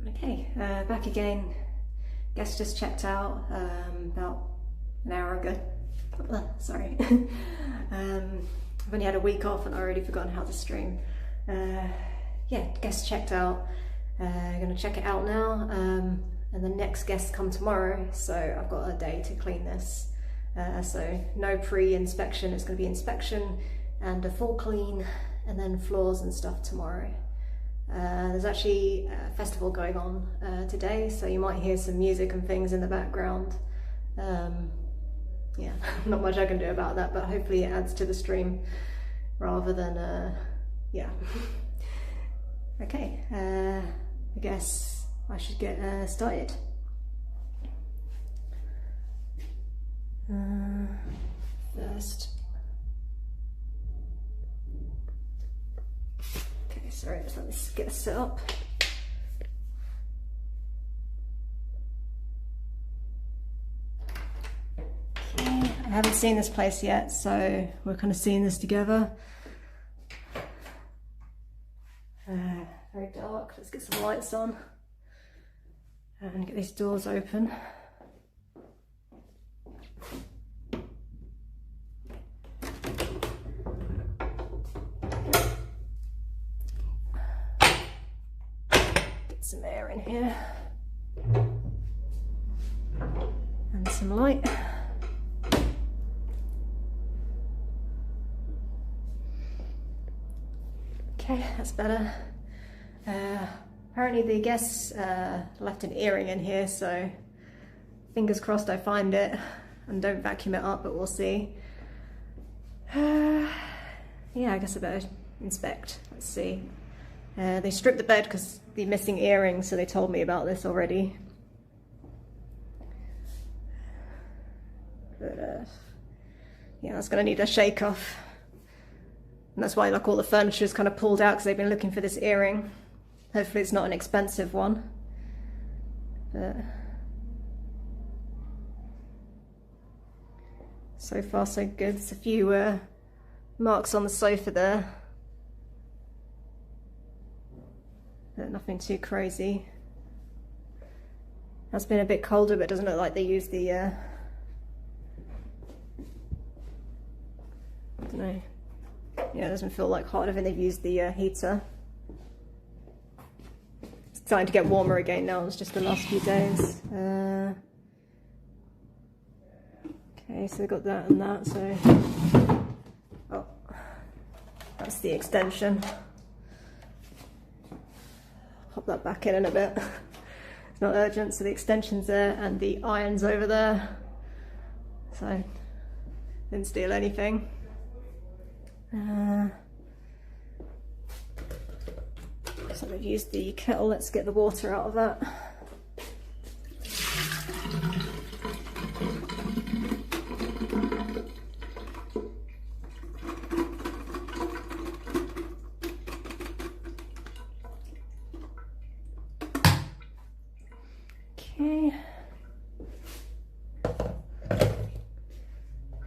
Okay, back again. Guest just checked out about an hour ago. Sorry. I've only had a week off and I've already forgotten how to stream. Yeah, guest checked out. Gonna check it out now. And the next guests come tomorrow, so I've got a day to clean this. So no pre-inspection, it's gonna be inspection and a full clean, and then floors and stuff tomorrow. There's actually a festival going on today, so you might hear some music and things in the background. Yeah, not much I can do about that, but hopefully it adds to the stream rather than, yeah. Okay, I guess I should get started. First. Okay, sorry, just let me get this set up. Okay, I haven't seen this place yet, so we're kind of seeing this together. Very dark. Let's get some lights on and get these doors open. Get some air in here and some light. Okay, that's better. Apparently the guests left an earring in here, so fingers crossed I find it and don't vacuum it up, but we'll see. Yeah, I guess I better inspect. Let's see. They stripped the bed because the missing earrings, so they told me about this already. But yeah, that's gonna need a shake off. And that's why like all the furniture is kind of pulled out, because they've been looking for this earring. Hopefully it's not an expensive one. But so far so good. There's a few marks on the sofa there. But nothing too crazy. It's been a bit colder, but it doesn't look like they used the I don't know. Yeah, it doesn't feel like hot. I think they've used the heater. It's starting to get warmer again now. It's just the last few days. Okay, so we've got that and that. So, oh, that's the extension. Pop that back in a bit. It's not urgent. So the extension's there and the iron's over there. So didn't steal anything. So they've used the kettle. Let's get the water out of that. Okay.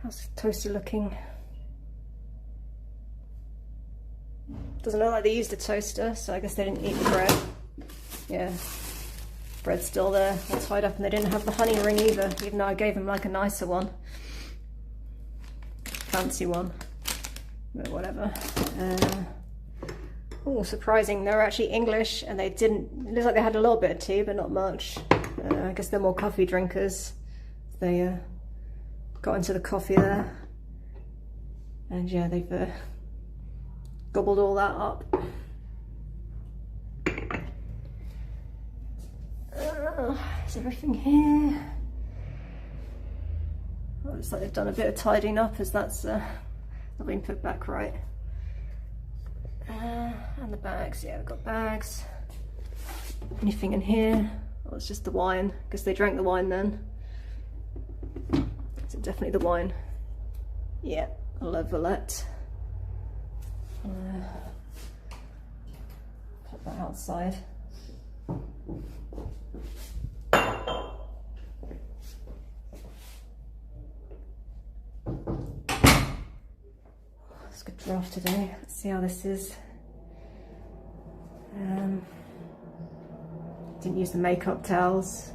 How's the toaster looking? Doesn't look like they used a toaster, so I guess they didn't eat the bread. Yeah, bread's still there, all tied up, and they didn't have the honey ring either, even though I gave them like a nicer one. Fancy one, but whatever. Oh, surprising, they were actually English, and they didn't, it looks like they had a little bit of tea, but not much. I guess they're more coffee drinkers. They got into the coffee there. And yeah, they've gobbled all that up. Is everything here? Oh, looks like they've done a bit of tidying up, as that's not been put back right. And the bags, yeah, we've got bags. Anything in here? Oh, it's just the wine, because they drank the wine then. Is it definitely the wine? Yeah, I love Valette. Put that outside. bath today. Let's see how this is. Didn't use the makeup towels.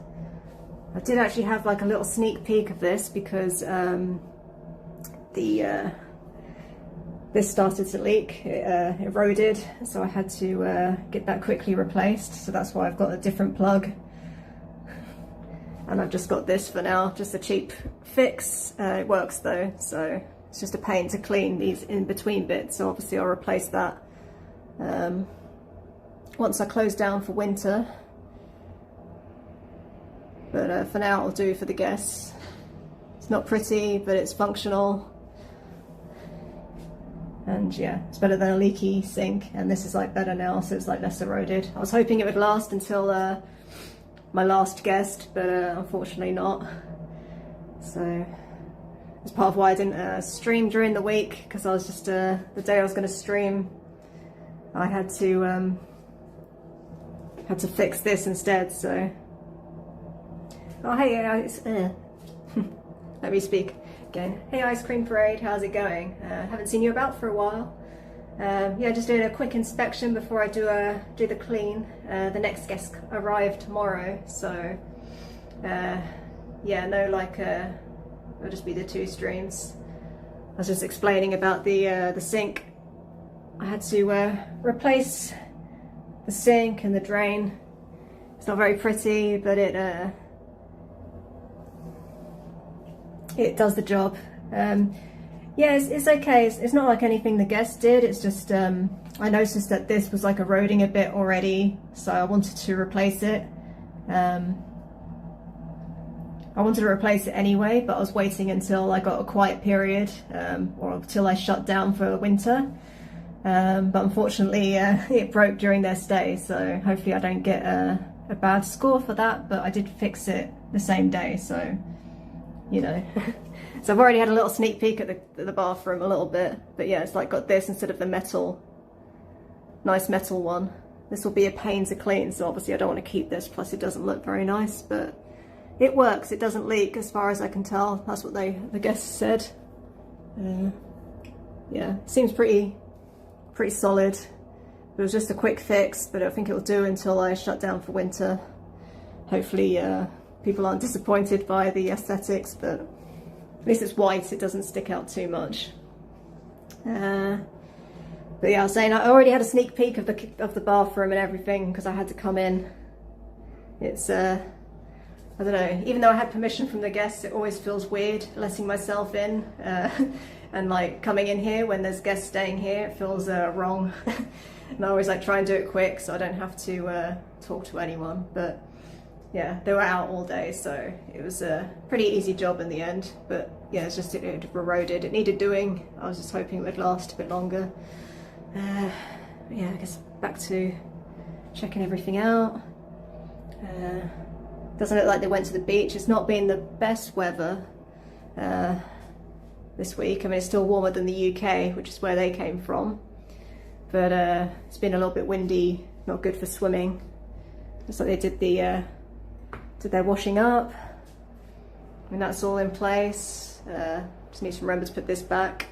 I did actually have like a little sneak peek of this because this started to leak, it eroded, so I had to get that quickly replaced. So that's why I've got a different plug. And I've just got this for now, just a cheap fix. It works though, so it's just a pain to clean these in between bits. So obviously I'll replace that once I close down for winter. But for now I'll do for the guests. It's not pretty, but it's functional. And yeah, it's better than a leaky sink, and this is like better now, so it's like less eroded. I was hoping it would last until my last guest, but unfortunately not. So it's part of why I didn't stream during the week, because I was just the day I was going to stream, I had to fix this instead. So oh hey guys, let me speak again. Hey Ice Cream Parade, how's it going? Haven't seen you about for a while. Yeah, just doing a quick inspection before I do the clean. The next guest arrived tomorrow, so yeah, no, like it'll just be the 2 streams. I was just explaining about the sink. I had to replace the sink and the drain. It's not very pretty, but it does the job. Yeah, it's okay. It's not like anything the guests did. It's just I noticed that this was like eroding a bit already, so I wanted to replace it. I wanted to replace it anyway, but I was waiting until I got a quiet period, or until I shut down for winter. But unfortunately it broke during their stay, so hopefully I don't get a bad score for that, but I did fix it the same day, so you know. So I've already had a little sneak peek at the bathroom a little bit, but yeah, it's like got this instead of the metal, nice metal one. This will be a pain to clean, so obviously I don't want to keep this, plus it doesn't look very nice, but it works, it doesn't leak as far as I can tell. That's what the guests said. Yeah, seems pretty solid. It was just a quick fix, but I think it'll do until I shut down for winter. Hopefully people aren't disappointed by the aesthetics, but at least it's white, it doesn't stick out too much. But yeah, I was saying I already had a sneak peek of the bathroom and everything, because I had to come in. It's I don't know, even though I had permission from the guests, it always feels weird letting myself in and like coming in here when there's guests staying here. It feels wrong. And I always like try and do it quick so I don't have to talk to anyone. But yeah, they were out all day, so it was a pretty easy job in the end. But yeah, it's just it eroded. It needed doing. I was just hoping it would last a bit longer. Yeah, I guess back to checking everything out. Doesn't look like they went to the beach. It's not been the best weather this week. I mean, it's still warmer than the UK, which is where they came from. But it's been a little bit windy, not good for swimming. Looks like they did their washing up. I mean, that's all in place. Just need to remember to put this back.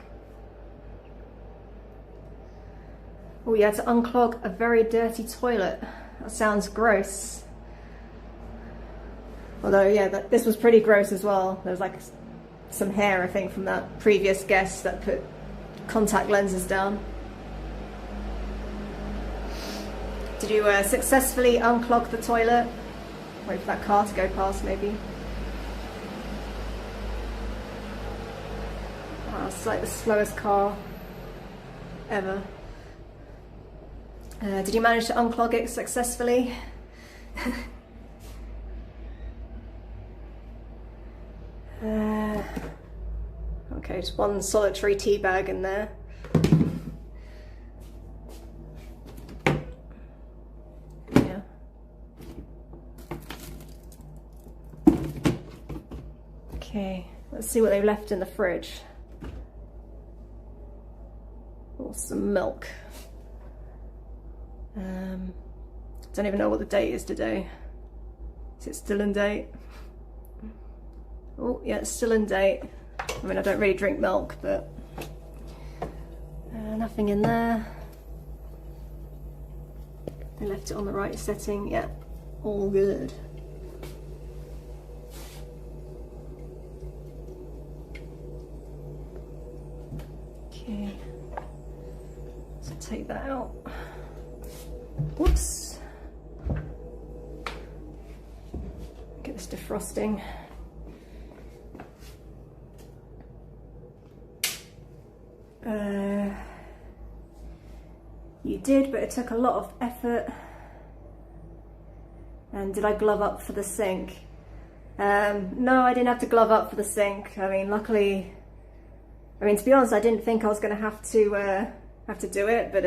Oh yeah, to unclog a very dirty toilet. That sounds gross. Although yeah, this was pretty gross as well. There was like some hair, I think, from that previous guest that put contact lenses down. Did you successfully unclog the toilet? Wait for that car to go past, maybe. Oh, it's like the slowest car ever. Did you manage to unclog it successfully? Okay, just one solitary tea bag in there. Yeah. Okay, let's see what they've left in the fridge. Oh, some milk. Don't even know what the date is today. Is it still in date? Oh yeah, it's still in date. I mean, I don't really drink milk, but nothing in there. They left it on the right setting. Yeah, all good. Okay, so take that out. Whoops. Get this defrosting. You did, but it took a lot of effort. And did I glove up for the sink? No, I didn't have to glove up for the sink. I mean, luckily, to be honest, I didn't think I was going to have to do it, but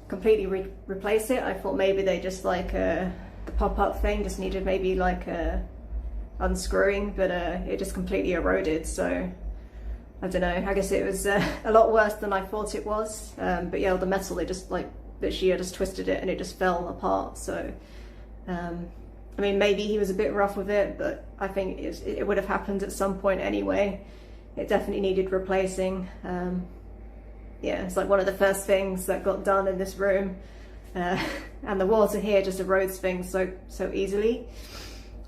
completely replace it. I thought maybe they just like the pop-up thing just needed maybe like unscrewing, but it just completely eroded. So I don't know. I guess it was a lot worse than I thought it was. But yeah, the metal, they just like literally just twisted it and it just fell apart. So I mean, maybe he was a bit rough with it, but I think it would have happened at some point anyway. It definitely needed replacing. Yeah, it's like one of the first things that got done in this room. And the water here just erodes things so easily.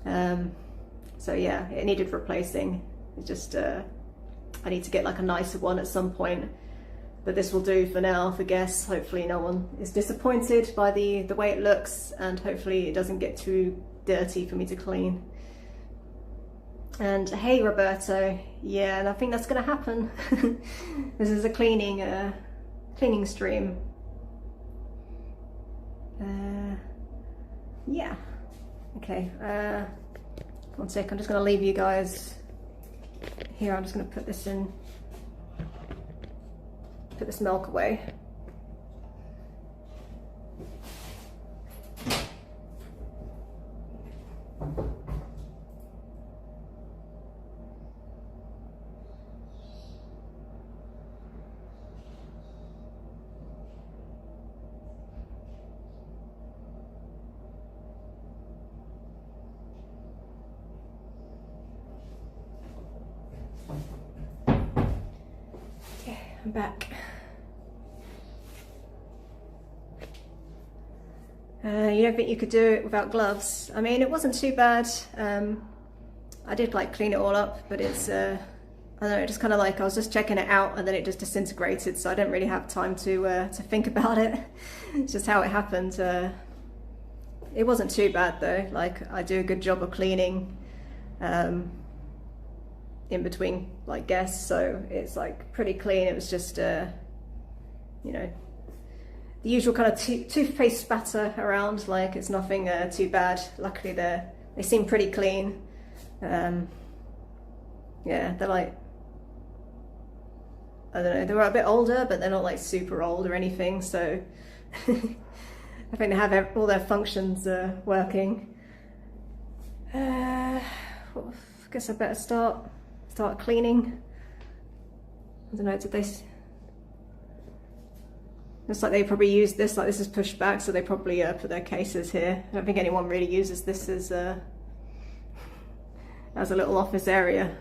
So yeah, it needed replacing. It just, I need to get like a nicer one at some point. But this will do for now for guests. Hopefully no one is disappointed by the way it looks, and hopefully it doesn't get too dirty for me to clean. And hey Roberto, yeah, and I think that's gonna happen. This is a cleaning stream. Yeah, okay, 1 sec, I'm just gonna leave you guys here. I'm just gonna put this milk away. Okay, I'm back. You don't think you could do it without gloves? I mean, it wasn't too bad. I did like clean it all up, but it's, I don't know, just kind of like I was just checking it out and then it just disintegrated, so I didn't really have time to think about it. It's just how it happened. It wasn't too bad though. Like, I do a good job of cleaning in between like guests, so it's like pretty clean. It was just, you know, the usual kind of toothpaste spatter around. Like, it's nothing too bad. Luckily they seem pretty clean. Yeah, they're like, I don't know, they were a bit older, but they're not like super old or anything, so I think they have all their functions working. I guess I better start cleaning. I don't know, did they... Looks like they probably used this, like this is pushed back, so they probably put their cases here. I don't think anyone really uses this as a little office area,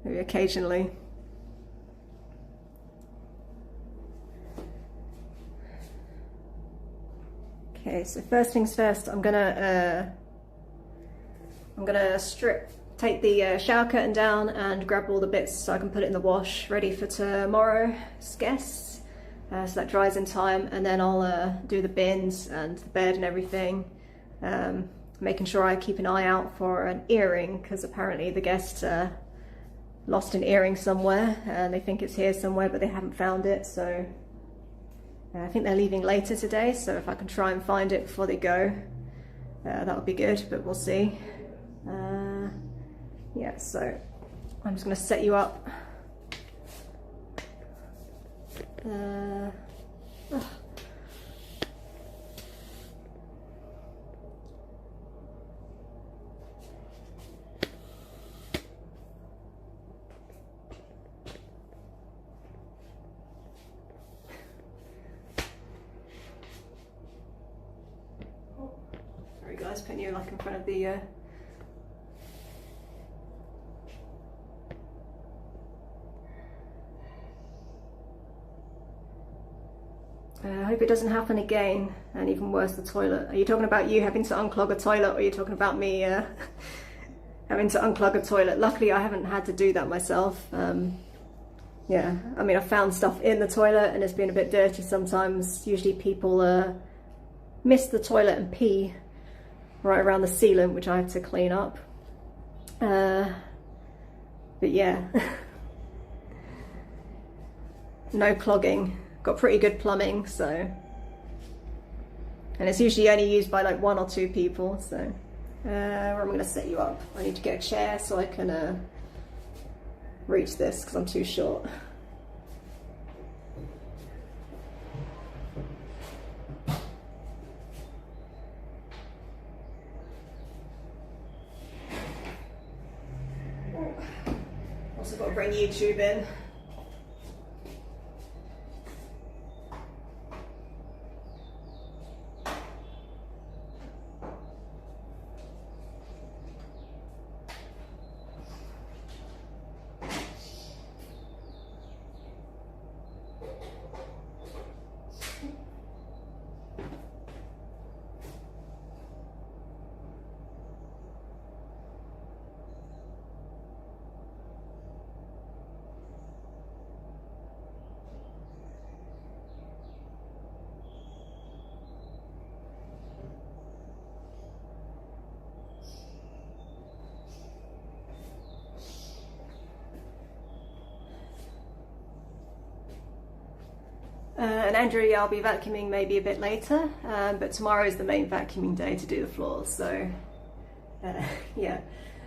maybe occasionally. Okay, so first things first, I'm gonna take the shower curtain down and grab all the bits so I can put it in the wash, ready for tomorrow's guests. So that dries in time, and then I'll do the bins and the bed and everything, making sure I keep an eye out for an earring, because apparently the guest lost an earring somewhere and they think it's here somewhere but they haven't found it, so I think they're leaving later today, so if I can try and find it before they go, that would be good, but we'll see. Yeah, so I'm just going to set you up. Sorry guys, putting you like in front of the I hope it doesn't happen again, and even worse, the toilet. Are you talking about you having to unclog a toilet, or are you talking about me having to unclog a toilet? Luckily, I haven't had to do that myself. Yeah, I mean, I've found stuff in the toilet and it's been a bit dirty sometimes. Usually people miss the toilet and pee right around the sealant, which I have to clean up. But yeah, no clogging. Got pretty good plumbing, so, and it's usually only used by like 1 or 2 people. So where am I going to set you up? I need to get a chair so I can reach this because I'm too short. Also got to bring YouTube in. And Andrew, yeah, I'll be vacuuming maybe a bit later, but tomorrow is the main vacuuming day to do the floors, so yeah.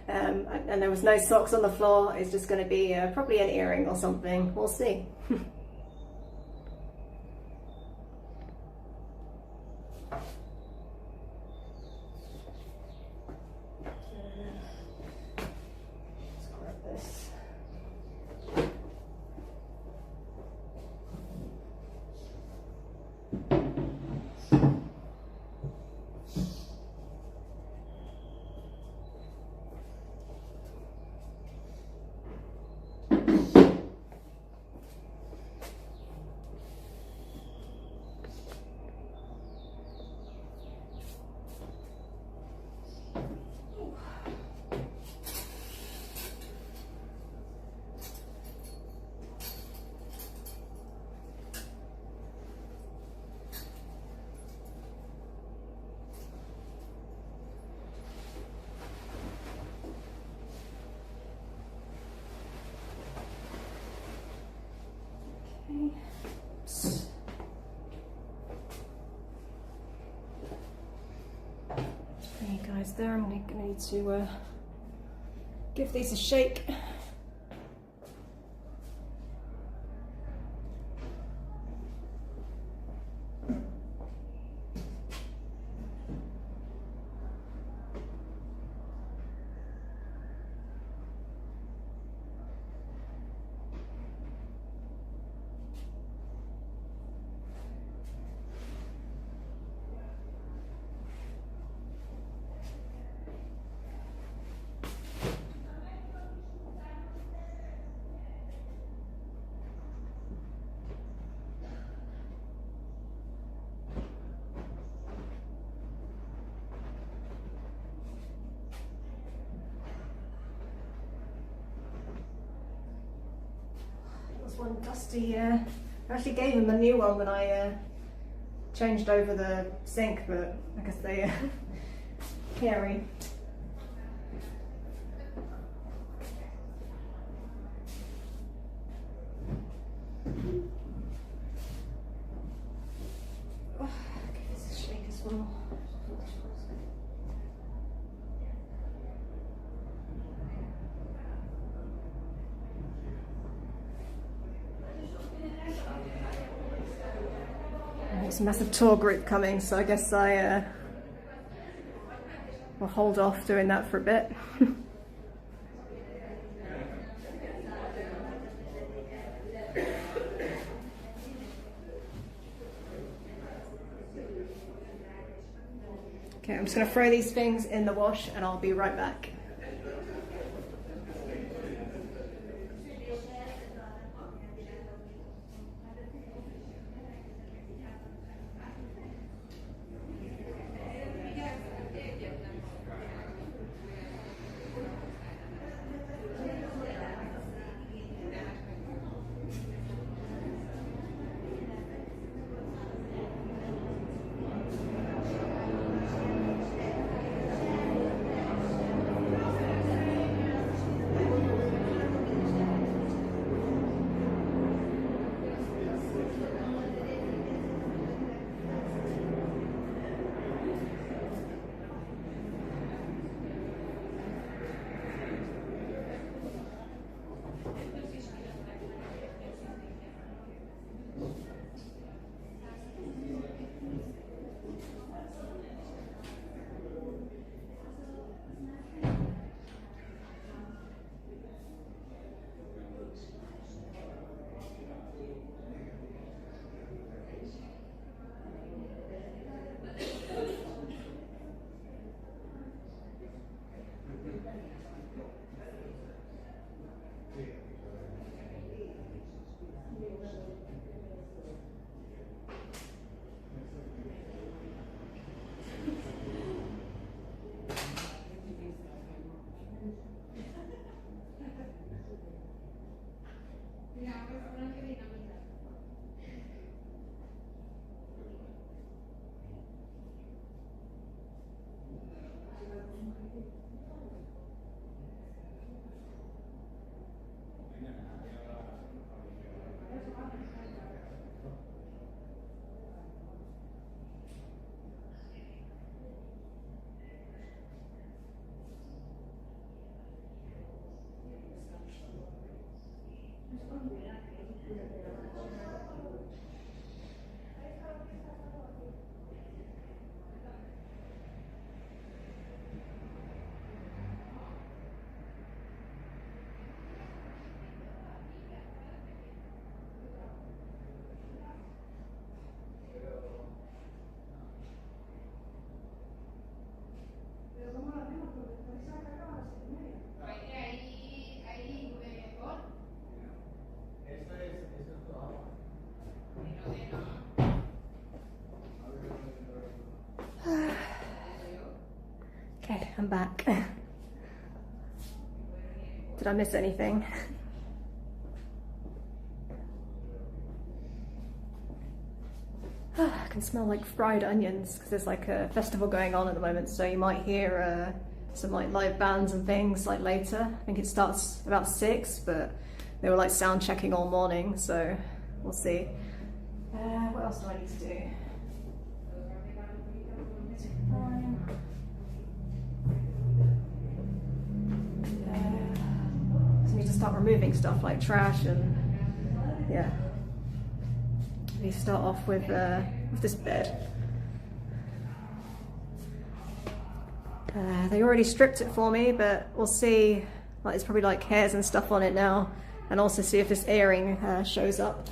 And there was no socks on the floor. It's just going to be probably an earring or something. We'll see. Let's grab this. There you guys there. I'm going to need to give these a shake. One dusty, I actually gave him a new one when I changed over the sink, but I guess they carry. Oh, give this a shake as well. There's a massive tour group coming, so I guess I will hold off doing that for a bit. Okay, I'm just going to throw these things in the wash and I'll be right back. Okay, I'm back. Did I miss anything? I can smell like fried onions because there's like a festival going on at the moment, so you might hear some like live bands and things like later. I think it starts about 6, but they were like sound checking all morning, so we'll see. What else do I need to do? So I need to start removing stuff like trash and yeah. We start off with this bed. They already stripped it for me, but we'll see. Like, there's probably like hairs and stuff on it now, and also see if this earring shows up.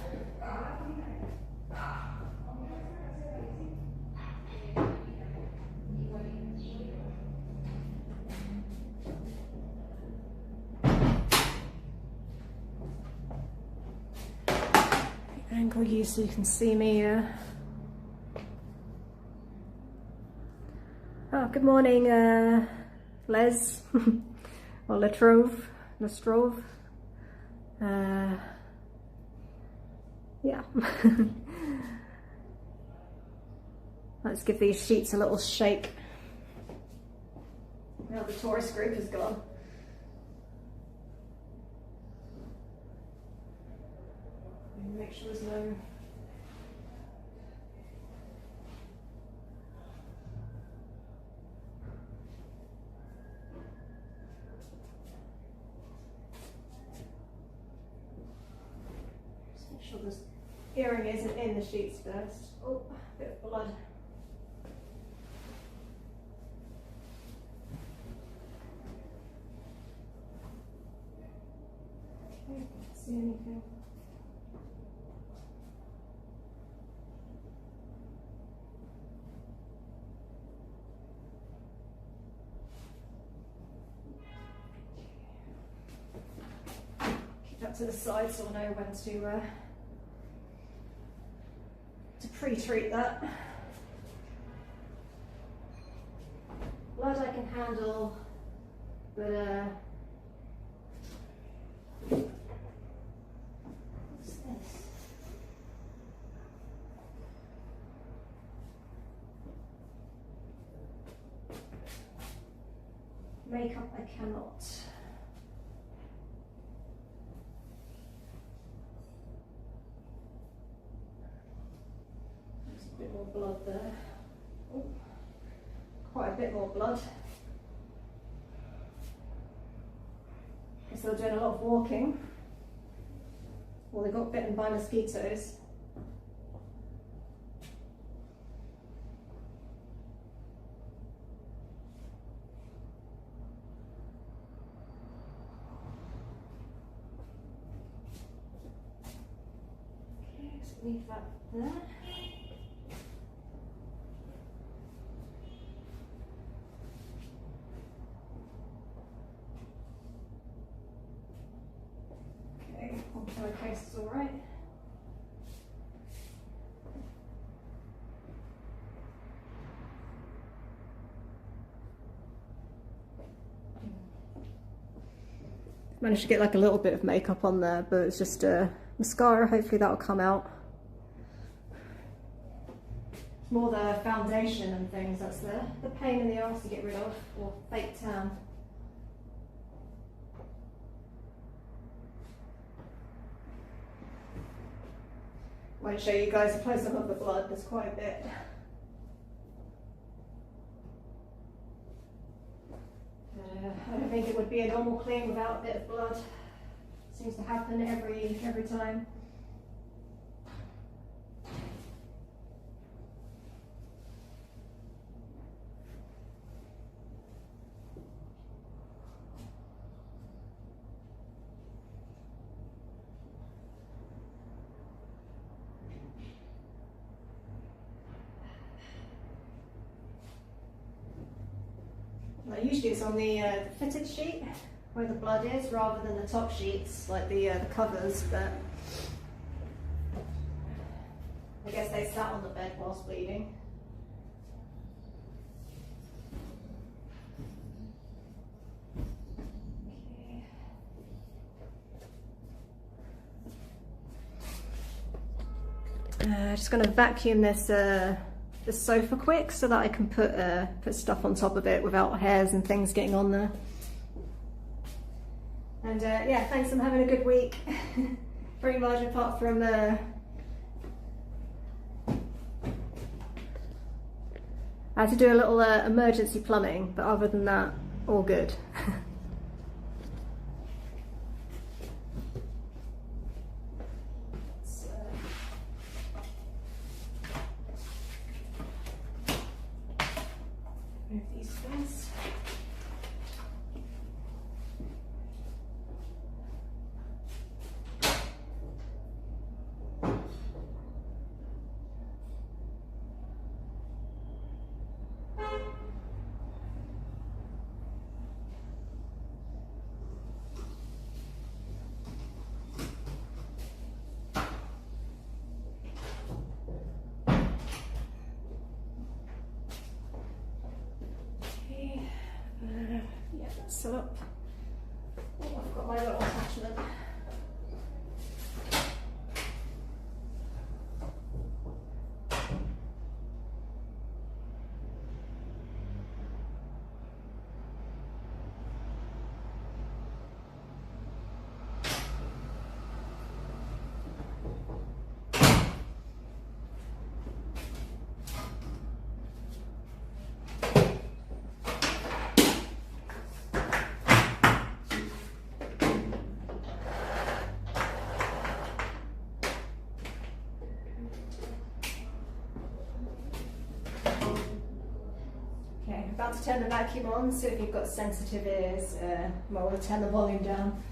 Angle you so you can see me. Oh, good morning, Les, or Lestrove. Yeah. Let's give these sheets a little shake. Now the tourist group is gone. Make sure there's no just make sure this earring isn't in the sheets first. Oh, a bit of blood. Okay, can't see anything. To the side so I'll know when to pre-treat that. Blood I can handle, but what's this? Makeup I cannot. A bit more blood there. Oh, quite a bit more blood. Guess they were doing a lot of walking. Or they got bitten by mosquitoes. Okay, let's leave that there. Okay, case is all right. Managed to get like a little bit of makeup on there, but it's just mascara. Hopefully that'll come out. More the foundation and things. That's the pain in the arse to get rid of, or fake tan. I won't show you guys a close-up of the blood, there's quite a bit. I don't think it would be a normal clean without a bit of blood. Seems to happen every time. Usually it's on the fitted sheet where the blood is, rather than the top sheets like the covers, but I guess they sat on the bed whilst bleeding. Just going to vacuum this sofa quick so that I can put stuff on top of it without hairs and things getting on there. And yeah, thanks, I'm having a good week. Very much apart from I had to do a little emergency plumbing, but other than that, all good. Move these first. Yeah, that's set up. Oh, I've got my little attachment. About to turn the vacuum on, so if you've got sensitive ears, might want to turn the volume down.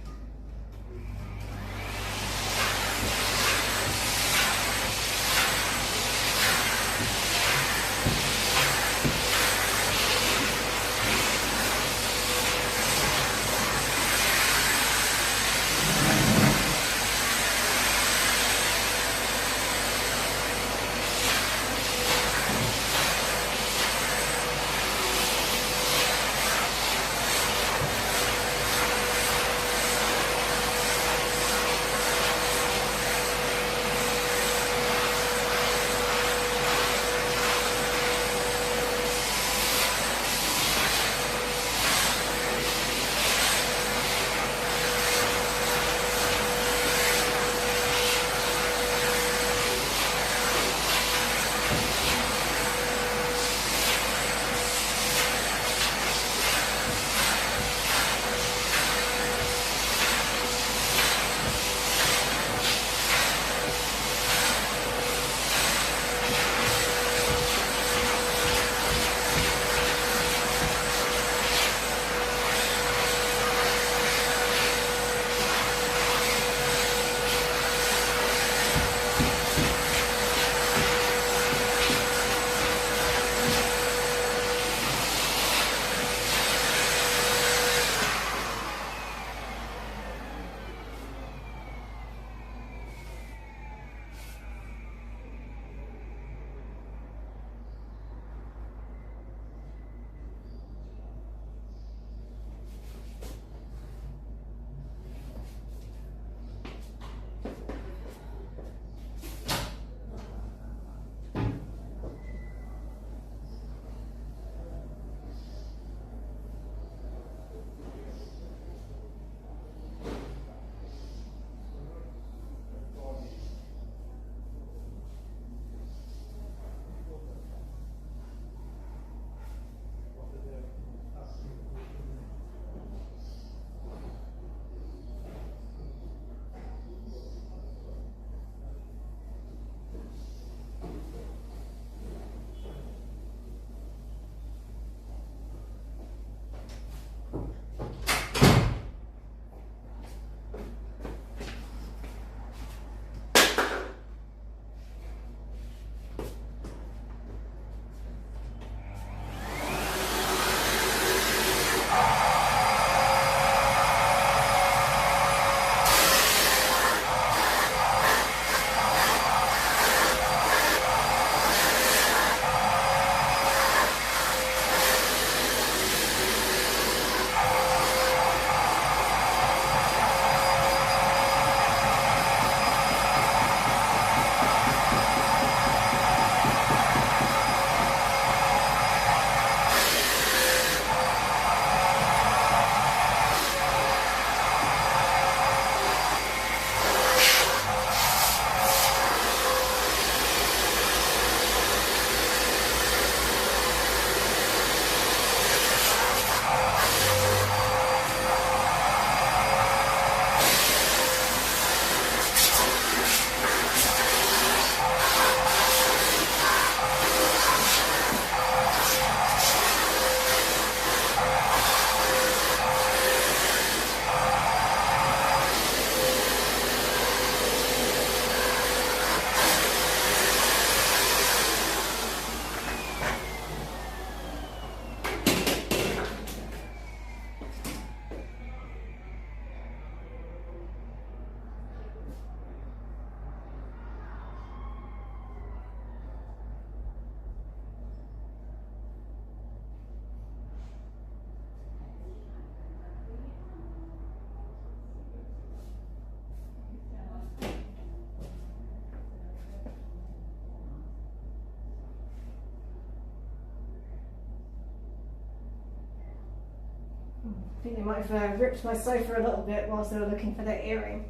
I think they might have ripped my sofa a little bit whilst they were looking for their earring.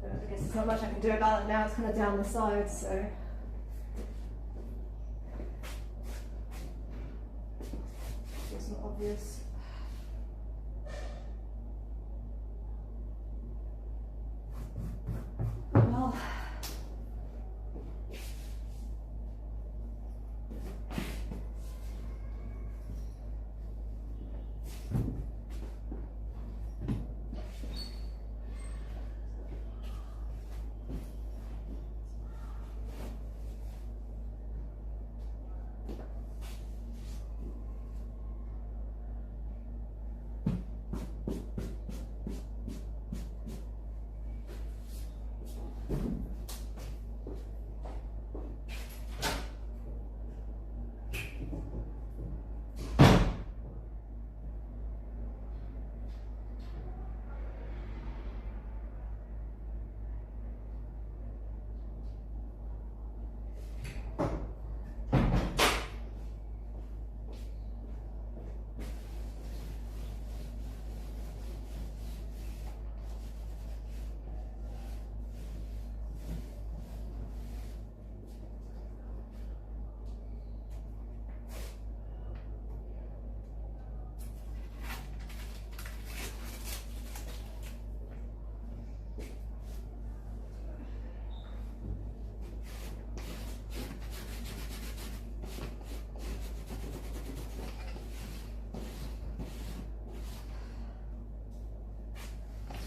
But I guess there's not much I can do about it now, it's kind of down the side, so. It's not obvious. Well.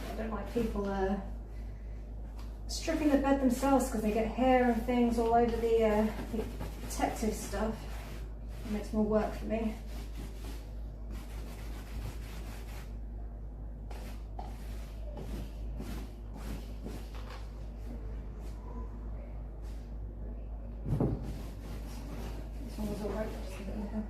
I don't like people stripping the bed themselves because they get hair and things all over the protective stuff. It makes more work for me. This one was alright, just a bit in here.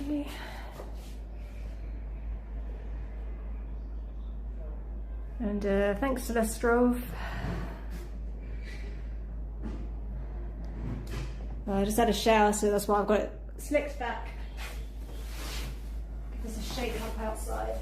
Okay. And thanks to the Strove. I just had a shower, so that's why I've got it slicked back. There's a shake up outside.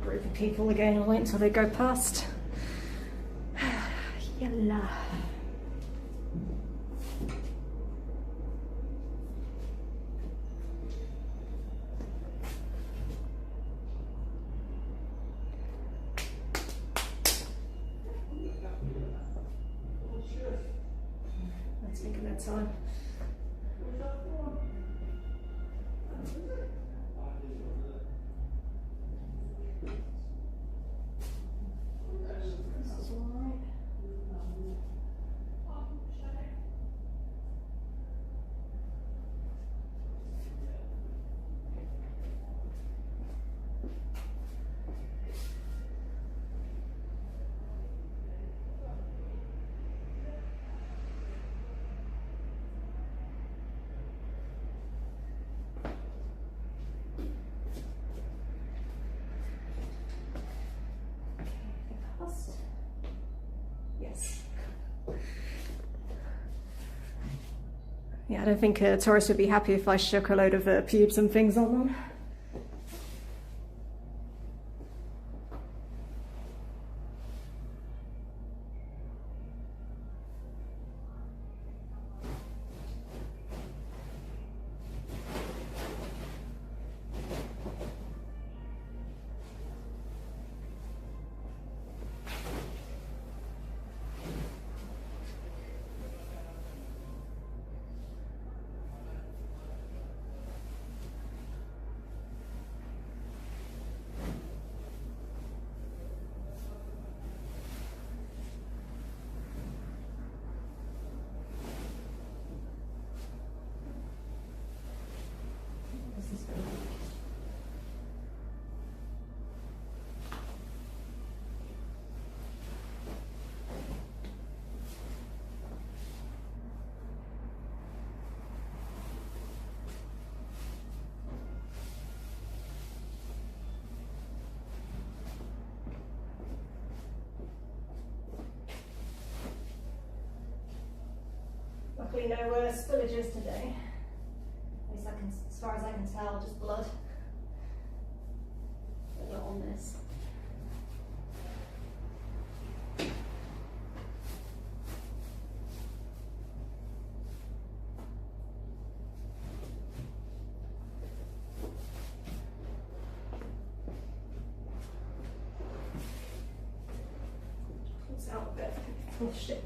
Group of people again, I'll wait until they go past. Yalla. good time. This is all right. Yes. Yeah, I don't think a tourist would be happy if I shook a load of pubes and things on them. Luckily no spillages today. At least as far as I can tell, just blood. But not on this. It's out a bit. Oh shit.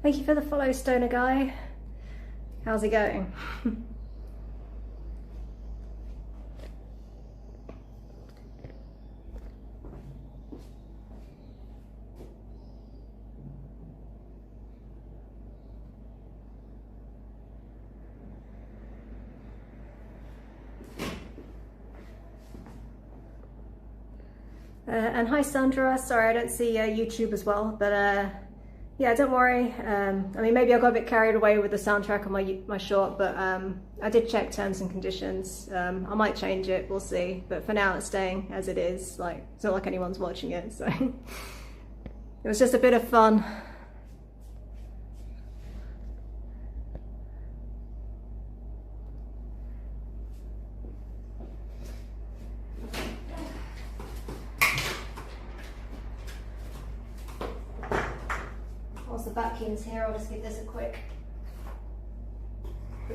Thank you for the follow, Stoner Guy. How's it going? And hi Sandra, sorry I don't see YouTube as well, but yeah, don't worry. I mean, maybe I got a bit carried away with the soundtrack on my short, but I did check terms and conditions. I might change it, we'll see. But for now, it's staying as it is. Like, it's not like anyone's watching it, so it was just a bit of fun. Whilst the vacuum's here, I'll just give this a quick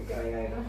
going over.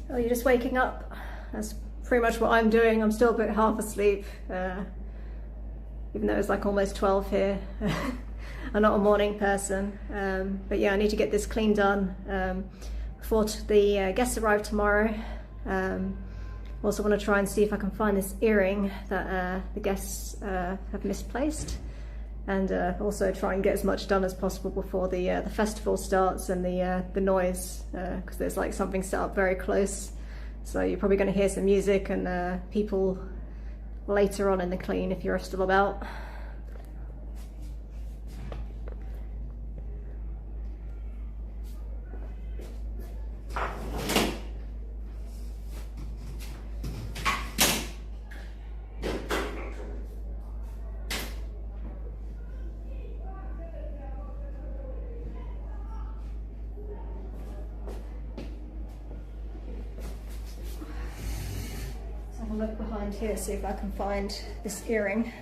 Oh, you're just waking up? That's pretty much what I'm doing. I'm still a bit half asleep, even though it's like almost 12 here. I'm not a morning person, but yeah, I need to get this clean done before the guests arrive tomorrow. Also want to try and see if I can find this earring that the guests have misplaced, and also try and get as much done as possible before the festival starts and the noise, because there's like something set up very close, so you're probably going to hear some music and people later on in the clean if you're still about. Have a look behind here, see if I can find this earring.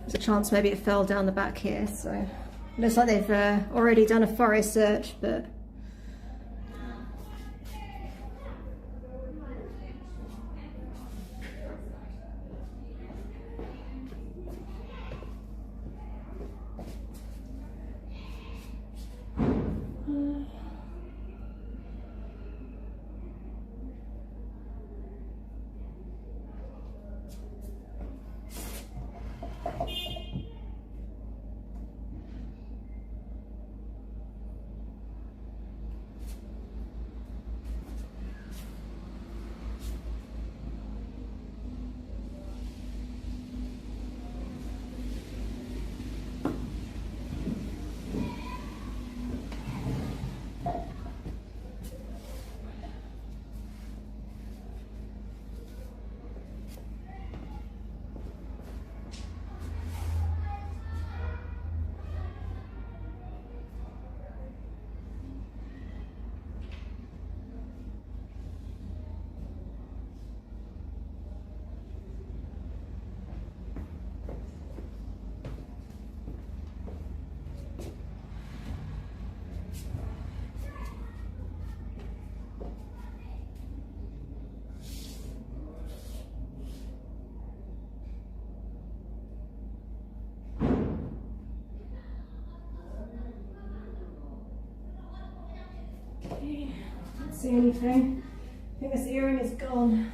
There's a chance maybe it fell down the back here, so looks like they've already done a thorough search, but can't see anything. I think this earring is gone.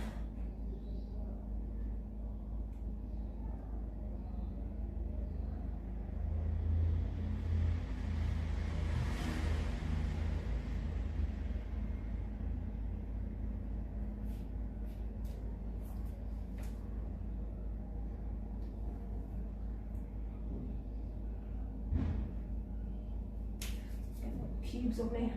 Pubes on me.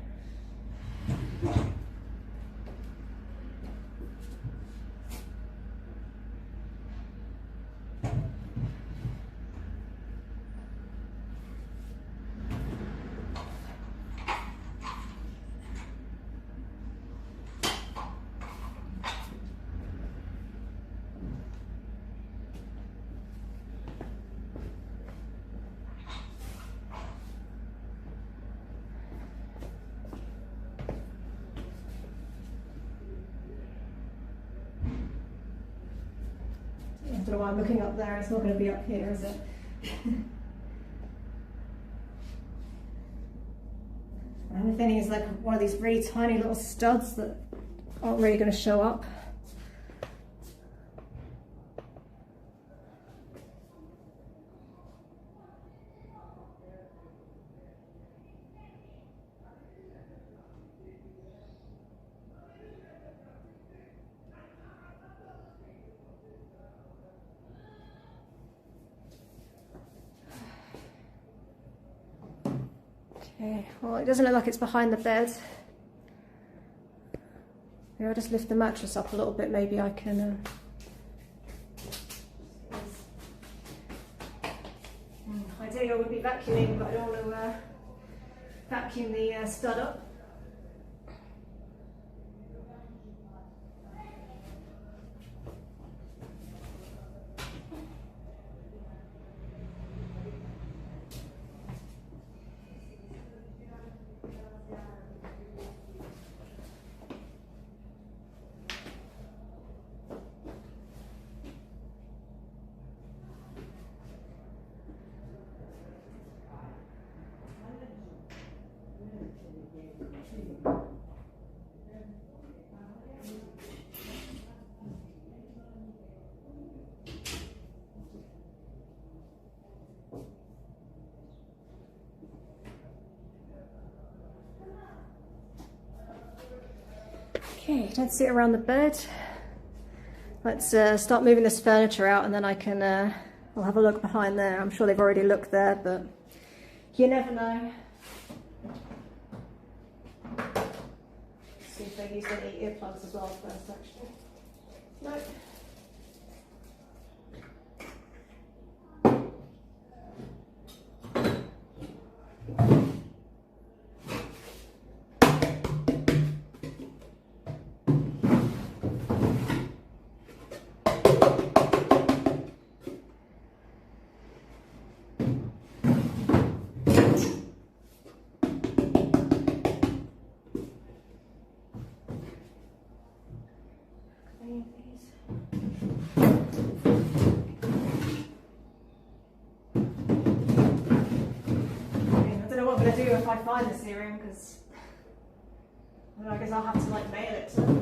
I don't know why I'm looking up there, it's not going to be up here, is it? And the thing is, like one of these really tiny little studs that aren't really going to show up. Okay, well, it doesn't look like it's behind the bed. Maybe I'll just lift the mattress up a little bit, maybe I can... Ideally I would be vacuuming, but I don't want to vacuum the stud up. Okay, let's sit around the bed. Let's start moving this furniture out, and then I can, I'll have a look behind there. I'm sure they've already looked there, but you never know. See if they use any earplugs as well first, actually. Nope. If I find this earring, because I guess I'll have to like mail it to them.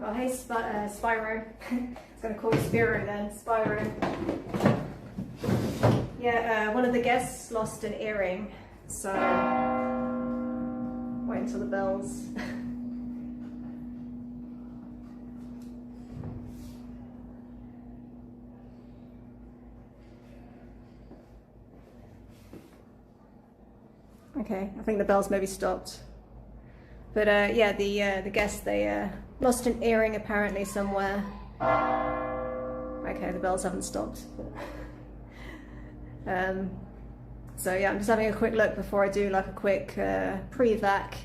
Oh, hey, Spyro. It's going to call you Spiro then. Spyro. Yeah, one of the guests lost an earring, so wait until the bells. Okay, I think the bells maybe stopped. But yeah, the guests, they lost an earring apparently somewhere. Okay, the bells haven't stopped. So yeah, I'm just having a quick look before I do like a quick pre-vac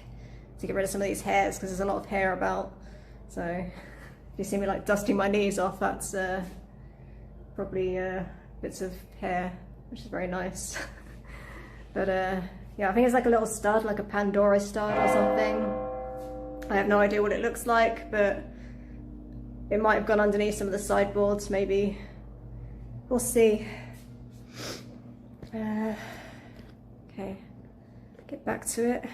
to get rid of some of these hairs, because there's a lot of hair about. So if you see me like dusting my knees off, that's probably bits of hair, which is very nice. But yeah, I think it's like a little stud, like a Pandora stud or something. I have no idea what it looks like, but it might have gone underneath some of the sideboards, maybe. We'll see. Okay, get back to it.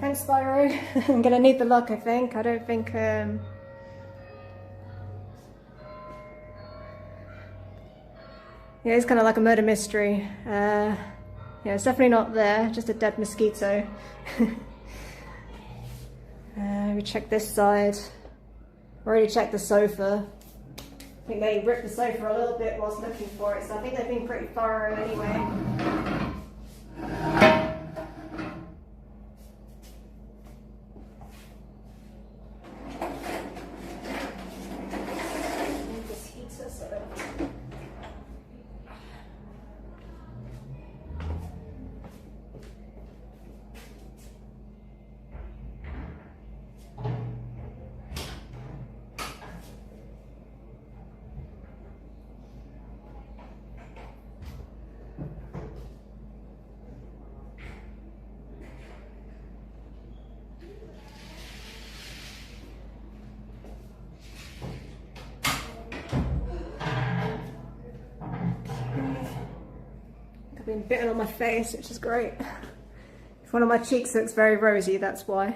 Thanks, Spyro. I'm gonna need the luck, I think. I don't think yeah, it's kind of like a murder mystery. Yeah, it's definitely not there, just a dead mosquito. We check this side. Already checked the sofa. I think they ripped the sofa a little bit whilst looking for it, so I think they've been pretty thorough anyway. I've been bitten on my face, which is great. If one of my cheeks looks very rosy, that's why.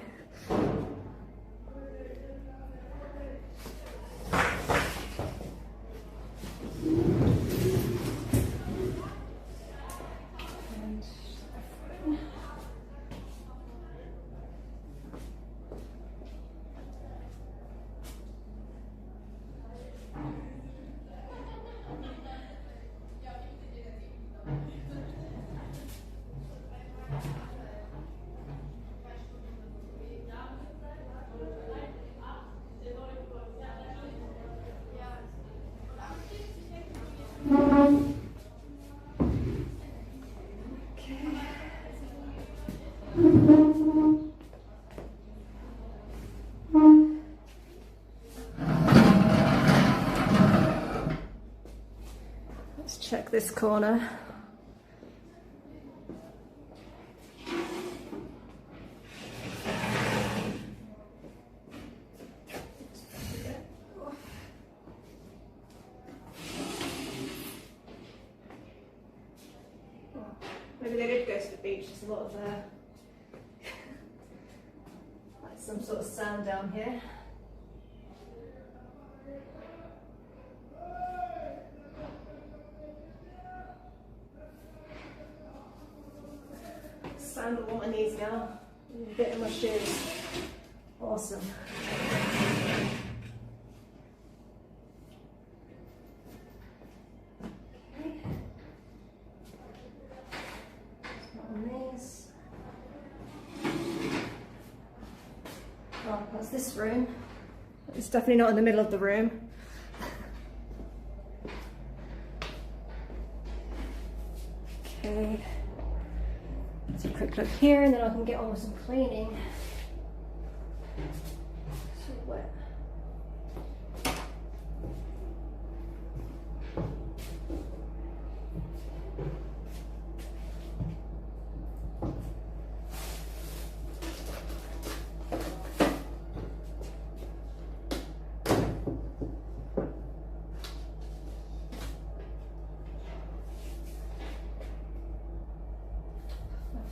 Let's check this corner. Maybe they did go to the beach. There's a lot of like some sort of sand down here. Sand all on my knees now. A bit in my shoes. Awesome. Oh, that's this room. It's definitely not in the middle of the room. Okay. Let's have a quick look here and then I can get on with some cleaning. So wet.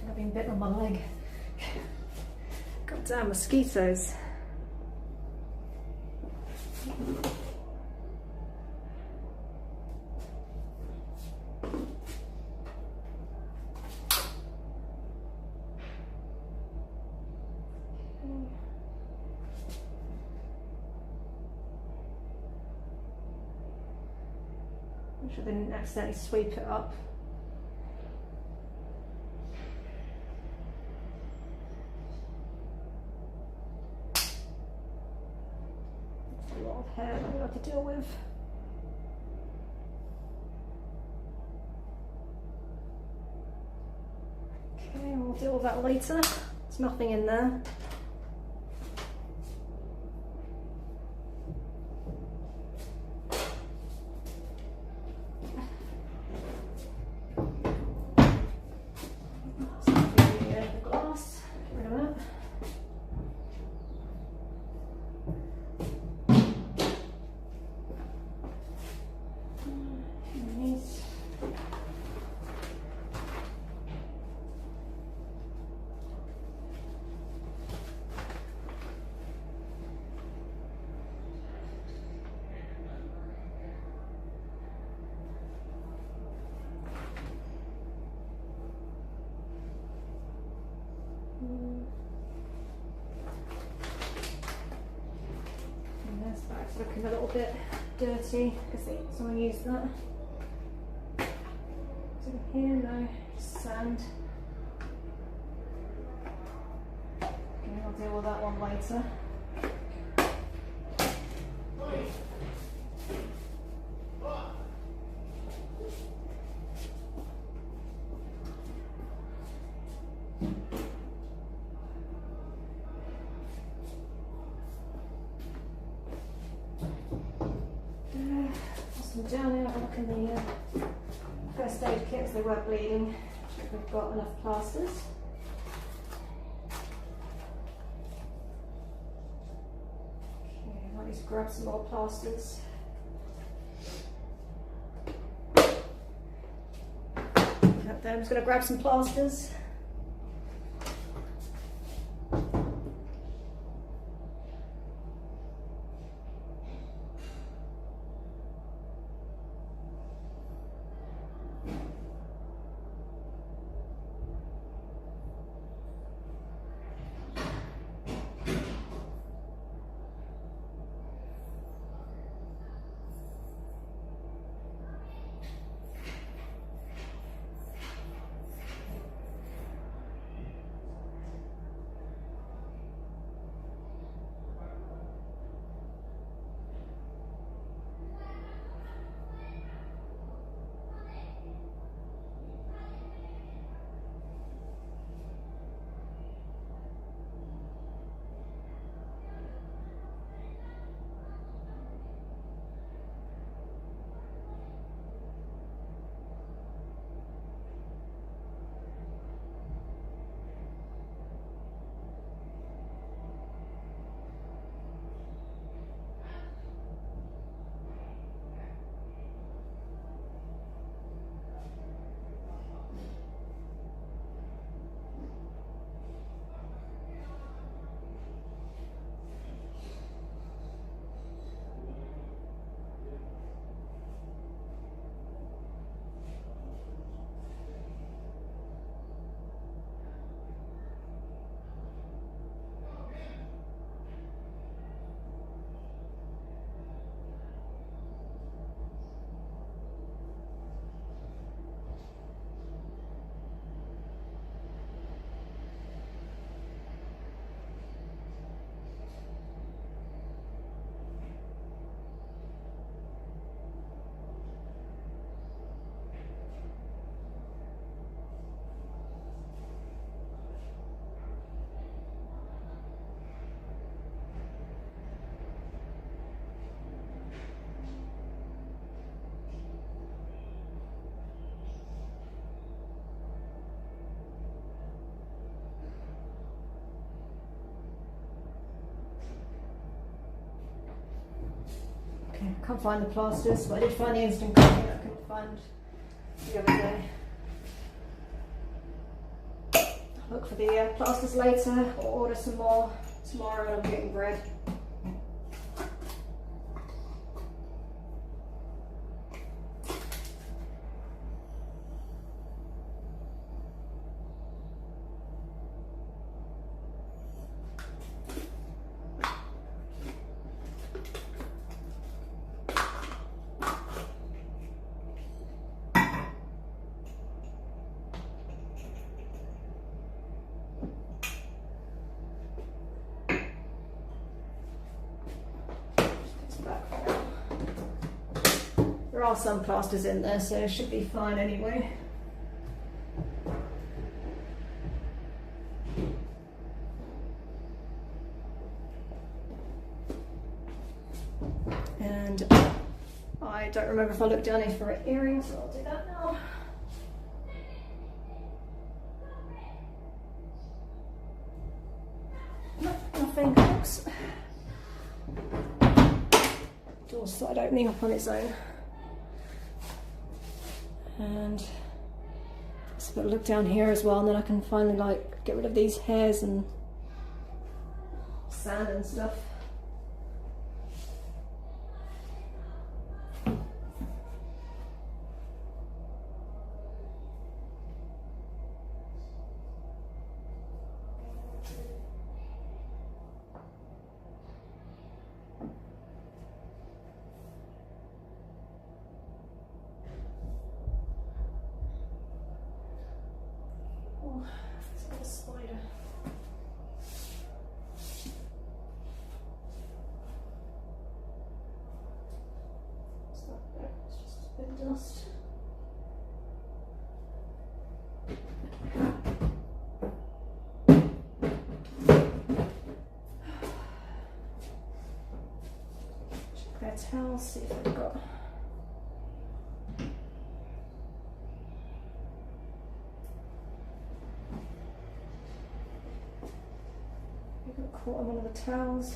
I've been bitten on my leg. God damn, mosquitoes. I'm sure I didn't accidentally sweep it up. A lot of hair that we have to deal with. Okay, we'll deal with that later. There's nothing in there. The glass, get rid of it. And this bag's looking a little bit dirty because someone used that. Is it here? No, just sand. Okay, I'll deal with that one later. Down here, have a look in the first aid kit because they were bleeding. Check we've got enough plasters. Okay, I might need to grab some more plasters. Then I'm just going to grab some plasters. Okay, can't find the plasters, but I did find the instant coffee that I couldn't find the other day. I'll look for the plasters later, or order some more tomorrow when I'm getting bread. There are some plasters in there, so it should be fine anyway. And I don't remember if I looked down here for earrings, so I'll do that now. Nothing, folks. Door side opening up on its own. And just put a look down here as well, and then I can finally like get rid of these hairs and sand and stuff. Oh, there's a spider. It's not there, it's just a bit of dust. Check their towels, see if they've got. Caught on one of the towels.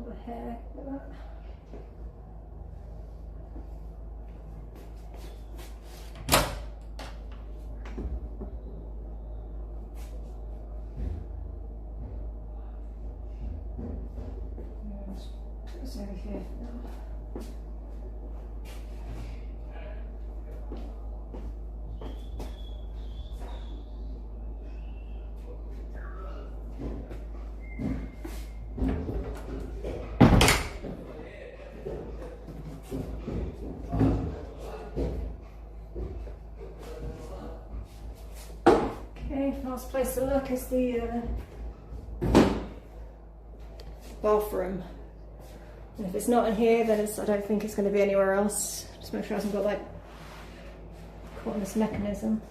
all the hair. Look at that. It's over here now. Okay, last place to look is the bathroom. And if it's not in here, then I don't think it's going to be anywhere else. Just make sure it hasn't got like caught in this mechanism.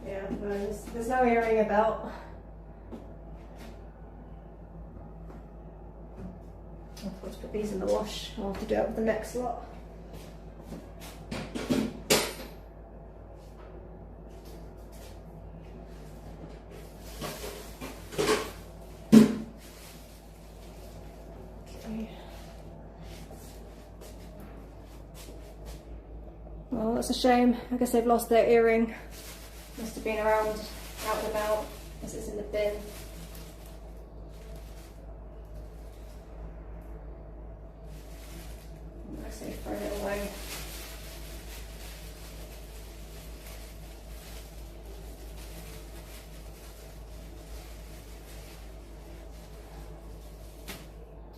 Yeah, there's no earring about. I'll have to put these in the wash. I'll have to do it with the next lot. Okay. Well, that's a shame. I guess they've lost their earring. Must have been around, out and about, as it's in the bin. I say throw it away.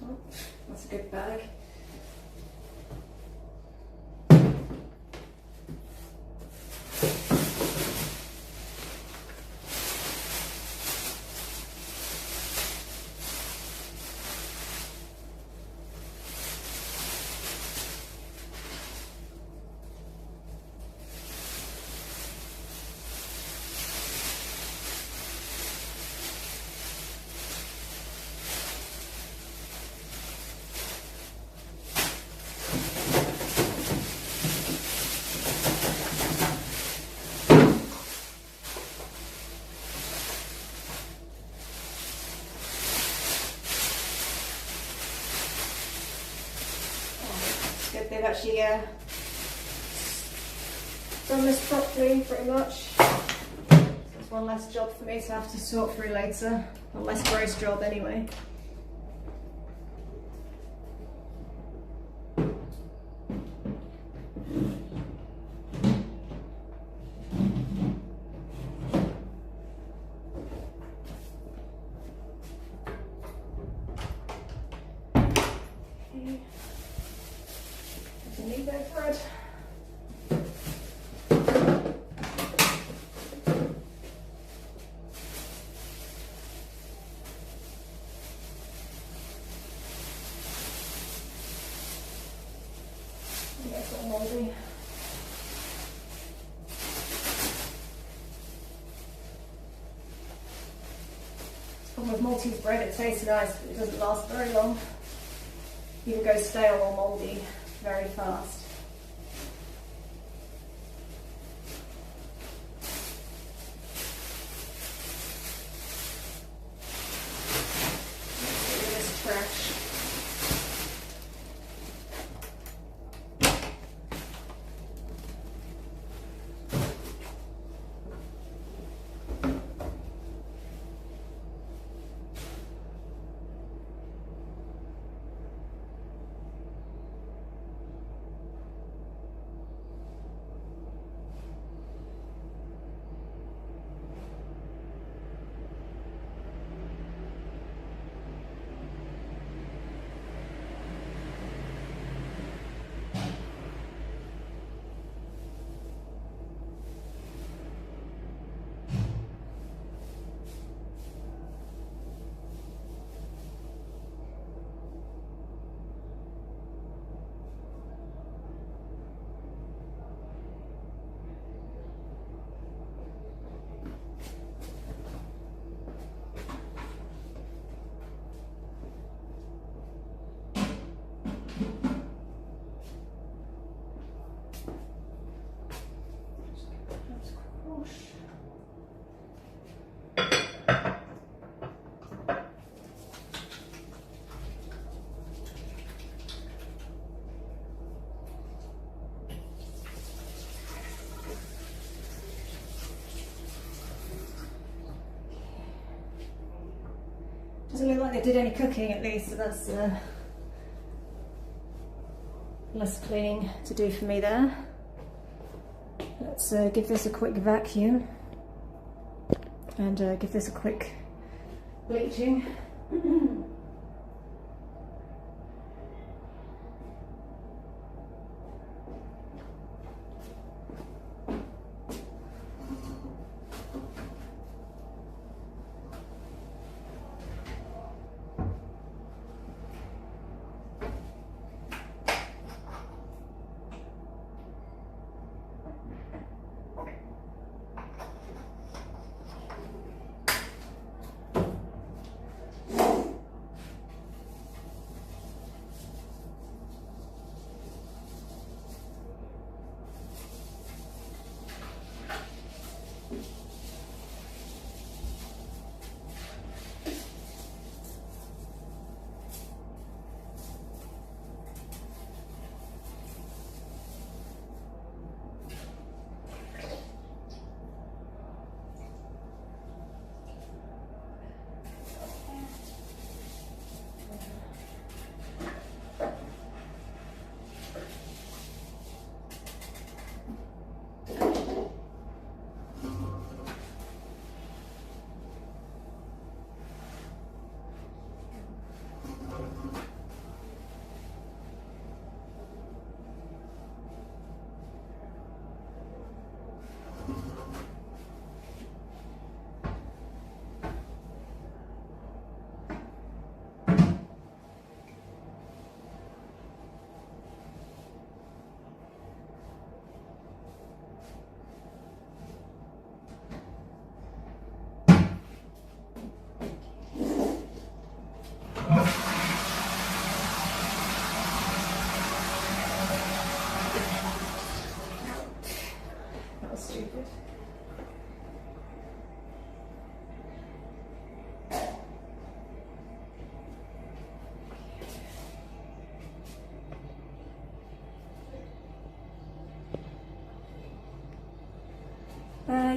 Oh, that's a good bag. They've actually done this properly, pretty much. So it's one less job for me to have to sort through later. One less gross job anyway. Need that thread. Yeah, it's all moldy. It's problem with Maltese bread, it tastes nice, but it doesn't last very long. Either goes stale or moldy very fast. Let's get rid of this trash. Doesn't look like they did any cooking at least, so that's less cleaning to do for me there. Let's give this a quick vacuum and give this a quick bleaching.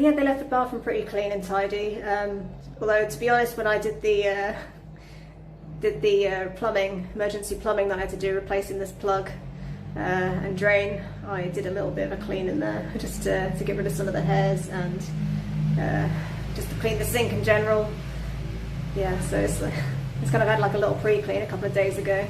Yeah, they left the bathroom pretty clean and tidy. Although, to be honest, when I did the plumbing, emergency plumbing that I had to do, replacing this plug and drain, I did a little bit of a clean in there, just to get rid of some of the hairs and just to clean the sink in general. Yeah, so it's kind of had like a little pre-clean a couple of days ago.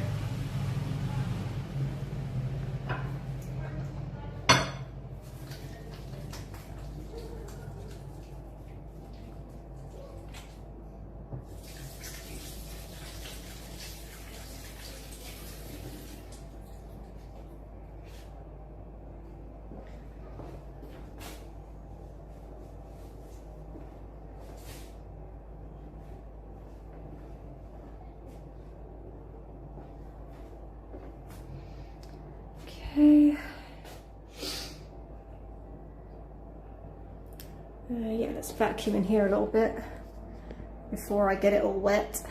Okay. Yeah, let's vacuum in here a little bit before I get it all wet.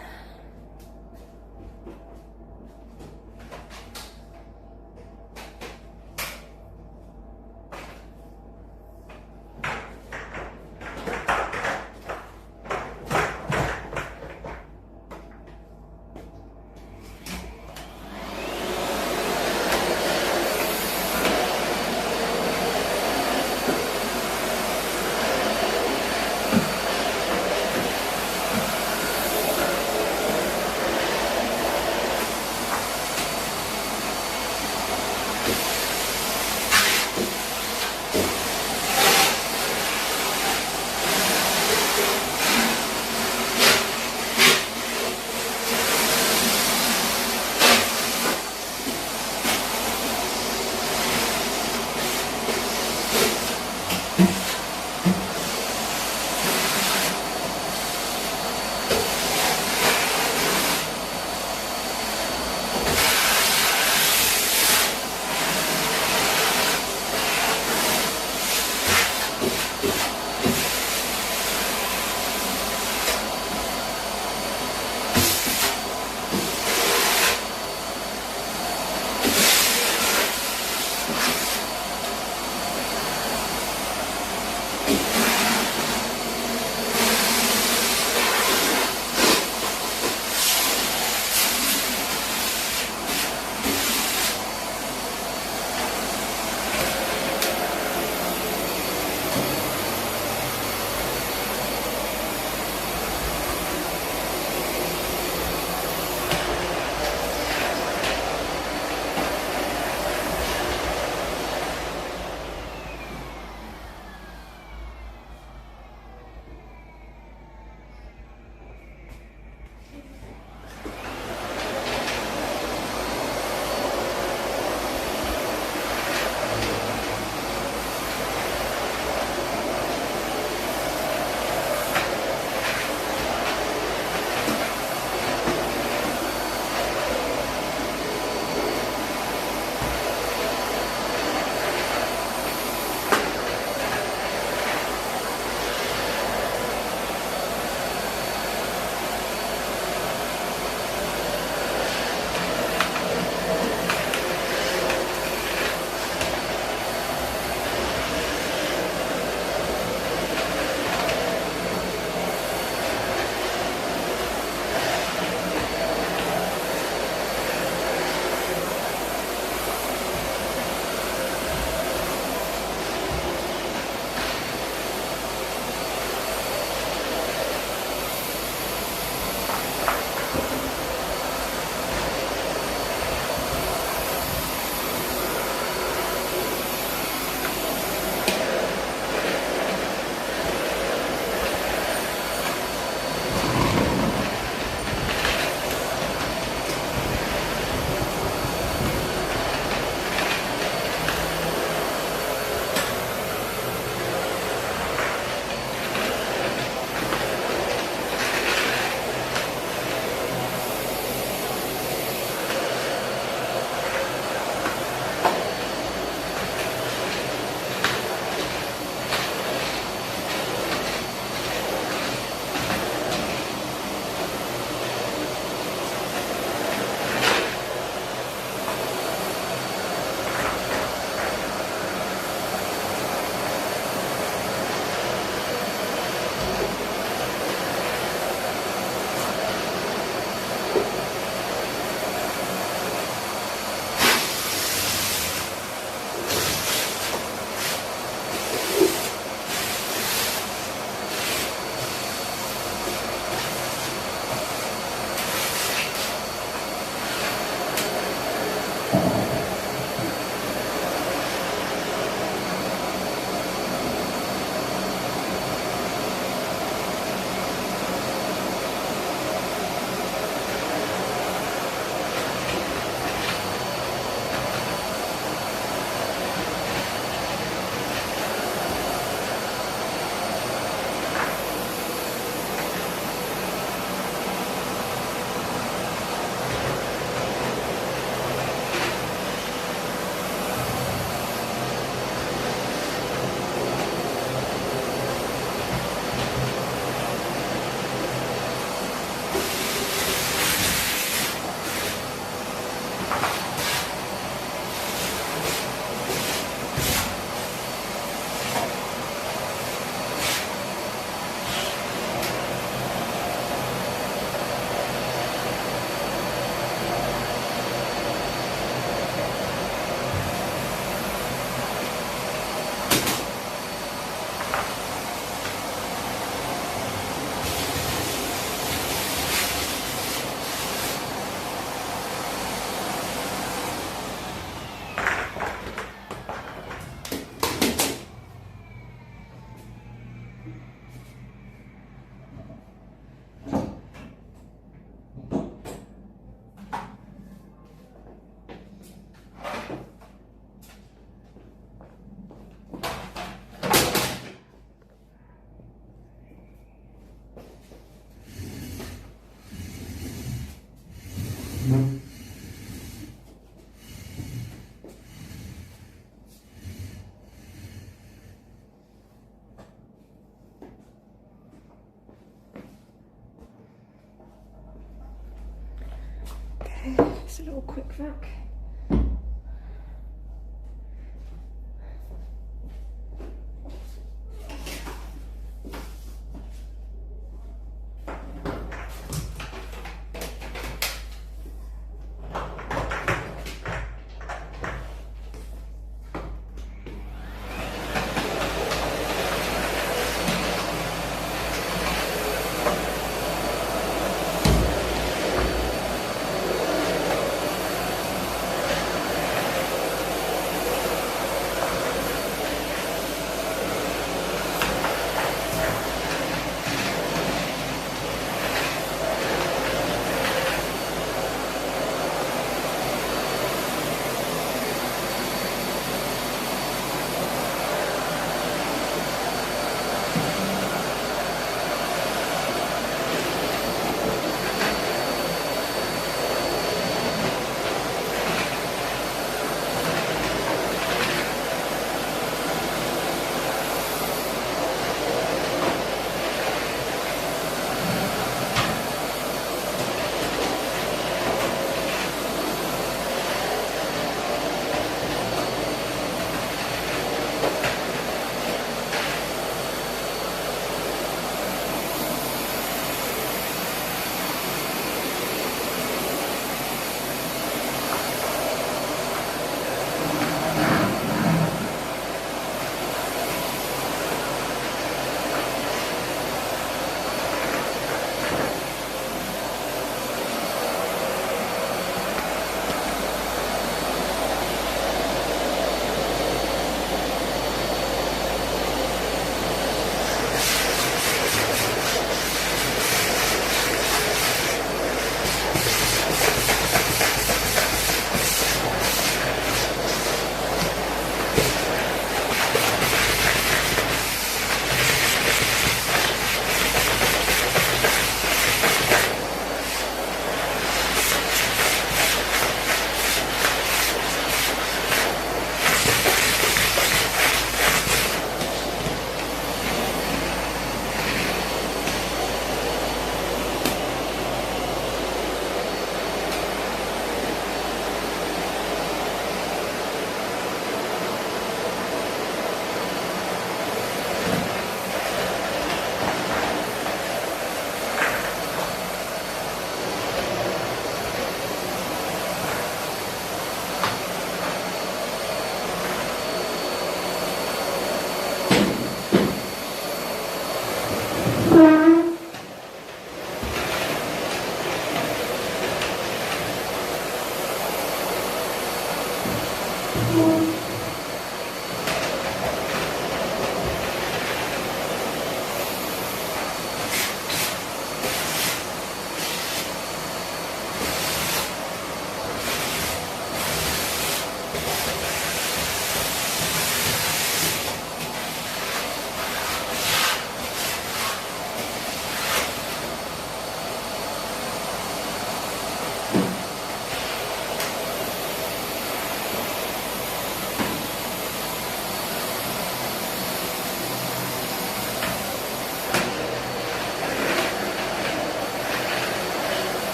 Just a little quick vac.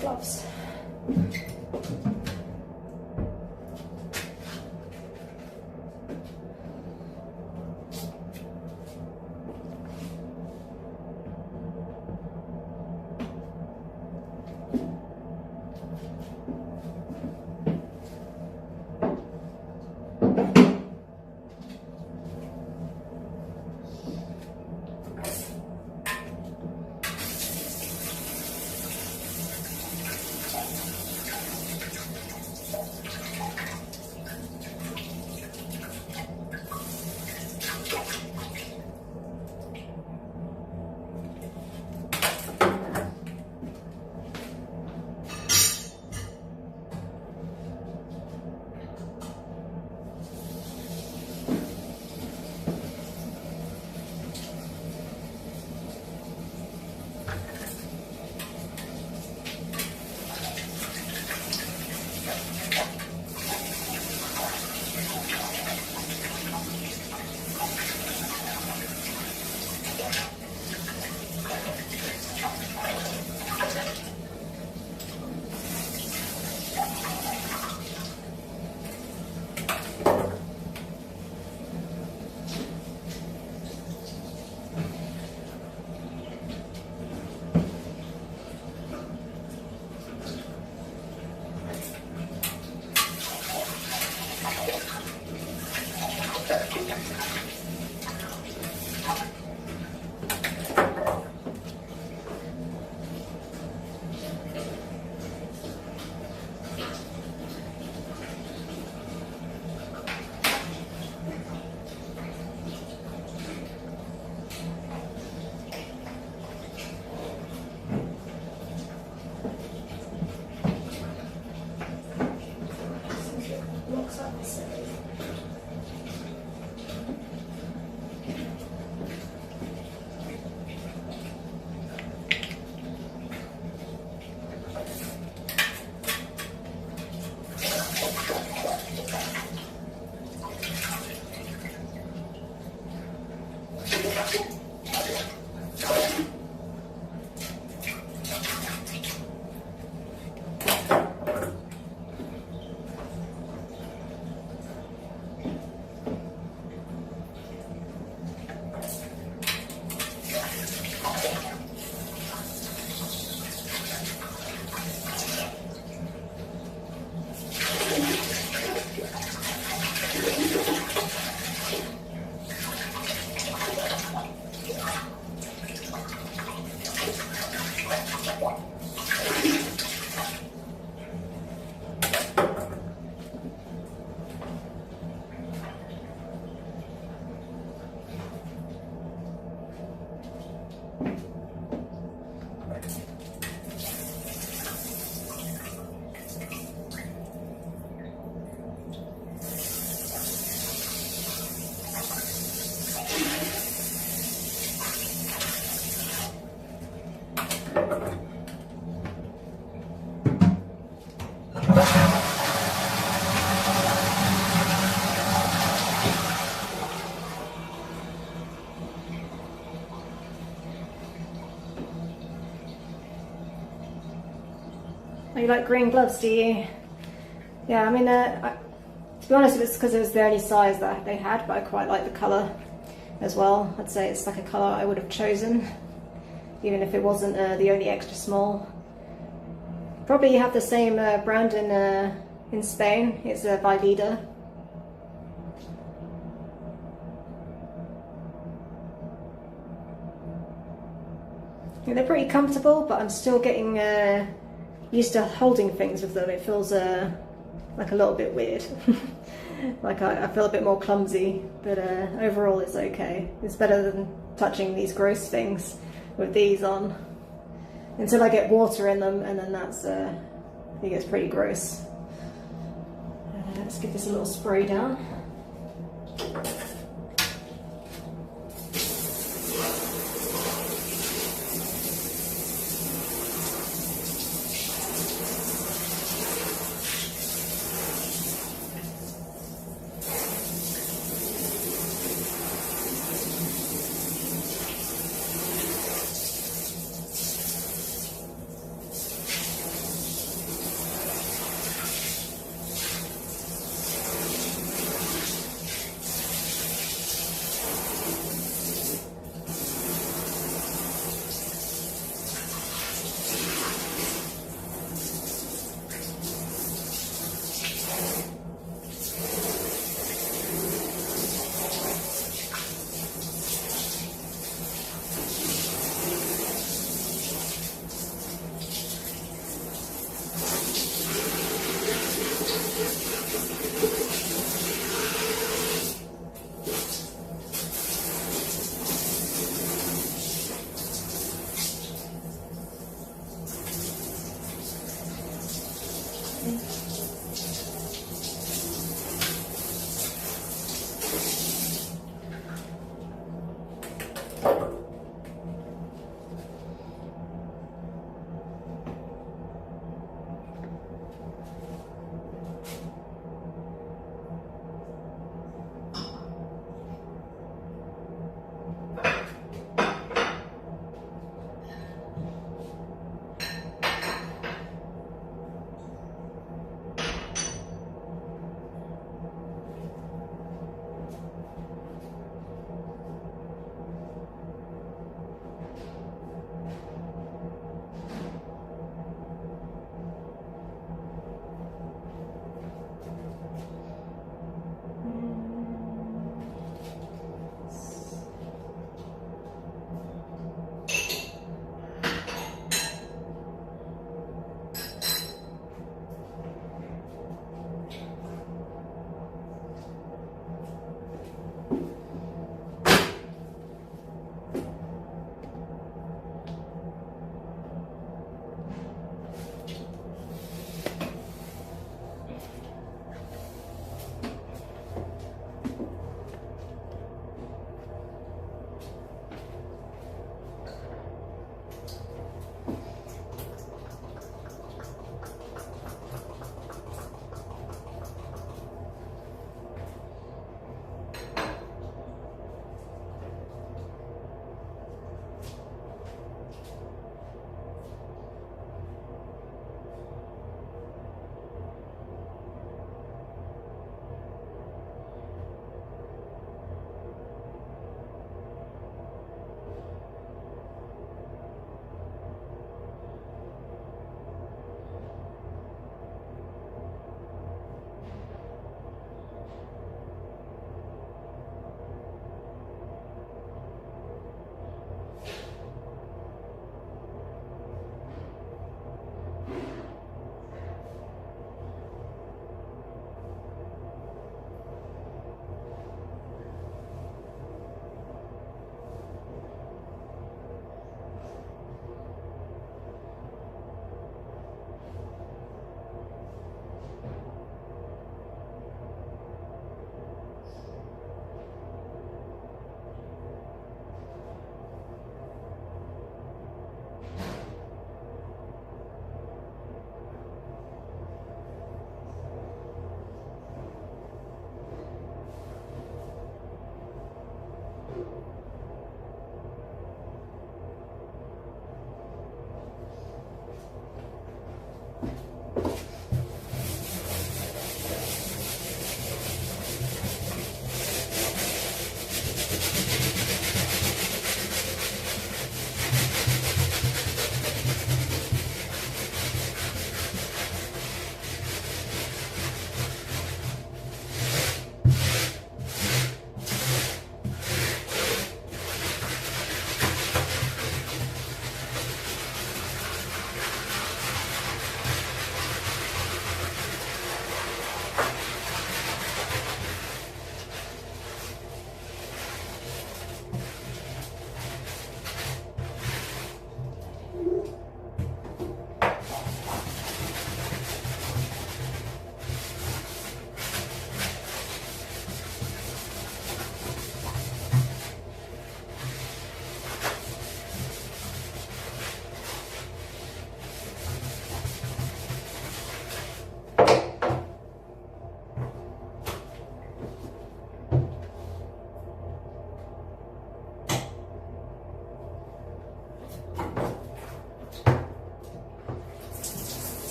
gloves. Oh, you like green gloves, do you? Yeah, I mean, to be honest, it's because it was the only size that they had, but I quite like the colour as well. I'd say it's like a colour I would have chosen, even if it wasn't the only extra small. Probably have the same brand in Spain. It's by Vida. Yeah, they're pretty comfortable, but I'm still getting used to holding things with them. It feels like a little bit weird. Like I feel a bit more clumsy, but overall it's okay. It's better than touching these gross things with these on. Until I get water in them, and then that's, I think it's pretty gross. Let's give this a little spray down.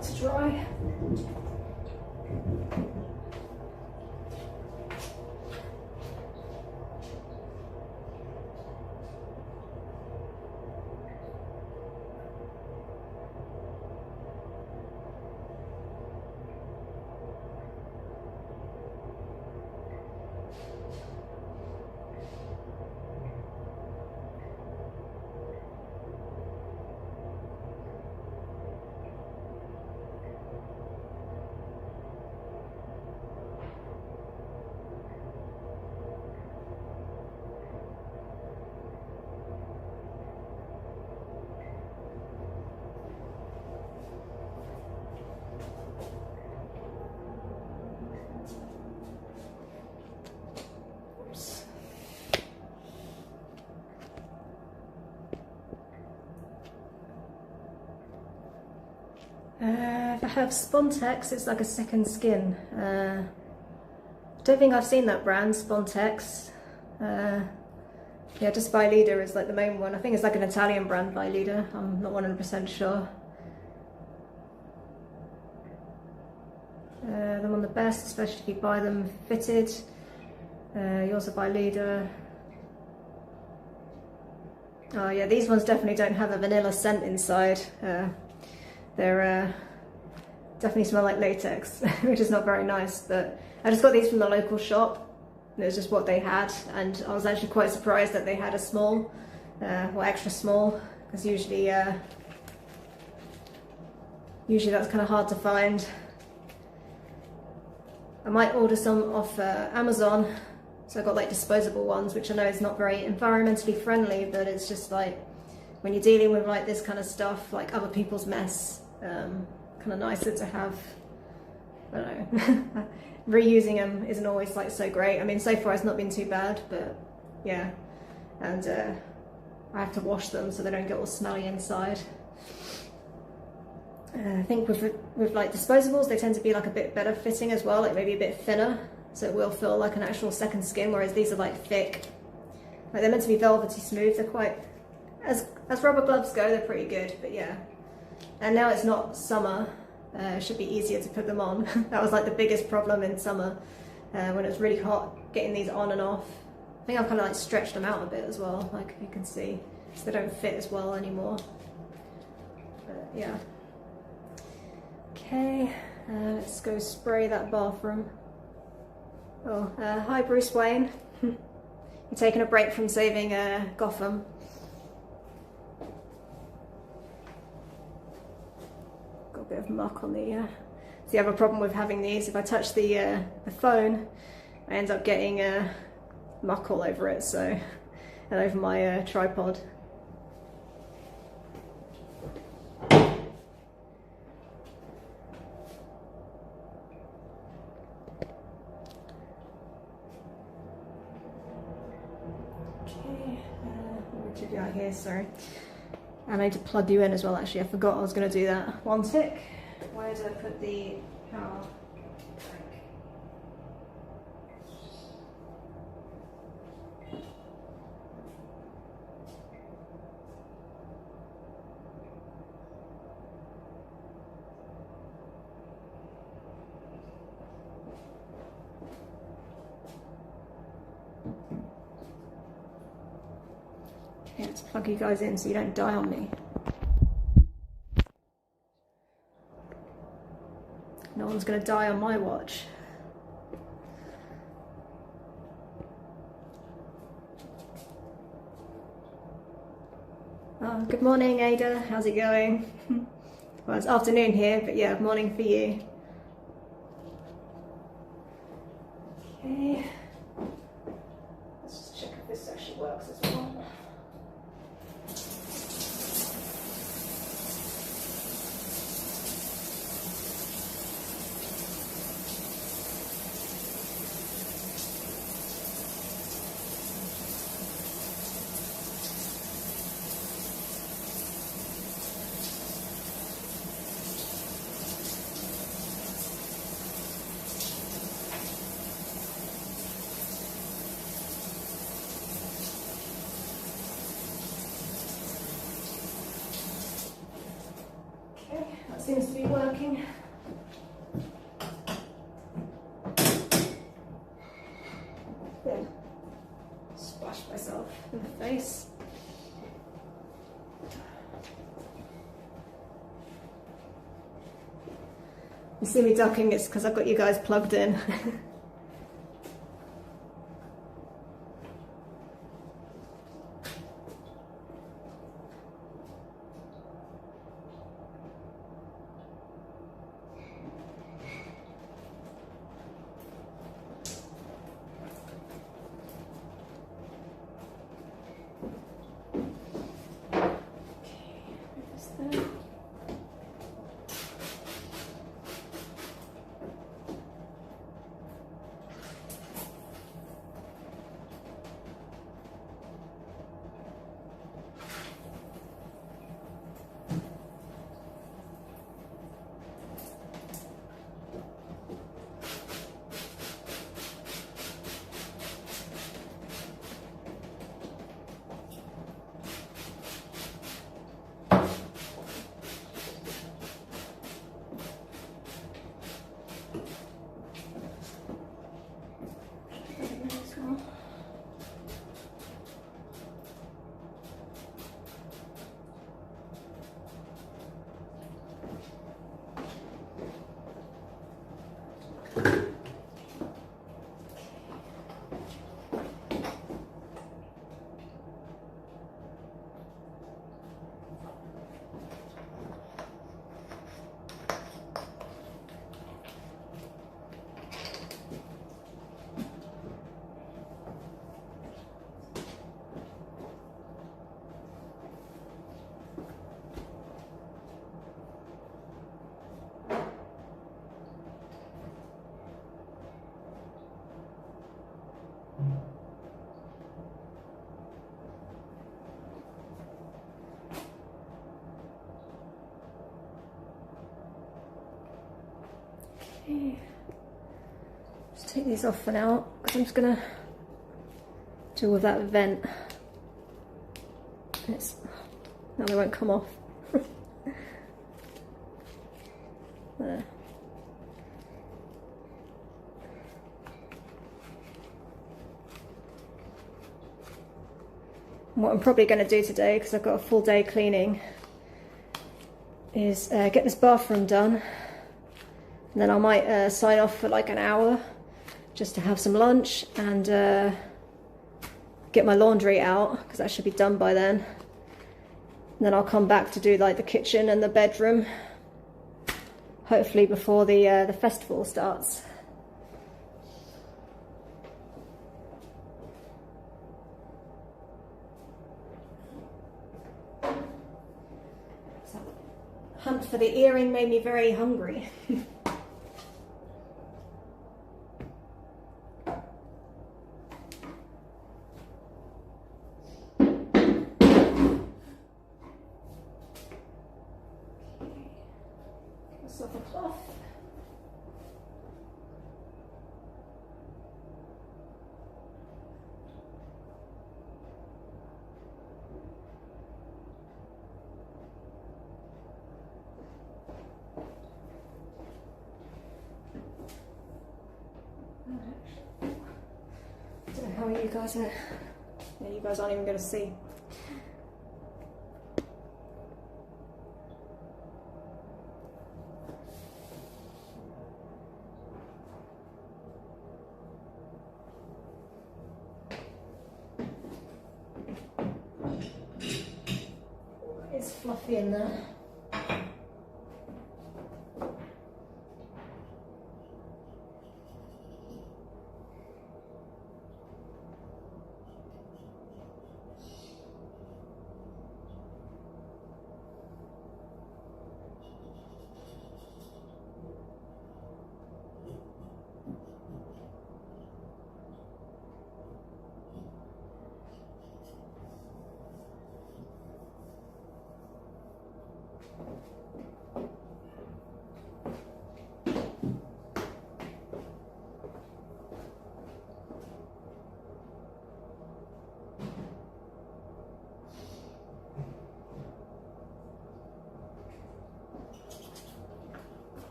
start to dry. If I have Spontex, it's like a second skin. I don't think I've seen that brand, Spontex. Yeah, just Leader is like the main one. I think it's like an Italian brand, Leader. I'm not 100% sure. Them on the best, especially if you buy them fitted. You also buy Leader. Oh yeah, these ones definitely don't have a vanilla scent inside. They're definitely smell like latex, which is not very nice, but I just got these from the local shop. It was just what they had, and I was actually quite surprised that they had a small, or extra small, because usually that's kind of hard to find. I might order some off Amazon, so I got like disposable ones, which I know is not very environmentally friendly, but it's just like, when you're dealing with like this kind of stuff, like other people's mess, kind of nicer to have. I don't know. Reusing them isn't always like so great. I mean, so far it's not been too bad, but yeah. And I have to wash them so they don't get all smelly inside. I think with like disposables, they tend to be like a bit better fitting as well, like maybe a bit thinner, so it will feel like an actual second skin, whereas these are like thick. Like they're meant to be velvety smooth. They're quite, as rubber gloves go, they're pretty good, but yeah. And now it's not summer, it should be easier to put them on. That was like the biggest problem in summer, when it was really hot, getting these on and off. I think I've kind of like stretched them out a bit as well, like you can see, so they don't fit as well anymore. But yeah. Okay, let's go spray that bathroom. Oh, hi Bruce Wayne. You're taking a break from saving Gotham. Got a bit of muck on the... So the other problem with having these, if I touch the phone, I end up getting muck all over it, so, and over my tripod. Out here, sorry. And I need to plug you in as well, actually. I forgot I was going to do that. One tick. Where did I put the power? Yeah, let's plug you guys in so you don't die on me. No one's going to die on my watch. Oh, good morning, Ada. How's it going? Well, it's afternoon here, but yeah, morning for you. Okay. Let's just check if this actually works as well. seems to be working. Good. Splash myself in the face. You see me ducking, it's because I've got you guys plugged in. Okay. Just take these off for now, because I'm just gonna deal with that vent. Now they won't come off. There. What I'm probably going to do today, because I've got a full day cleaning, is get this bathroom done, and then I might sign off for like an hour just to have some lunch and get my laundry out, because that should be done by then. And then I'll come back to do like the kitchen and the bedroom, hopefully before the festival starts. Hunt for the earring made me very hungry. Myself a cloth. I don't know how you guys are. Yeah, you guys aren't even going to see. It's fluffy in there.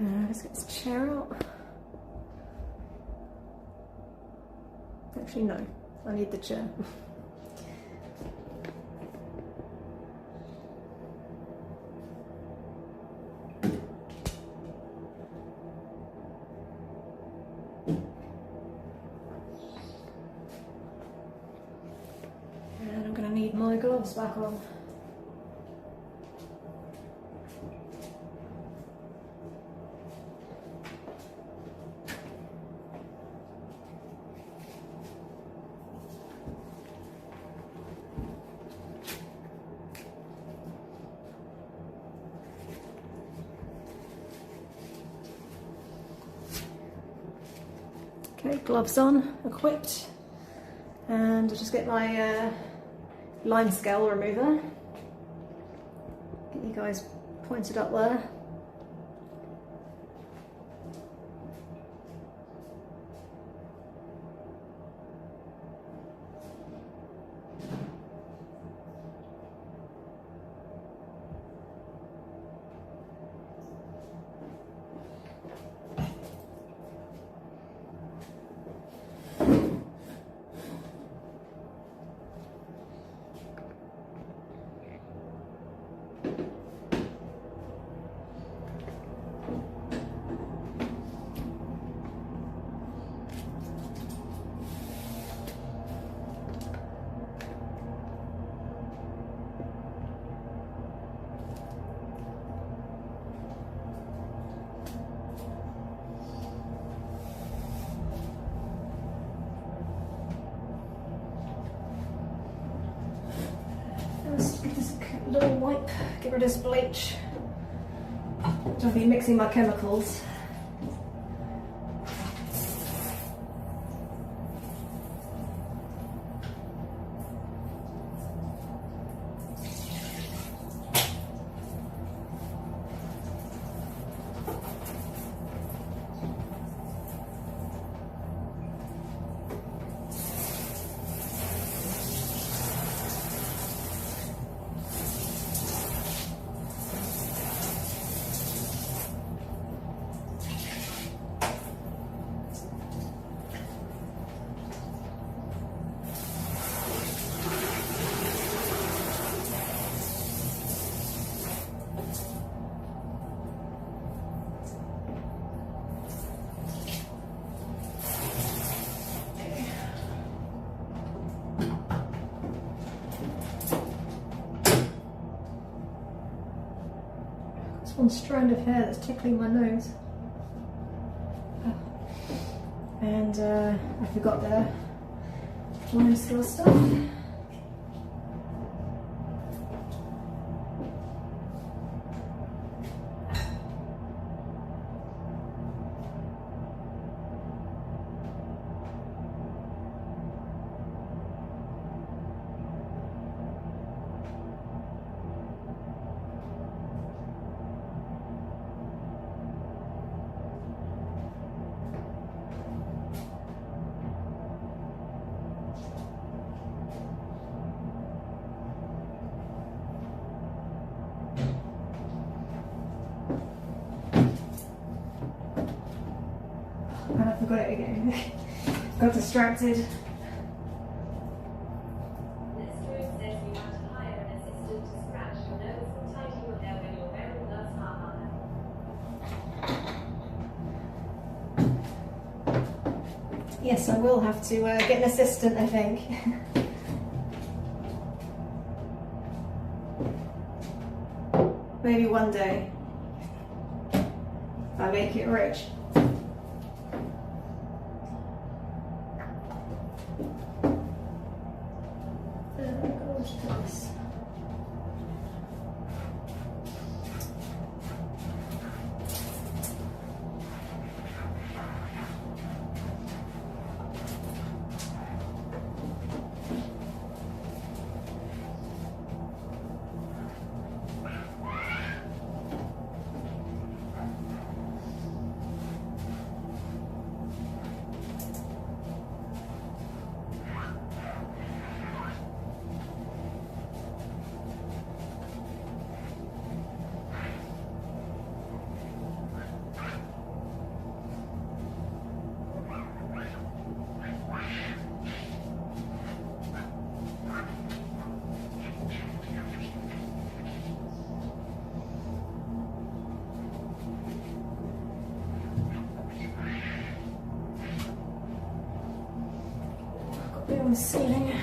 Let's get this chair out. Actually, no, I need the chair. And I'm going to need my gloves back on. Okay, gloves on, equipped, and I'll just get my lime scale remover. Get you guys pointed up there. Let's give this a little wipe, get rid of this bleach. Don't be mixing my chemicals. One strand of hair that's tickling my nose. And I forgot the lime scale stuff. And I forgot it again. Got distracted. This group says you have to hire an assistant to scratch your nose and tidy your hair when you're wearing gloves. Yes, I will have to get an assistant, I think. Maybe one day. If I make it rich. bit on the ceiling.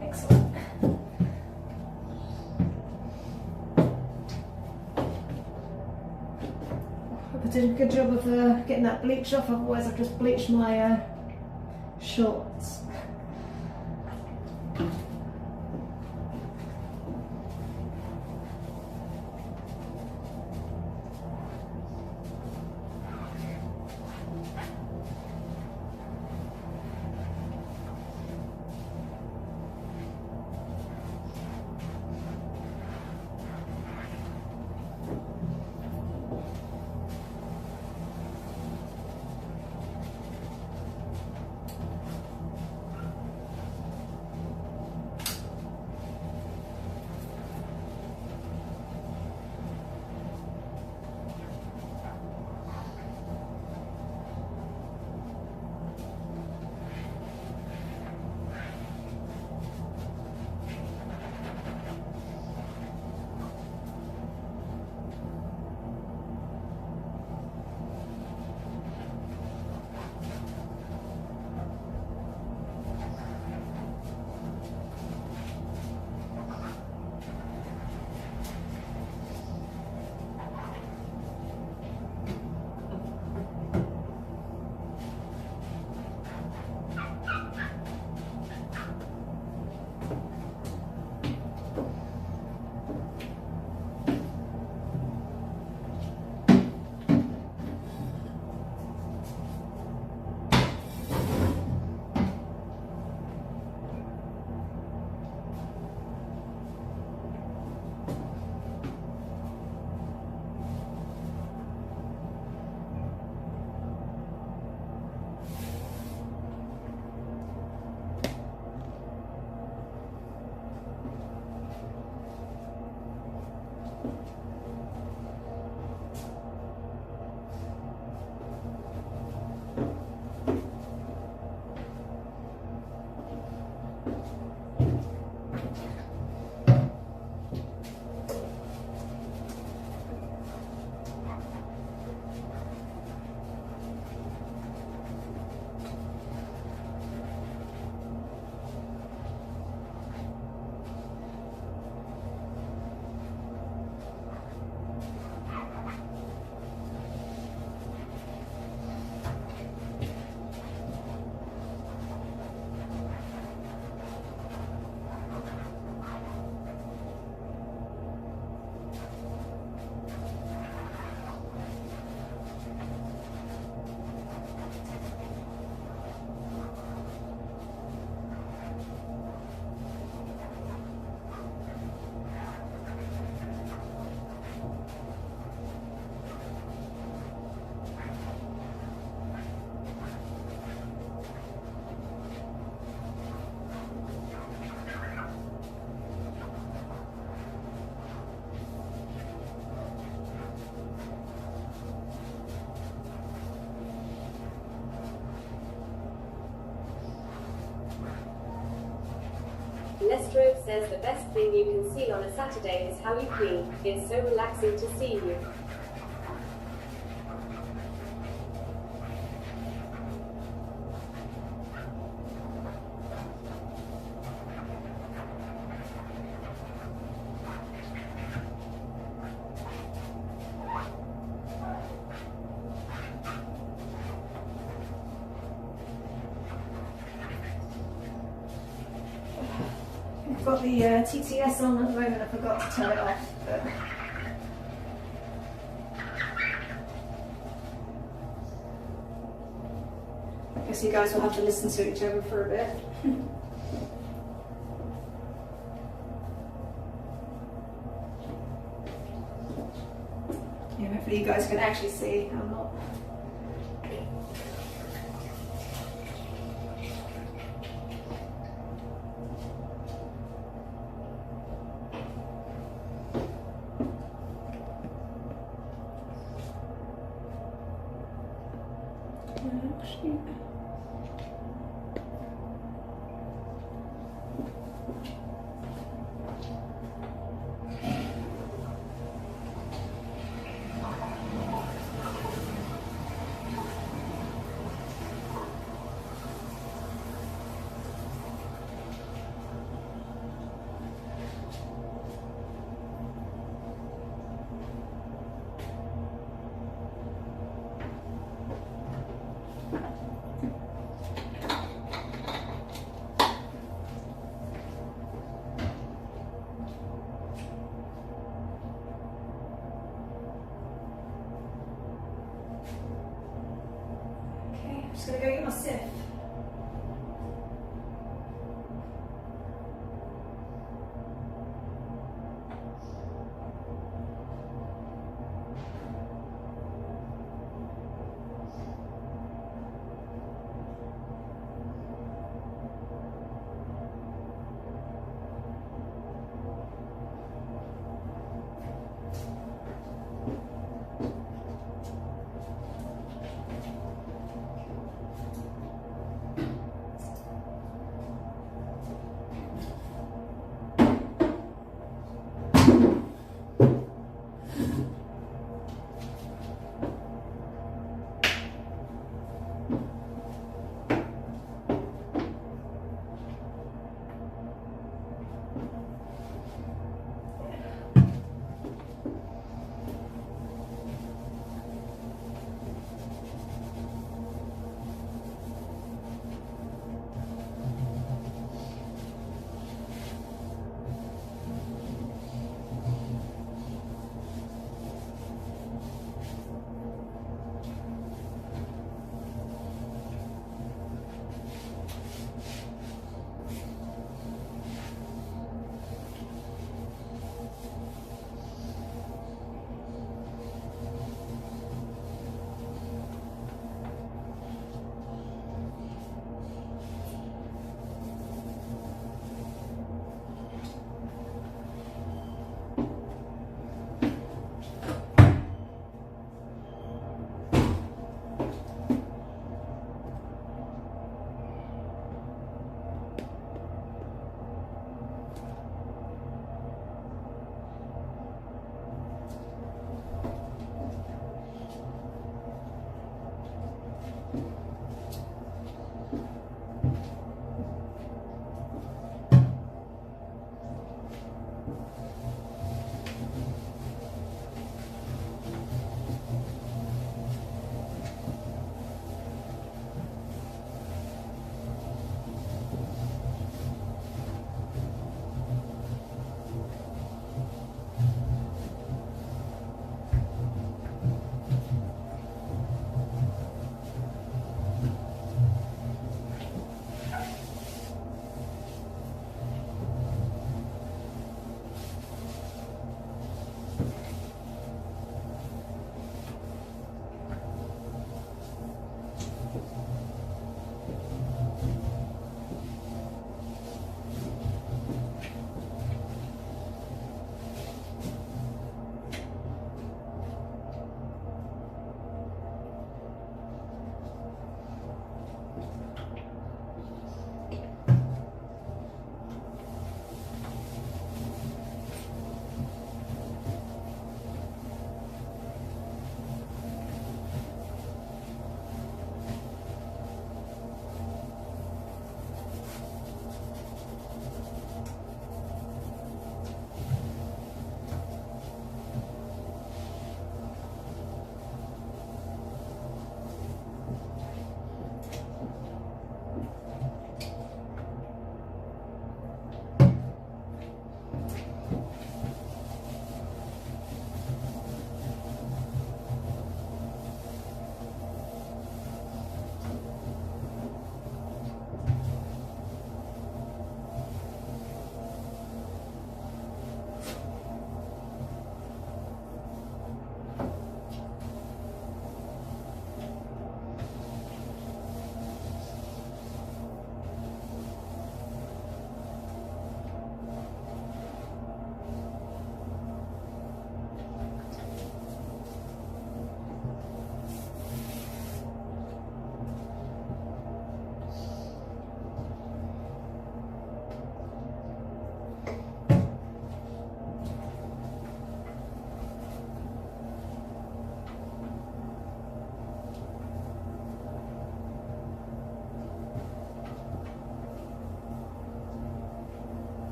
Excellent. I did a good job of getting that bleach off, otherwise I've just bleached my shorts. Lestrade says the best thing you can see on a Saturday is how you clean. It's so relaxing to see you. I've got the TTS on at the moment, I forgot to turn it off. But I guess you guys will have to listen to each other for a bit. Yeah, hopefully you guys can actually see. I'm not. actually. I'm just going to go get my sieve.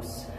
Oops.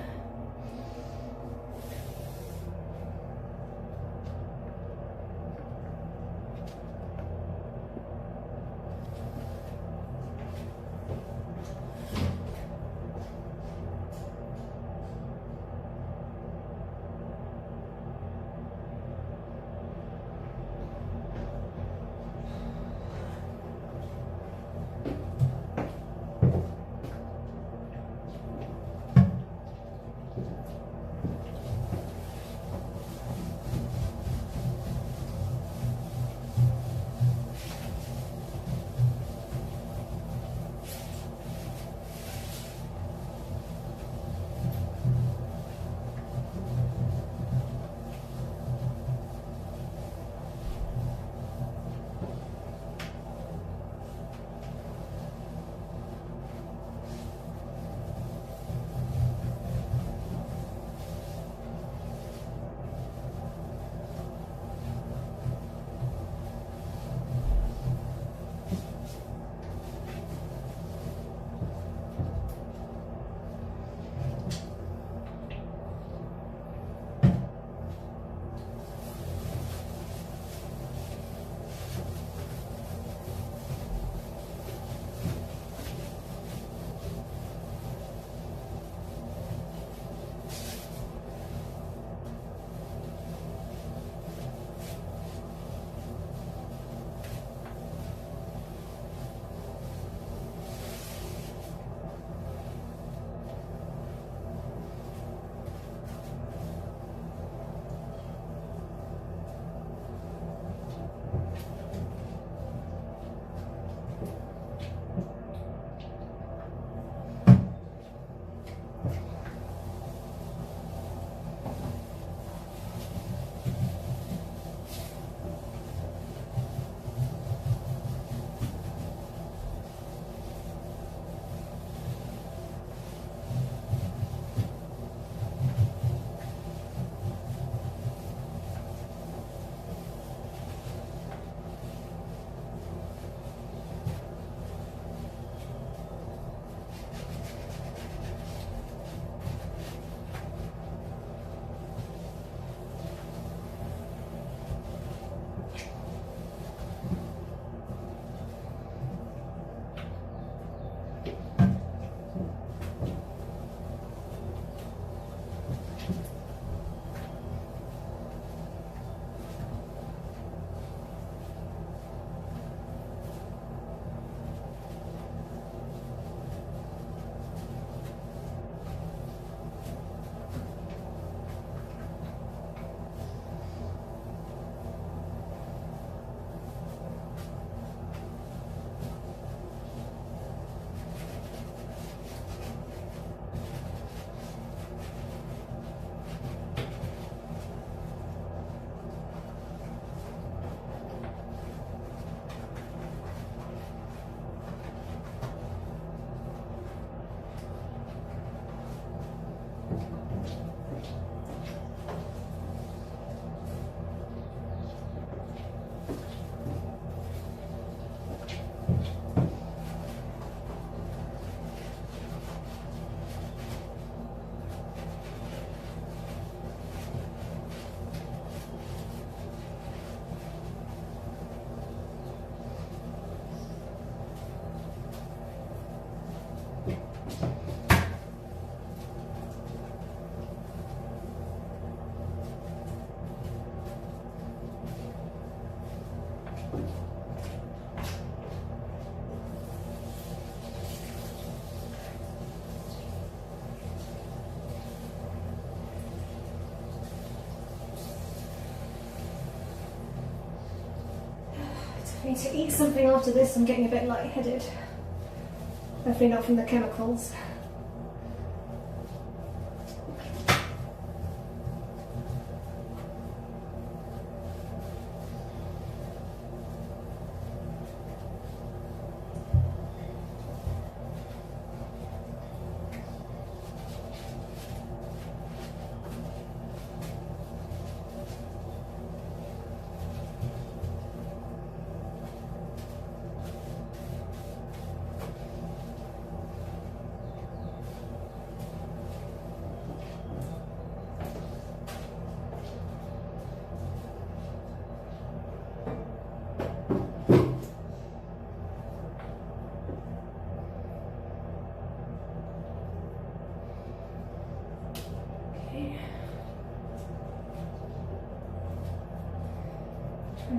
I need to eat something after this. I'm getting a bit lightheaded. Hopefully not from the chemicals.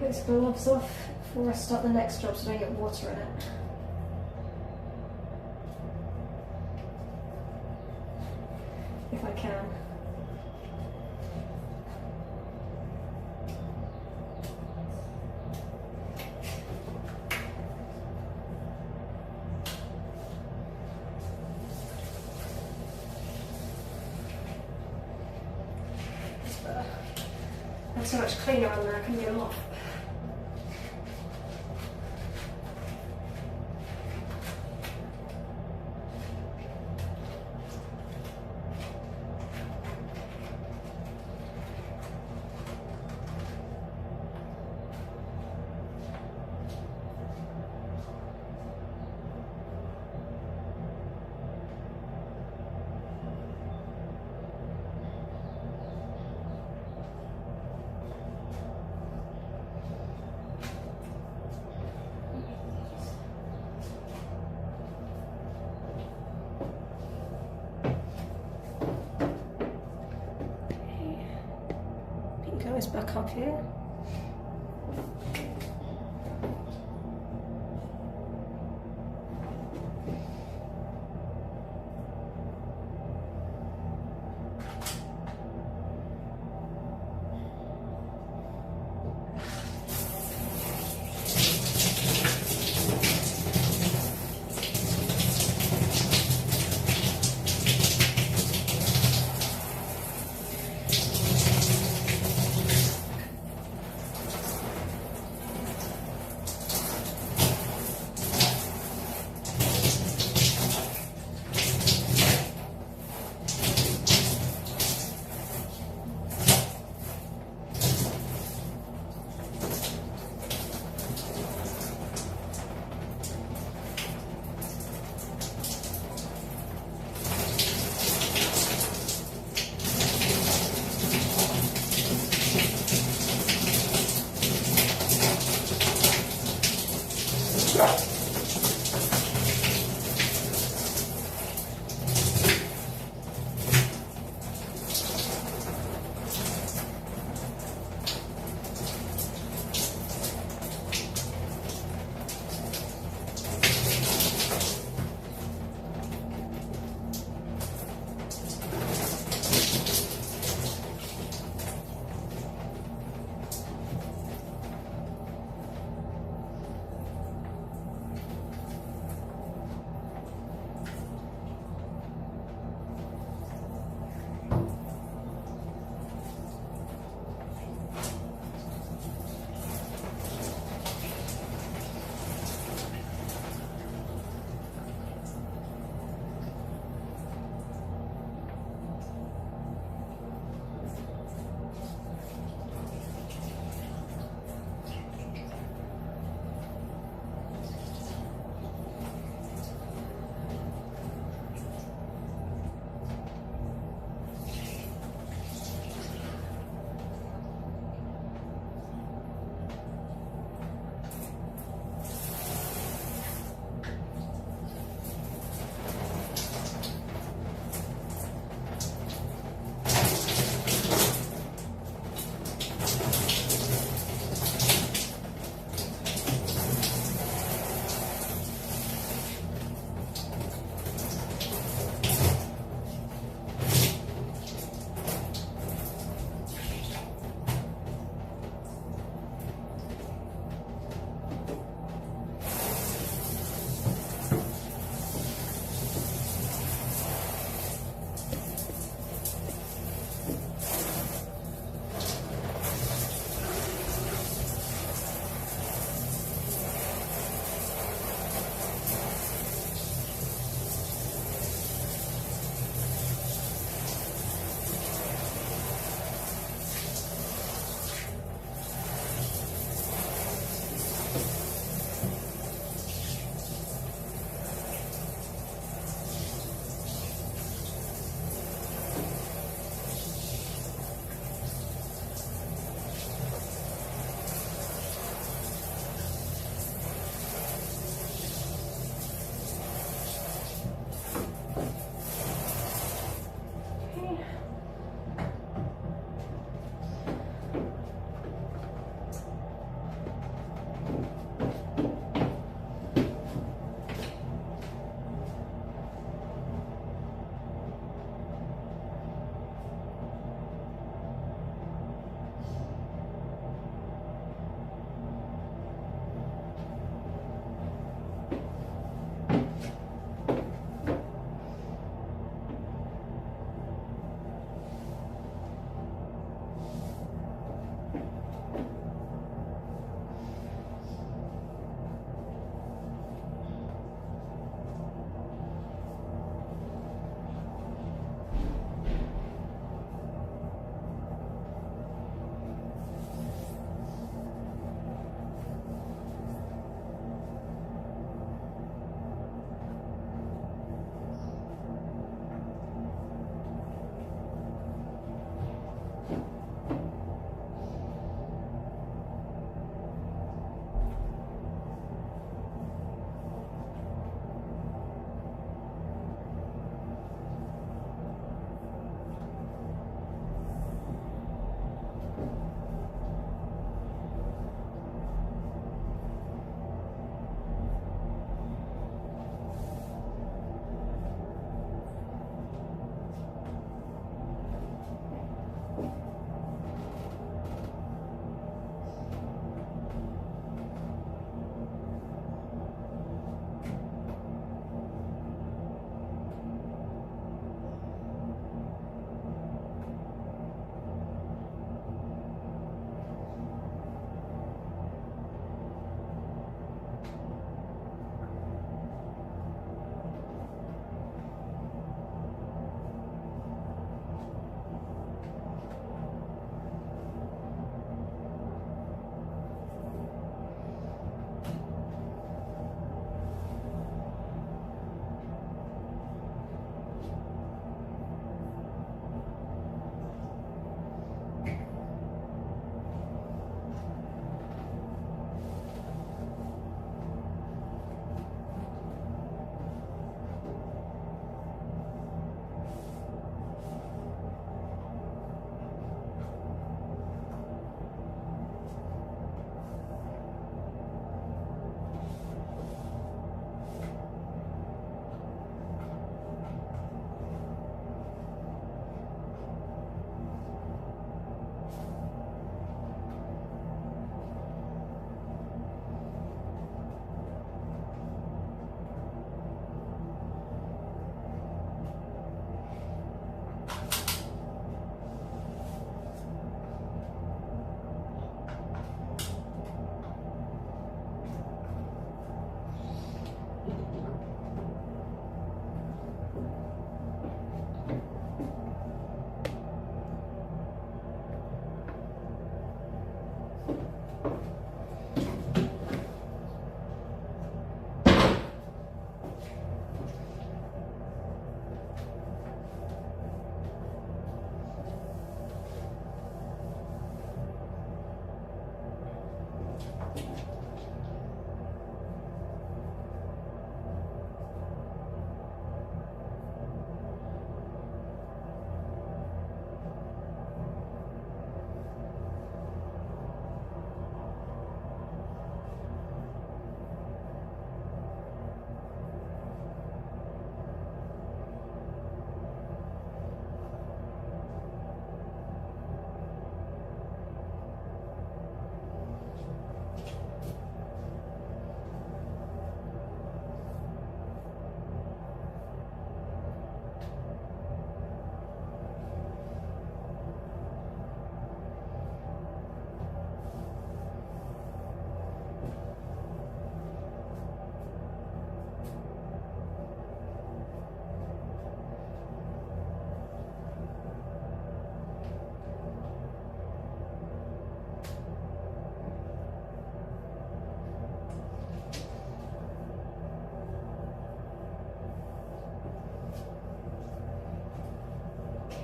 bits of gloves off before I start the next job so I don't get water in it. If I can. I had so much cleaner on there I couldn't get them off. Goes back up here.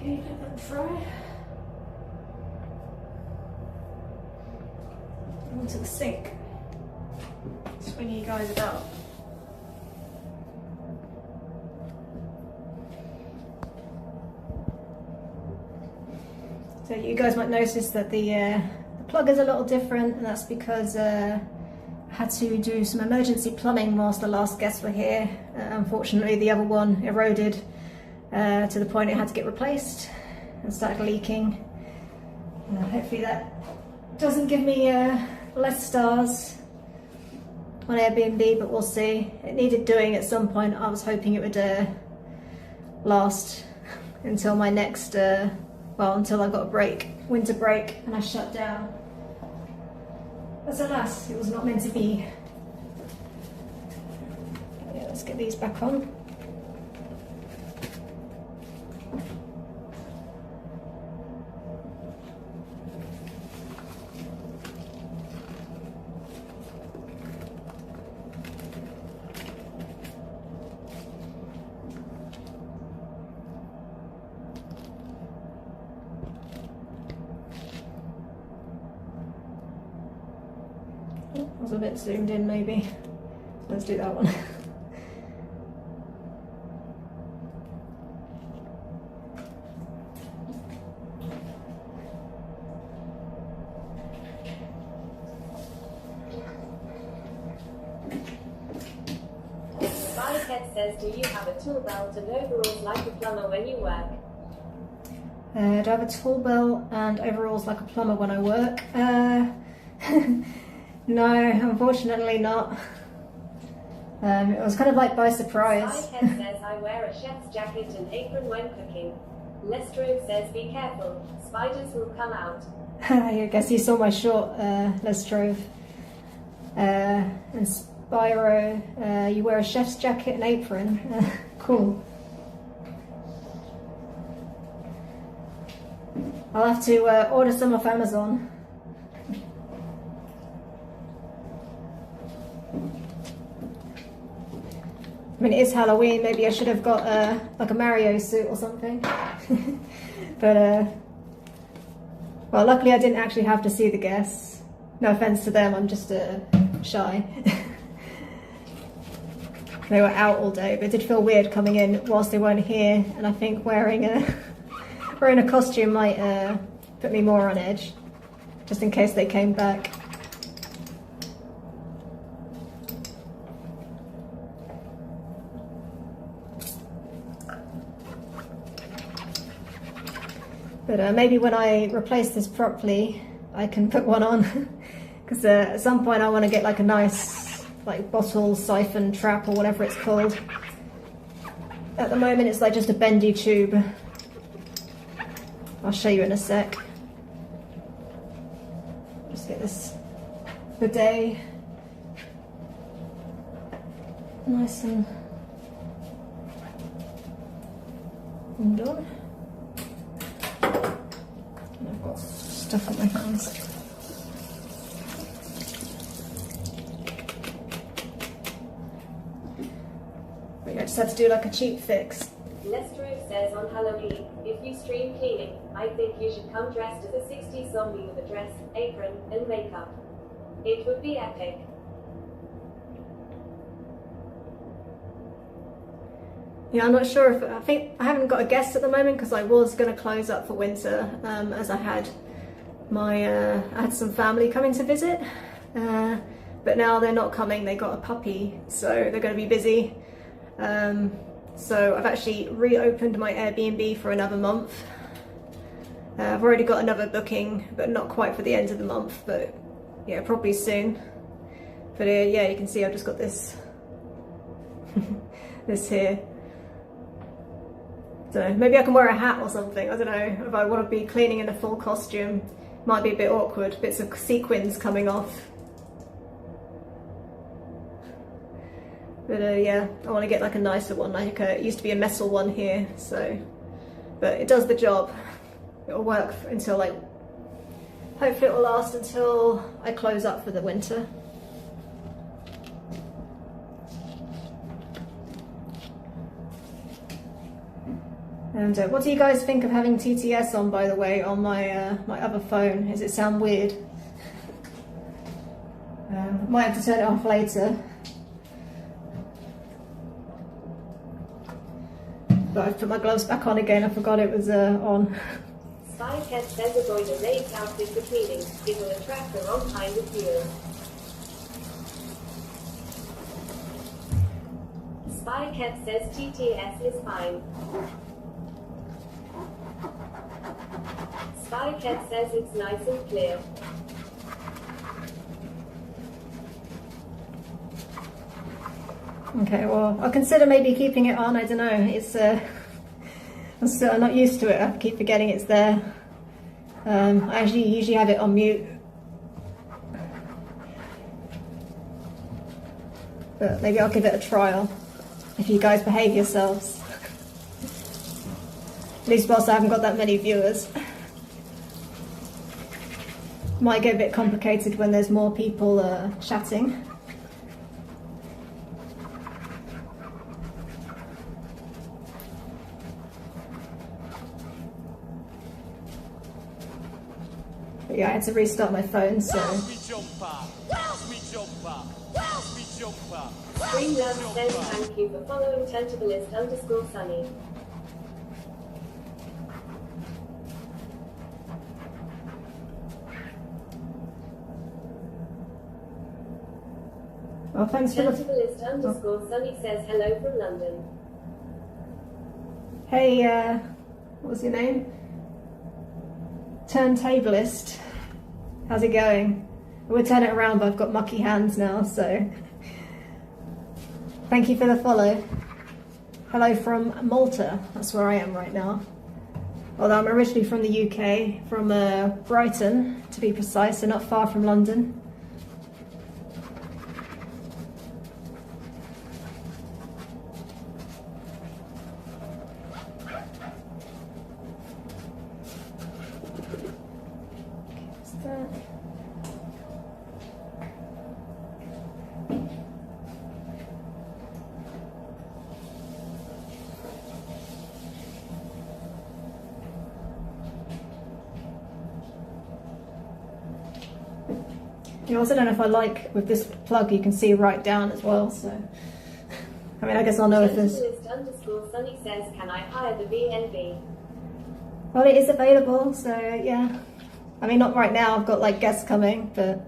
heat it and fry. Onto the sink. Swing you guys about. So you guys might notice that the plug is a little different, and that's because I had to do some emergency plumbing whilst the last guests were here. Unfortunately, the other one eroded to the point it had to get replaced and started leaking. Hopefully that doesn't give me less stars on Airbnb, but we'll see. It needed doing at some point. I was hoping it would last until my next, well, until I got a break, winter break, and I shut down. But alas, it was not meant to be. Yeah, let's get these back on. I was a bit zoomed in maybe. Let's do that one. Spyhead says, do you have a tool belt and overalls like a plumber when you work? Do I have a tool belt and overalls like a plumber when I work? No, unfortunately not. It was kind of like by surprise. Spyhead says, I wear a chef's jacket and apron when cooking. Lestrode says, be careful, spiders will come out. I guess you saw my short, Lestrove. And Spyro, you wear a chef's jacket and apron. Cool. I'll have to order some off Amazon. I mean, it is Halloween, maybe I should have got like a Mario suit or something. But, well, luckily I didn't actually have to see the guests. No offense to them, I'm just shy. They were out all day, but it did feel weird coming in whilst they weren't here, and I think wearing a costume might put me more on edge, just in case they came back. But maybe when I replace this properly, I can put one on. Because at some point I want to get like a nice like bottle siphon trap or whatever it's called. At the moment it's like just a bendy tube. I'll show you in a sec. Just get this bidet nice and done. I've got stuff on my hands. But yeah, I just had to do like a cheap fix. Lestrode says on Halloween, if you stream cleaning, I think you should come dressed as a 60s zombie with a dress, apron, and makeup. It would be epic. Yeah, I'm not sure if, I think I haven't got a guest at the moment because I was going to close up for winter as I had I had some family coming to visit, but now they're not coming, they got a puppy, so they're going to be busy. So I've actually reopened my Airbnb for another month. I've already got another booking, but not quite for the end of the month, but yeah, probably soon. But yeah, you can see I've just got this this here. So maybe I can wear a hat or something. I don't know if I want to be cleaning in a full costume. Might be a bit awkward, bits of sequins coming off. But yeah, I want to get like a nicer one, like it used to be a metal one here, so, but it does the job. It'll work until like, hopefully it will last until I close up for the winter. And what do you guys think of having TTS on, by the way, on my my other phone? Does it sound weird? Might have to turn it off later. But I've put my gloves back on again. I forgot it was on. Spycat says avoid a raid outfit for cleaning. It will attract the wrong kind of viewers. Spycat says TTS is fine. Spycat says it's nice and clear. Okay, well, I'll consider maybe keeping it on. I don't know. It's I'm not used to it. I keep forgetting it's there. I usually have it on mute. But maybe I'll give it a trial if you guys behave yourselves. At least whilst I haven't got that many viewers. Might get a bit complicated when there's more people chatting. But yeah, I had to restart my phone, so... Streamlabs says thank you for following tentablist_sunny. Well, thanks for the... Tentablist_sunny says hello from London. Hey, what was your name? Turntablist. How's it going? We'll turn it around, but I've got mucky hands now, so... Thank you for the follow. Hello from Malta. That's where I am right now. Although I'm originally from the UK, from Brighton, to be precise, so not far from London. I also don't know if I like, with this plug you can see right down as well, so... I mean, I guess I'll know if there's... Sunny says, can I hire the BNB? Well, it is available, so yeah. I mean, not right now, I've got like guests coming, but...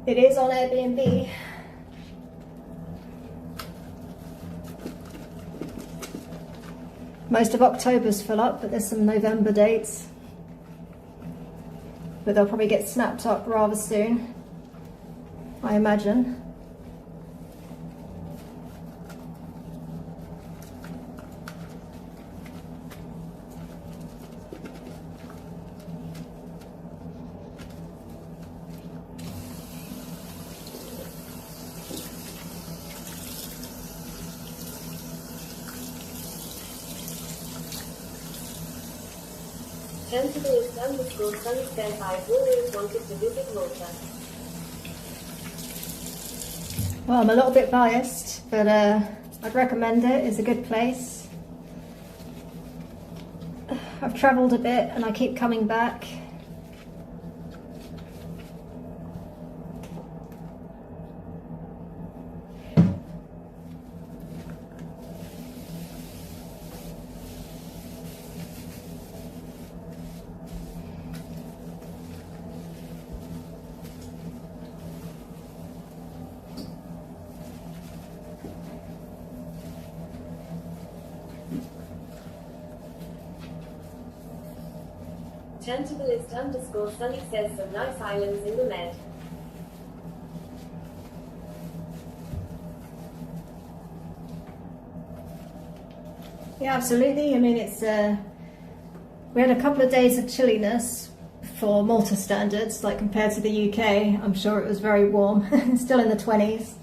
It is on Airbnb. Most of October's full up, but there's some November dates. But they'll probably get snapped up rather soon, I imagine. Tentablist_sunny says I've always wanted to visit Malta. Well, I'm a little bit biased, but I'd recommend it. It's a good place. I've travelled a bit and I keep coming back. Tentablist_sunny says some nice islands in the Med. Yeah, absolutely. I mean, it's we had a couple of days of chilliness for Malta standards, like compared to the UK. I'm sure it was very warm, still in the 20s.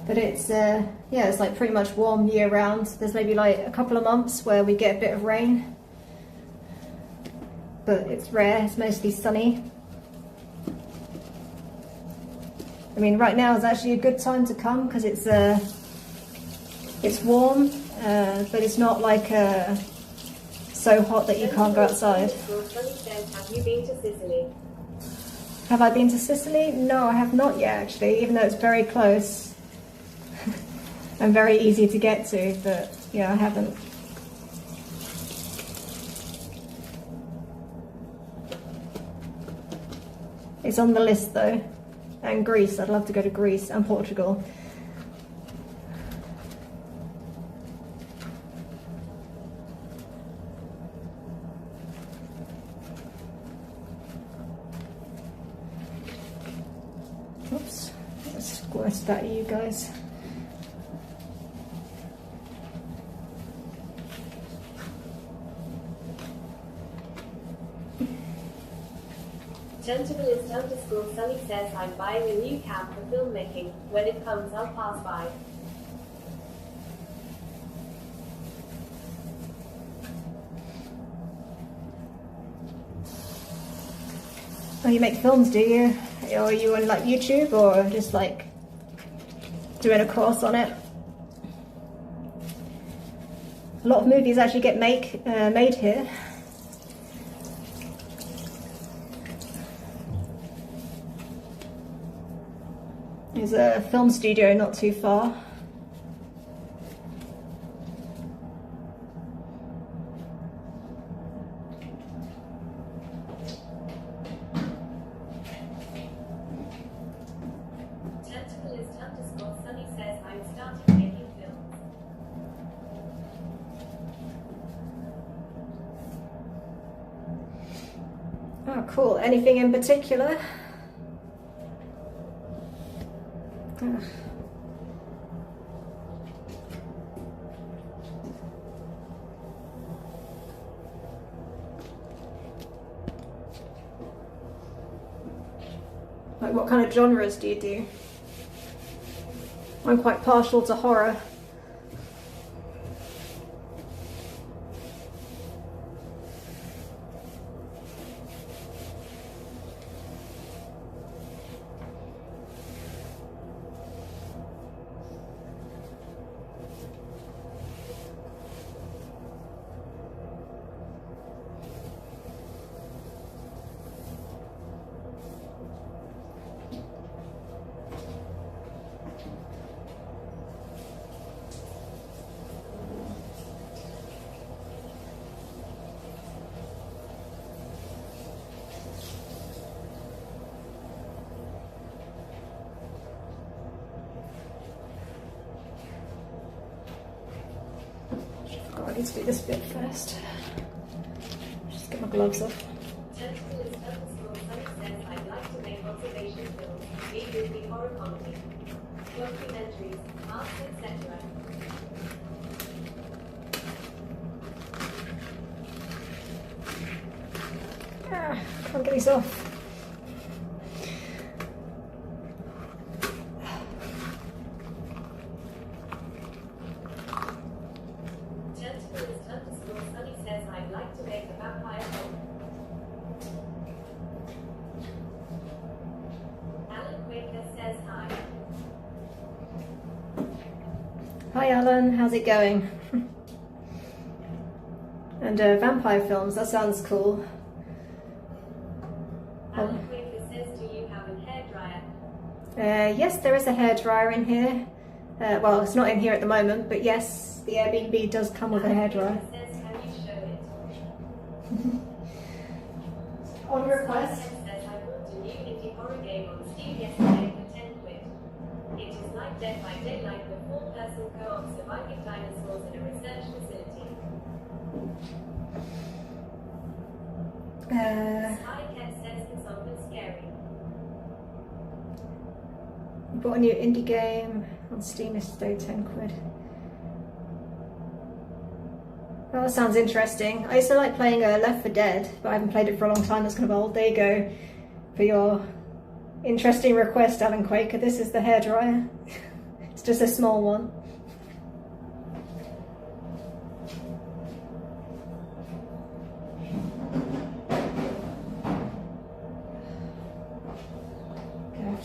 But it's yeah, it's like pretty much warm year round. There's maybe like a couple of months where we get a bit of rain, but it's rare. It's mostly sunny. I mean, right now is actually a good time to come because it's warm, but it's not like so hot that you can't go outside. Have you been to Sicily? Have I been to Sicily? No, I have not yet actually, even though it's very close and very easy to get to, but yeah, I haven't. It's on the list though. And Greece, I'd love to go to Greece and Portugal. Oops, let's squish that at you guys. Tentacle_Sunny says I'm buying a new cam for filmmaking. When it comes, I'll pass by. Oh, you make films, do you? Or are you on like YouTube or just like doing a course on it? A lot of movies actually get made here. There's a film studio not too far. Tentacle_Sunny says I'm starting making films. Oh, cool. Anything in particular? Like what kind of genres do you do? I'm quite partial to horror. I need to do this bit first. Just get my gloves off. Tentacle_Sunny says I'd like to make observation films, B-movie horror comedy, documentaries, arts, etc. Can't get these off. Tentacle_Sunny says I'd like to make a vampire film. Alan Quaker says hi. Hi Alan, how's it going? And vampire films, that sounds cool. Alan Quaker says, do you have a hairdryer? Yes, there is a hairdryer in here. Well, it's not in here at the moment, but yes, the Airbnb does come with a hairdryer. Says, can you show it? On request. Says I bought a new indie horror game on Steam yesterday for 10 quid. It is like Dead by Daylight with 4-person co-op surviving dinosaurs in a research facility. Skycat says it's often scary. Bought a new indie game on Steam yesterday, 10 quid. Well, that sounds interesting. I used to like playing Left 4 Dead, but I haven't played it for a long time. That's kind of old. There you go. For your interesting request, Alan Quaker. This is the hairdryer. It's just a small one.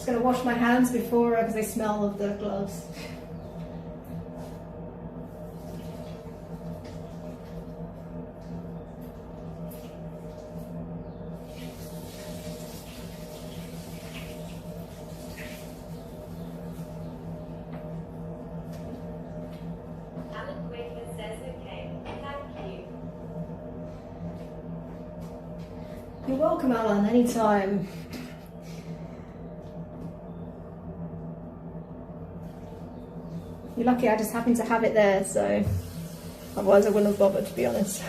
Just going to wash my hands before because they smell of the gloves. You're welcome, Alan, anytime. You're lucky I just happened to have it there, so otherwise I wouldn't have bothered, to be honest.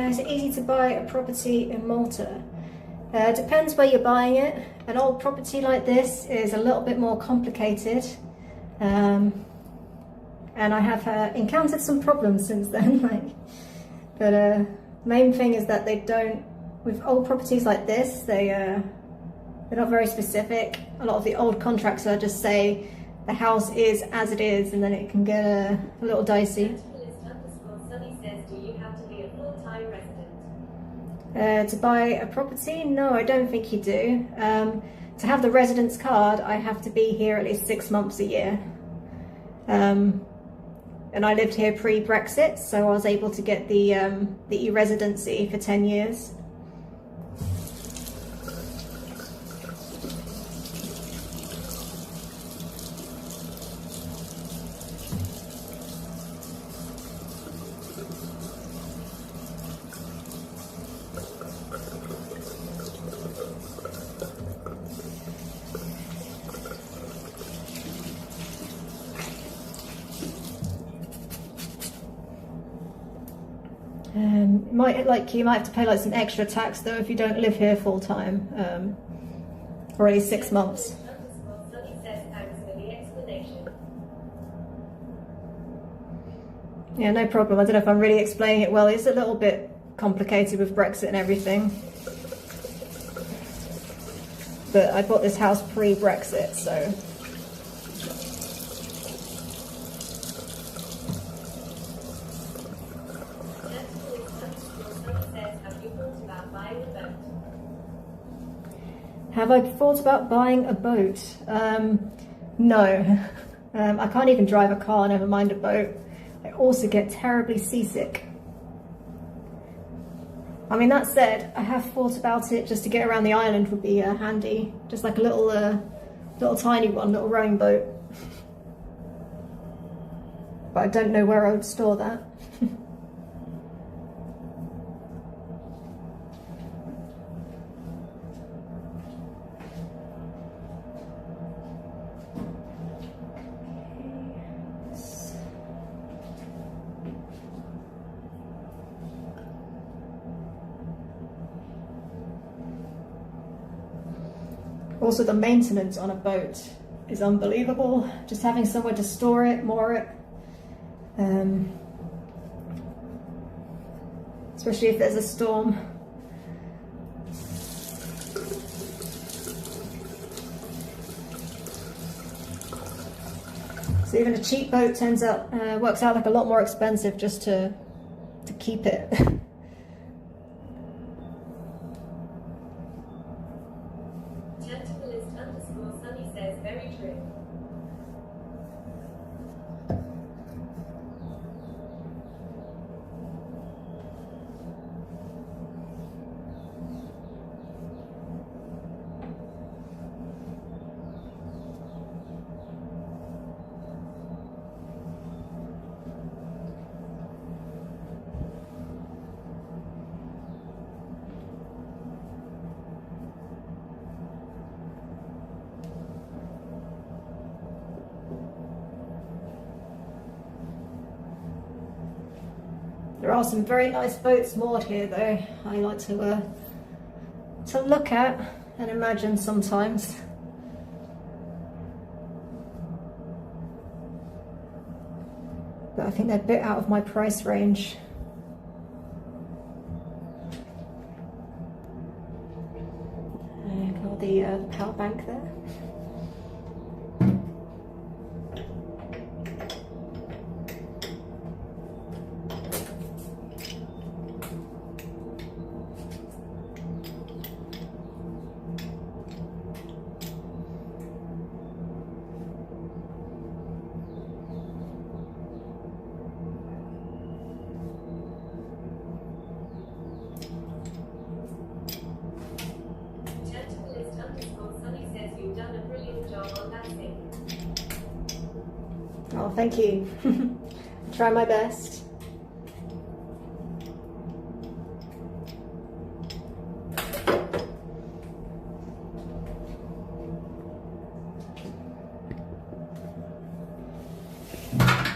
Is it easy to buy a property in Malta? Depends where you're buying it. An old property like this is a little bit more complicated, and I have encountered some problems since then. But main thing is that they don't, with old properties like this, they're not very specific. A lot of the old contracts just say the house is as it is, and then it can get a little dicey. To buy a property? No, I don't think you do. To have the residence card, I have to be here at least 6 months a year. And I lived here pre-Brexit, so I was able to get the e-residency for 10 years. You might have to pay like some extra tax though if you don't live here full time, or at least 6 months. Yeah, no problem. I don't know if I'm really explaining it well. It's a little bit complicated with Brexit and everything. But I bought this house pre-Brexit, so. Have I thought about buying a boat? No. I can't even drive a car, never mind a boat. I also get terribly seasick. I mean, that said, I have thought about it. Just to get around the island would be handy. Just like a little tiny one, little rowing boat. But I don't know where I would store that. Also, the maintenance on a boat is unbelievable. Just having somewhere to store it, moor it. especially if there's a storm. So even a cheap boat works out like a lot more expensive just to keep it. Tentacleist_Sunny says very true. There are some very nice boats moored here though. I like to look at and imagine sometimes. But I think they're a bit out of my price range. Ignore the power bank there. Tentacleist_Sunny says you've done a brilliant job on that thing. Oh, thank you. Try my best.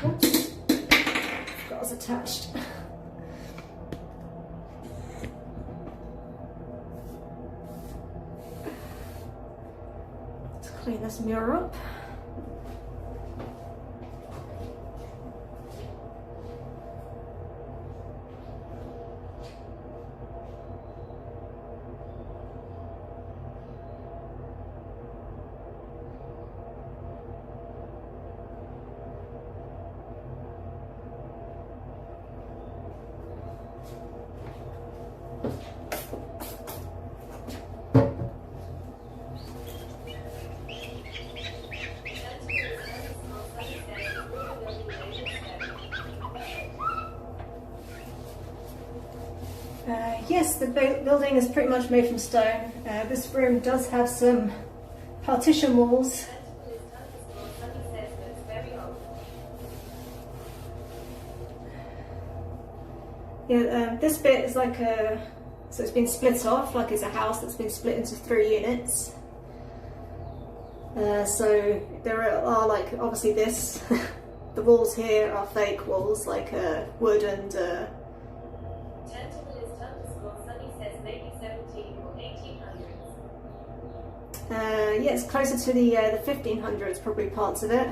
Oops. Forgot I was attached. Let's clean this mirror up. Yes, the building is pretty much made from stone. This room does have some partition walls. Yeah, this bit is like so it's been split off, like it's a house that's been split into 3 units. So there are like, obviously this, the walls here are fake walls, like wood and Tentacleist_Sunny says maybe 17 or 1800s. yeah, it's closer to the 1500s, probably parts of it.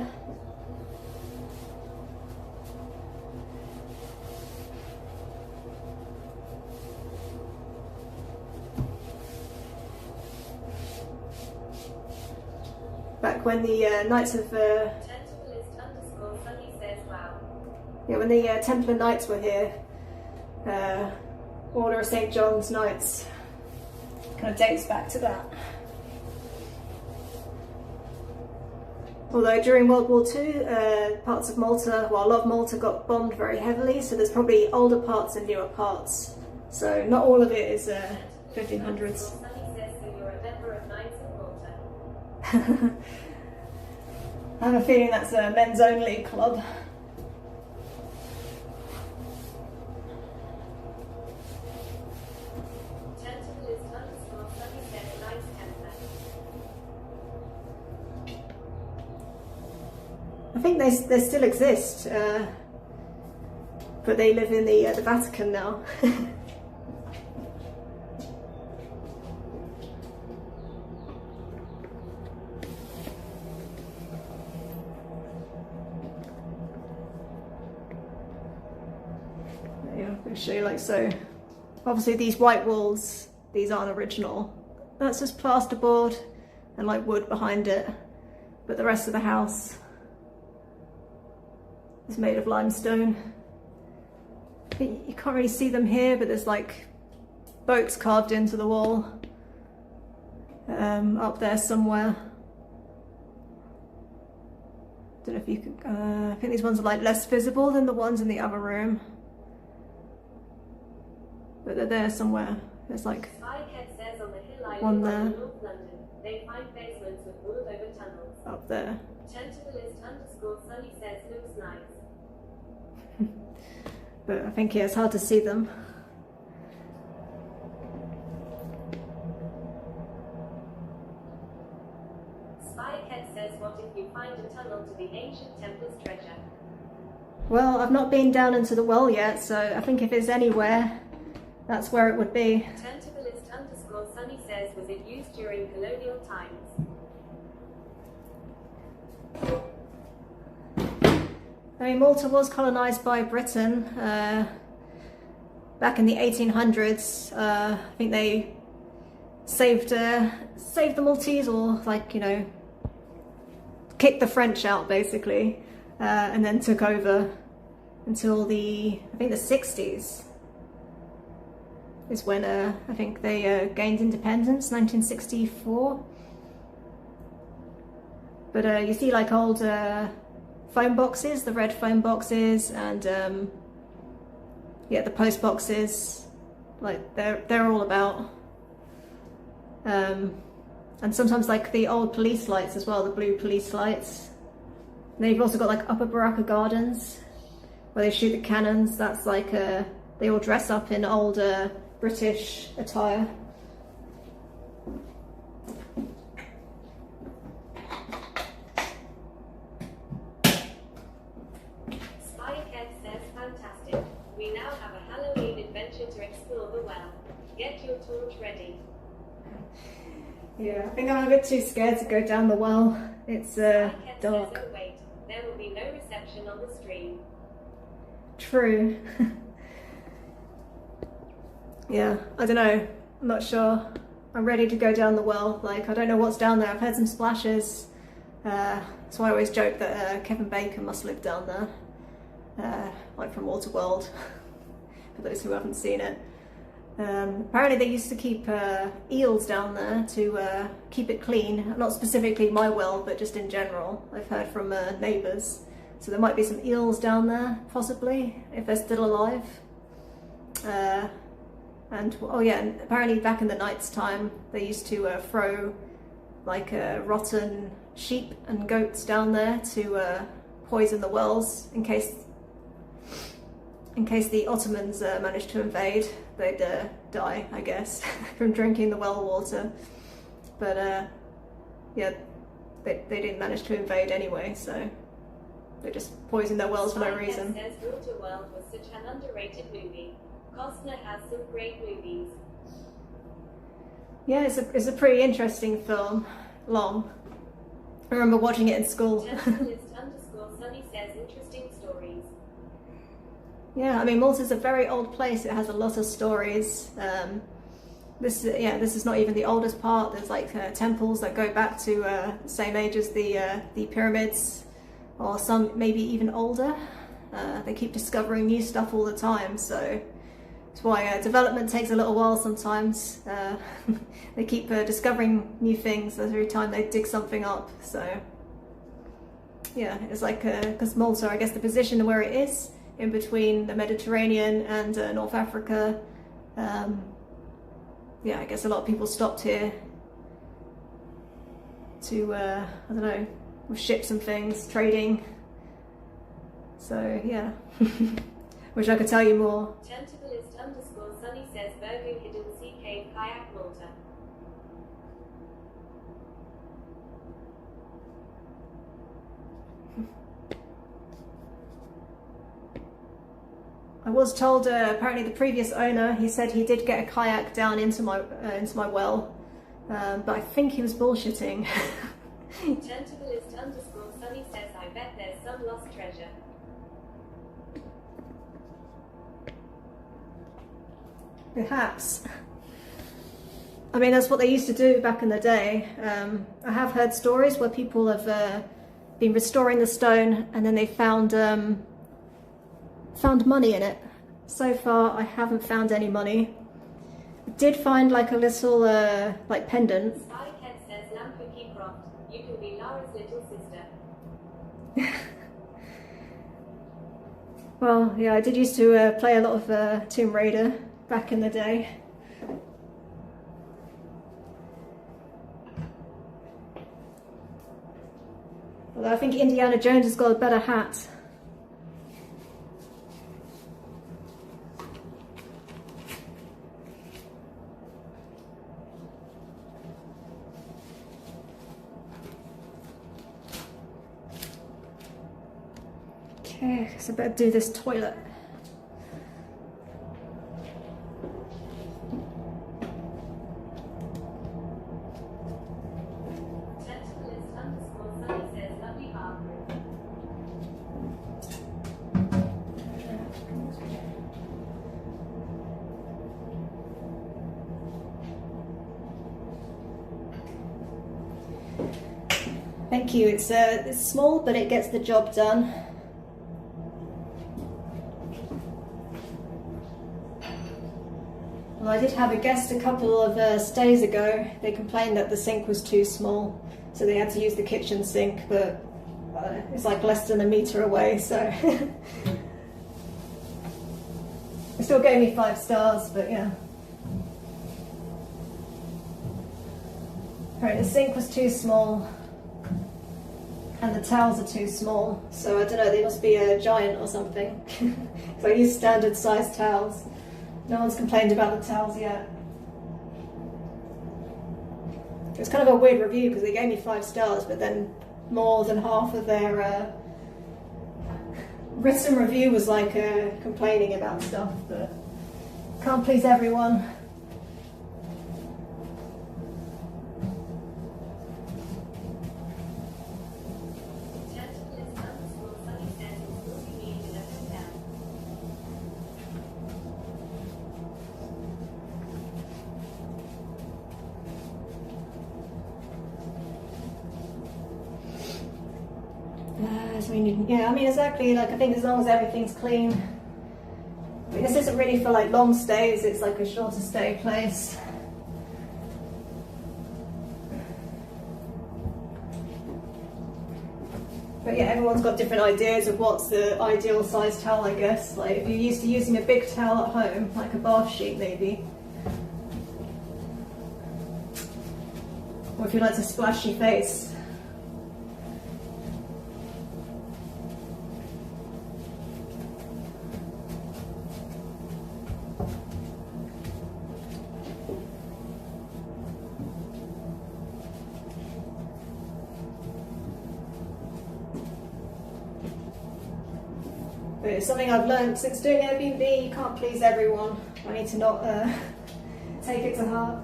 Back when the Knights of Tentacleist_Sunny says wow. yeah, when the Templar Knights were here, Order of St. John's Knights, kind of dates back to that. Although during World War II, parts of Malta, well, a lot of Malta got bombed very heavily, so there's probably older parts and newer parts. So not all of it is 1500s. Sunny says so you're a member of Knights of Malta. I have a feeling that's a men's only club. Tentacleist_Sunny says Knights Templar. I think they still exist, but they live in the Vatican now. Yeah, I'll show you like so. Obviously these white walls, these aren't original. That's just plasterboard and like wood behind it. But the rest of the house is made of limestone. You can't really see them here, but there's like boats carved into the wall up there somewhere. Don't know if you could, I think these ones are like less visible than the ones in the other room. But they're there somewhere. There's like says on the hill I one live there. on in North London. They find basements with walls over tunnels. Up there. Tentativist_Sunny says looks nice. But I think, yeah, it's hard to see them. Spycat says what if you find a tunnel to the ancient temple's treasure? Well, I've not been down into the well yet, so I think if it's anywhere, that's where it would be. Tentativist_Sunny says was it used during colonial times? I mean, Malta was colonised by Britain back in the 1800s. I think they saved the Maltese, or like, you know, kicked the French out basically, and then took over until I think the 60s is when I think they gained independence, 1964. But you see like old phone boxes, the red phone boxes, and yeah, the post boxes, like they're all about. And sometimes like the old police lights as well, the blue police lights. And then you've also got like Upper Baraka Gardens, where they shoot the cannons. That's like they all dress up in old British attire. Fantastic. We now have a Halloween adventure to explore the well. Get your torch ready. Yeah, I think I'm a bit too scared to go down the well. It's dark. Says, oh wait, there will be no reception on the stream. True. Yeah, I don't know. I'm not sure. I'm ready to go down the well. Like, I don't know what's down there. I've heard some splashes. So I always joke that Kevin Bacon must live down there. Like from Waterworld, for those who haven't seen it. Apparently they used to keep eels down there to keep it clean. Not specifically my well, but just in general. I've heard from neighbours. So there might be some eels down there, possibly, if they're still alive. And oh yeah, and apparently back in the night's time, they used to throw like rotten sheep and goats down there to poison the wells in case the Ottomans managed to invade. They'd die, I guess, from drinking the well water. But yeah, they didn't manage to invade anyway, so they just poisoned their wells for no reason. Says Waterworld was such an underrated movie. Costner has some great movies. Yeah, it's a pretty interesting film. Long. I remember watching it in school. Tentativist_Sunny says interesting stories. Yeah, I mean, Malta's a very old place. It has a lot of stories. This is not even the oldest part. There's like temples that go back to the same age as the pyramids, or some maybe even older. They keep discovering new stuff all the time, so that's why development takes a little while sometimes. They keep discovering new things every time they dig something up. So yeah, it's like because Malta, I guess the position where it is in between the Mediterranean and North Africa, yeah, I guess a lot of people stopped here to I don't know, with ships and things, trading. So yeah, wish I could tell you more. Tentativist_Sunny says Virgo Hidden Sea Cave Kayak Malta. I was told apparently the previous owner, he said he did get a kayak down into my well, but I think he was bullshitting. Tentativist_Sunny says I bet there's some lost treasure. Perhaps. I mean, that's what they used to do back in the day. I have heard stories where people have been restoring the stone and then they found money in it. So far, I haven't found any money. I did find like a little like pendant. Spy Cat says, Lampuki Croft, you can be Laura's little sister. Well, yeah, I did used to play a lot of Tomb Raider back in the day. Although I think Indiana Jones has got a better hat. Okay, so I better do this toilet. Sunny says, lovely bathroom. Thank you. It's small, but it gets the job done. Well, I did have a guest a couple of stays ago. They complained that the sink was too small, so they had to use the kitchen sink, but it's like less than a metre away, so it still gave me 5 stars, but yeah. Right, the sink was too small and the towels are too small, so I don't know, they must be a giant or something. So I use standard sized towels. No one's complained about the towels yet. It was kind of a weird review because they gave me 5 stars, but then more than half of their written review was like complaining about stuff, but can't please everyone. Yeah, I mean, exactly, like I think as long as everything's clean. I mean, this isn't really for like long stays, it's like a shorter stay place. But yeah, everyone's got different ideas of what's the ideal size towel, I guess. Like if you're used to using a big towel at home, like a bath sheet maybe. Or if you like to splash your face. But it's something I've learned since doing Airbnb, you can't please everyone. I need to not take it to heart.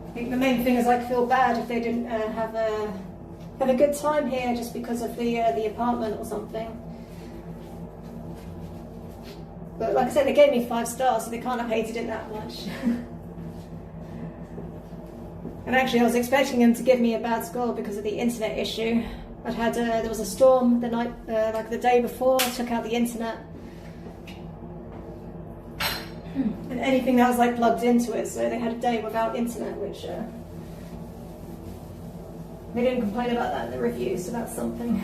I think the main thing is I'd feel bad if they didn't have a good time here just because of the apartment or something. But like I said, they gave me 5 stars, so they can't have hated it that much. And actually, I was expecting them to give me a bad score because of the internet issue. I'd had there was a storm the night, like the day before. I took out the internet, and anything that was like plugged into it, so they had a day without internet, which they didn't complain about that in the review, so that's something.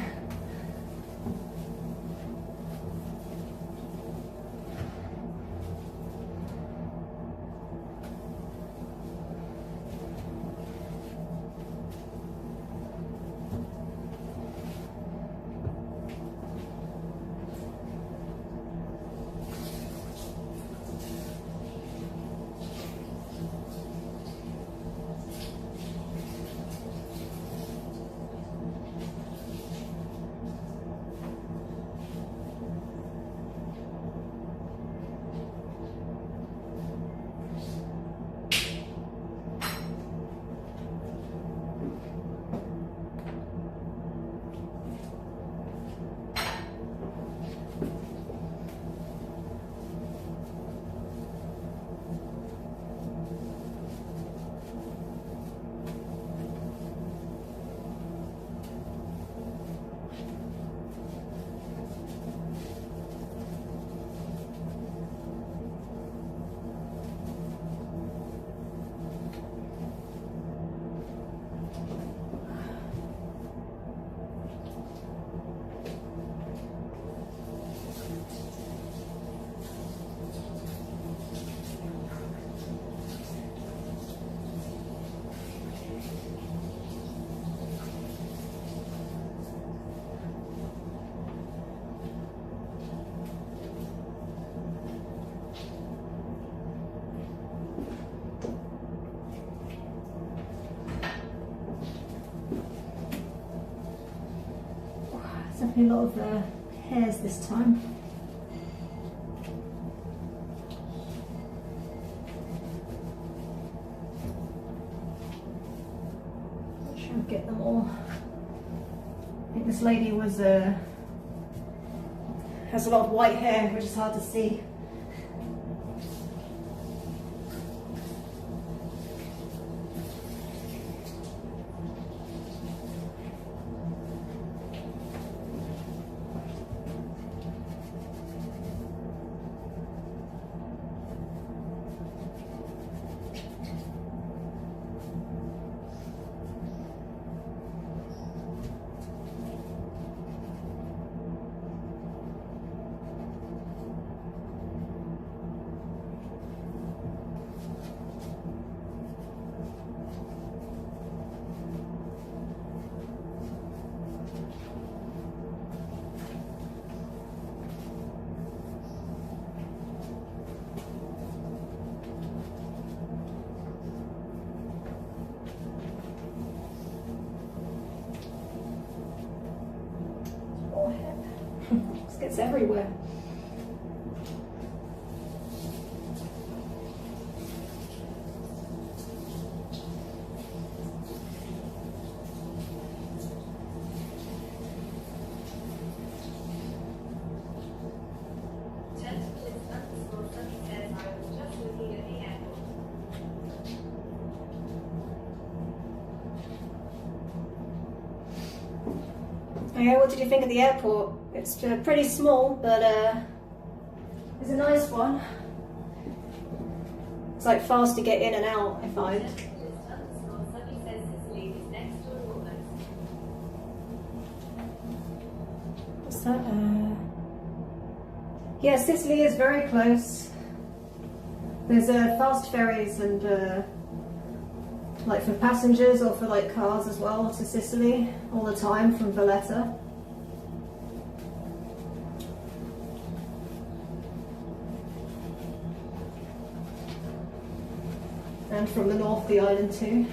Definitely a lot of hairs this time. Make sure I get them all. I think this lady was has a lot of white hair, which is hard to see. This gets everywhere. Okay, what did you think of the airport? It's pretty small, but it's a nice one. It's like fast to get in and out, I find. What's that? Yeah, Sicily is very close. There's fast ferries and like for passengers or for like cars as well to Sicily all the time from Valletta. And from the north, the island too.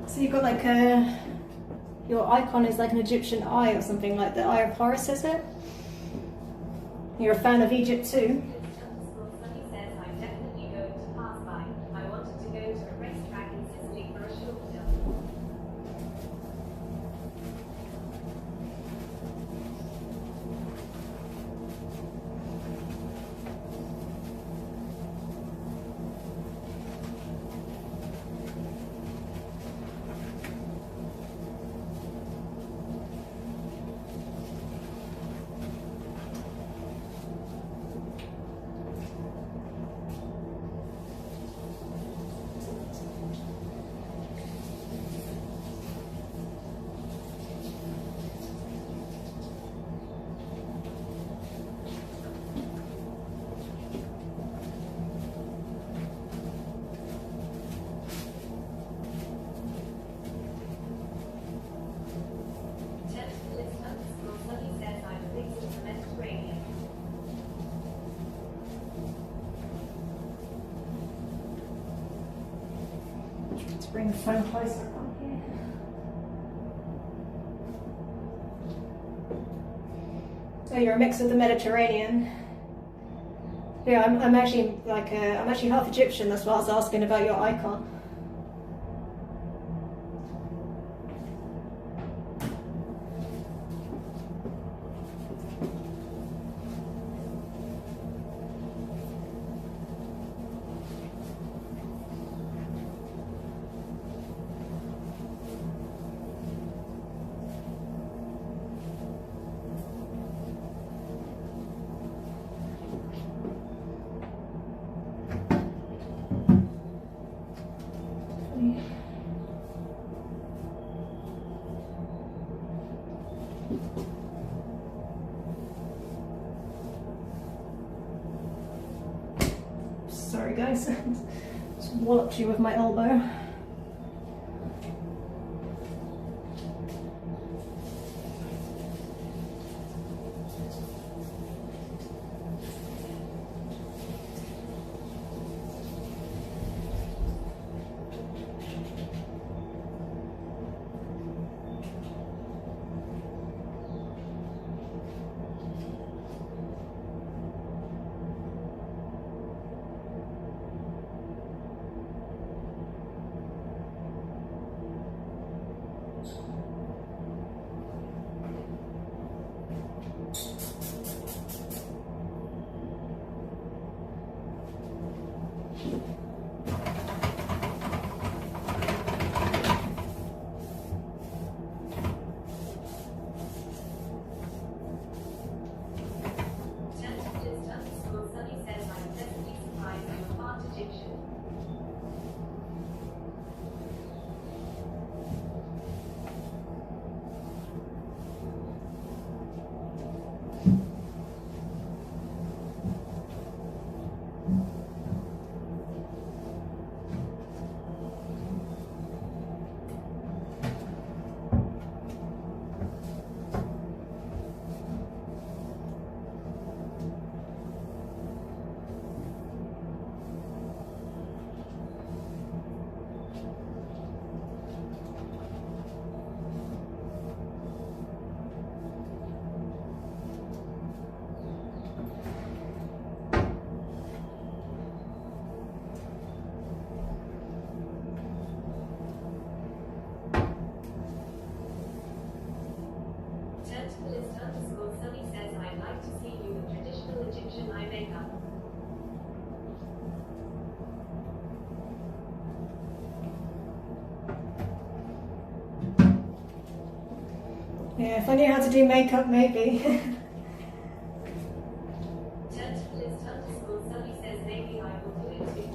So you've got like your icon is like an Egyptian eye or something, like the Eye of Horus, is it? You're a fan of Egypt too? Let's bring the phone closer on here. So you're a mix of the Mediterranean. Yeah, I'm actually like I'm actually half Egyptian. That's why I was asking about your icon. Sorry guys, just walloped you with my elbow. Sunny says I'd like to see you with traditional Egyptian eye makeup. Yeah, if I knew how to do makeup, maybe. Sunny says maybe I will do it too.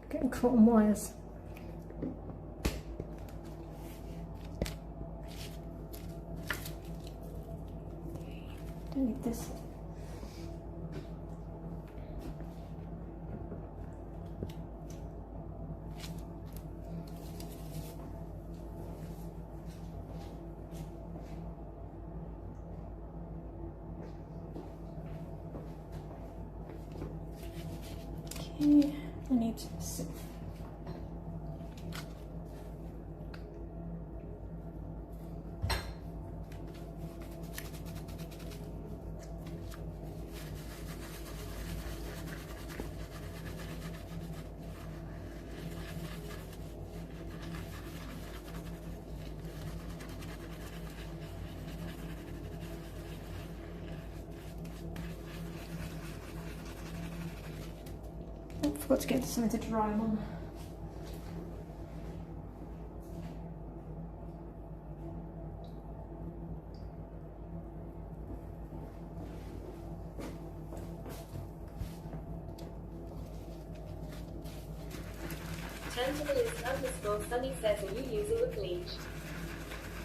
Getting caught on wires. Don't need this. Okay, I need to. Oh, forgot to get something to dry them on. Sunny says, are you using a bleach?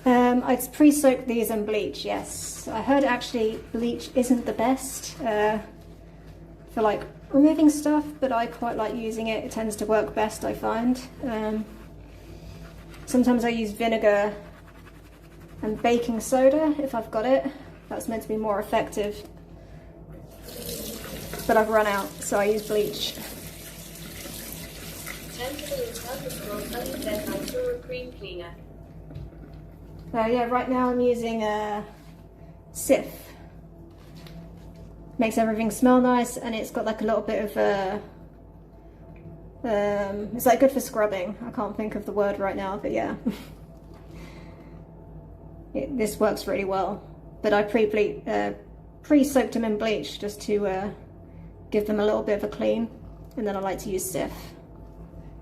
I'd pre-soak these in bleach, yes. I heard actually bleach isn't the best for like removing stuff, but I quite like using it. It tends to work best, I find. Sometimes I use vinegar and baking soda if I've got it. That's meant to be more effective. But I've run out, so I use bleach. Sunny says, I saw a cream cleaner. Yeah, right now I'm using a Sif. Makes everything smell nice, and it's got like a little bit of it's like good for scrubbing. I can't think of the word right now, but yeah. This works really well. But I pre-soaked them in bleach just to give them a little bit of a clean, and then I like to use Sif.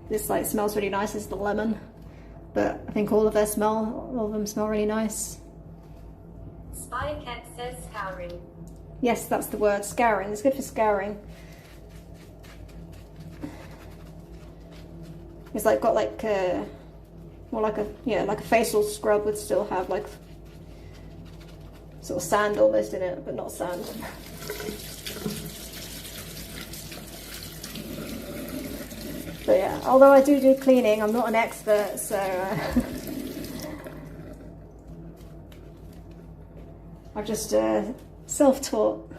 this like smells really nice is the lemon, but I think all of them smell really nice. Spy Cat says scouring. Yes, that's the word, scouring. It's good for scouring. It's like got like more like a facial scrub would still have like sort of sand almost in it, but not sand. But yeah, although I do cleaning, I'm not an expert, so I've just self-taught.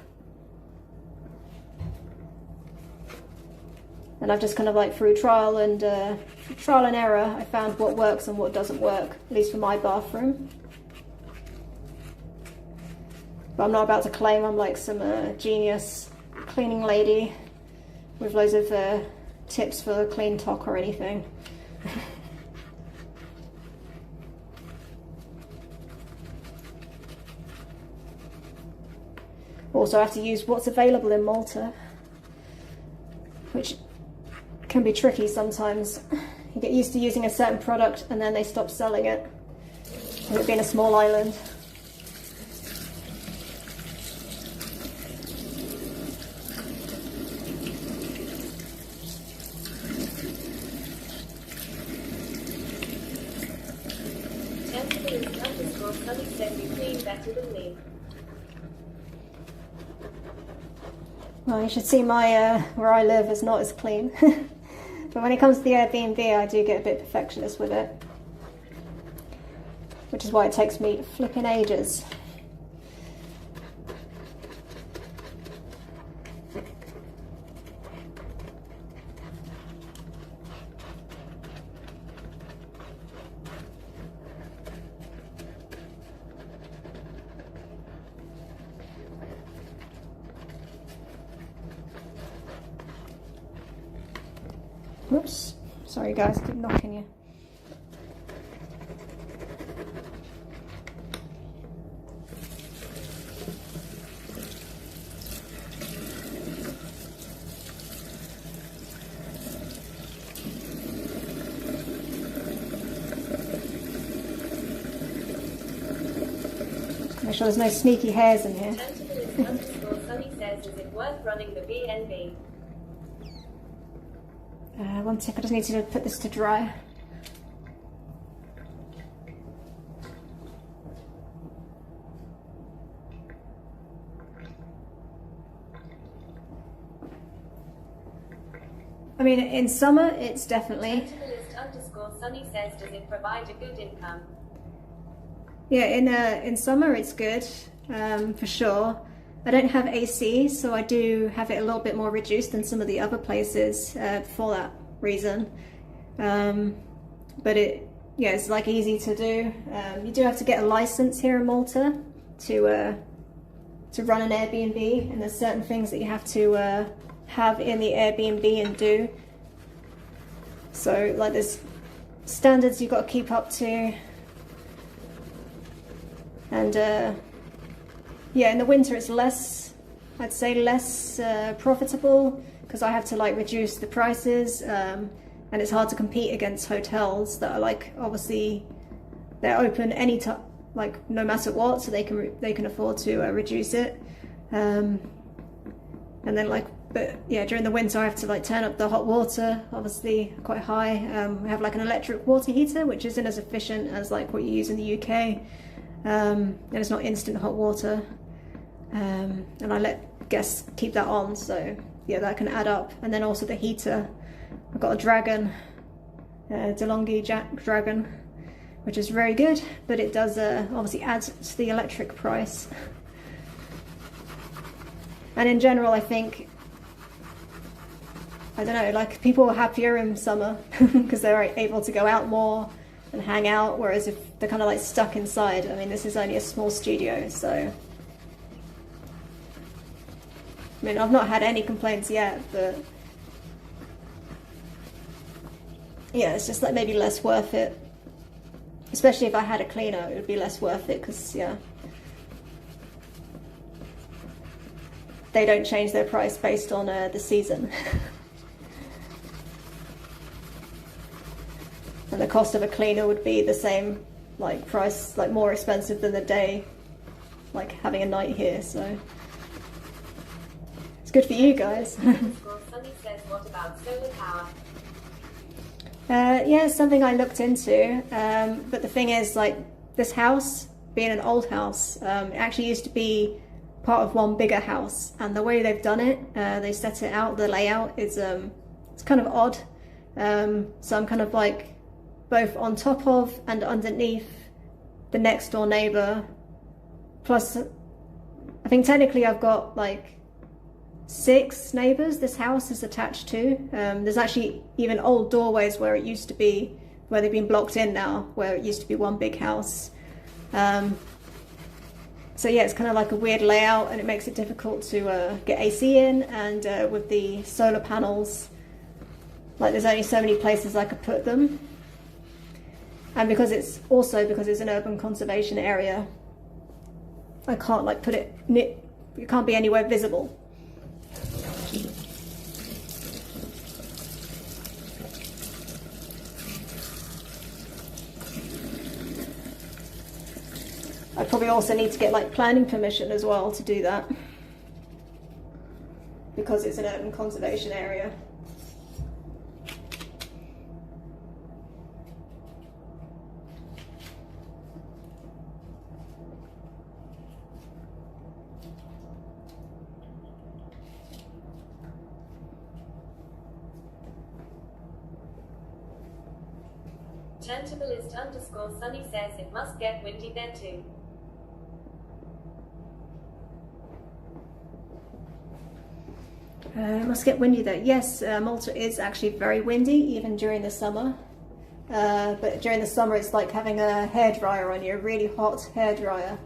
And I've just kind of like through trial and error, I found what works and what doesn't work, at least for my bathroom. But I'm not about to claim I'm like some genius cleaning lady with loads of tips for clean talk or anything. Also, I have to use what's available in Malta, which can be tricky sometimes. You get used to using a certain product and then they stop selling it, with it being a small island. Sunny said you clean better than me. Well, you should see my where I live is not as clean. But when it comes to the Airbnb, I do get a bit perfectionist with it, which is why it takes me flipping ages. Whoops, sorry guys, I keep knocking you. Make sure there's no sneaky hairs in here. Sunny says, is it worth running the BNB? One sec, I just need to put this to dry. I mean, in summer, it's definitely... Sunny says, does it provide a good income? Yeah, in summer it's good, for sure. I don't have AC, so I do have it a little bit more reduced than some of the other places for that reason. But it's like easy to do. You do have to get a license here in Malta to run an Airbnb, and there's certain things that you have to have in the Airbnb and do. So like there's standards you've got to keep up to. And yeah, in the winter it's less, I'd say less profitable, because I have to like reduce the prices, and it's hard to compete against hotels that are like, obviously they're open any time, like no matter what, so they can afford to reduce it. And then like, but yeah, during the winter I have to like turn up the hot water, obviously quite high. We have like an electric water heater, which isn't as efficient as like what you use in the UK. And it's not instant hot water, and I let guests keep that on, so yeah, that can add up. And then also the heater, I've got a Dragon, DeLonghi Dragon, which is very good, but it does obviously add to the electric price. And in general, I think, I don't know, like people are happier in summer because they're able to go out more and hang out, whereas if they're kind of like stuck inside, I mean, this is only a small studio, so I mean, I've not had any complaints yet, but yeah, it's just like maybe less worth it, especially if I had a cleaner, it would be less worth it, because yeah, they don't change their price based on the season. and the cost of a cleaner would be the same, like price, like more expensive than the day, like having a night here. So it's good for you guys. Sunny says, what about solar power? Yeah, it's something I looked into, but the thing is, like, this house, being an old house, it actually used to be part of one bigger house, and the way they've done it, they set it out, the layout is it's kind of odd. So I'm kind of like both on top of and underneath the next door neighbor, plus I think technically I've got like 6 neighbors this house is attached to. There's actually even old doorways where it used to be, where they've been blocked in now, where it used to be one big house. So yeah, it's kind of like a weird layout, and it makes it difficult to get AC in, and with the solar panels, like there's only so many places I could put them. And because it's an urban conservation area, I can't like put it can't be anywhere visible. I probably also need to get like planning permission as well to do that, because it's an urban conservation area. Turntableist_Sunny says it must get windy there too. It must get windy there. Yes, Malta is actually very windy, even during the summer. But during the summer, it's like having a hairdryer on you, a really hot hairdryer.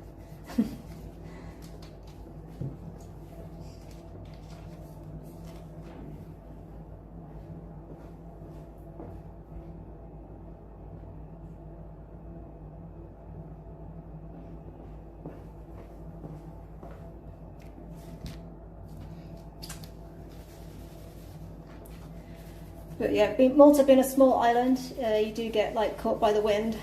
But yeah, Malta being a small island, you do get like caught by the wind.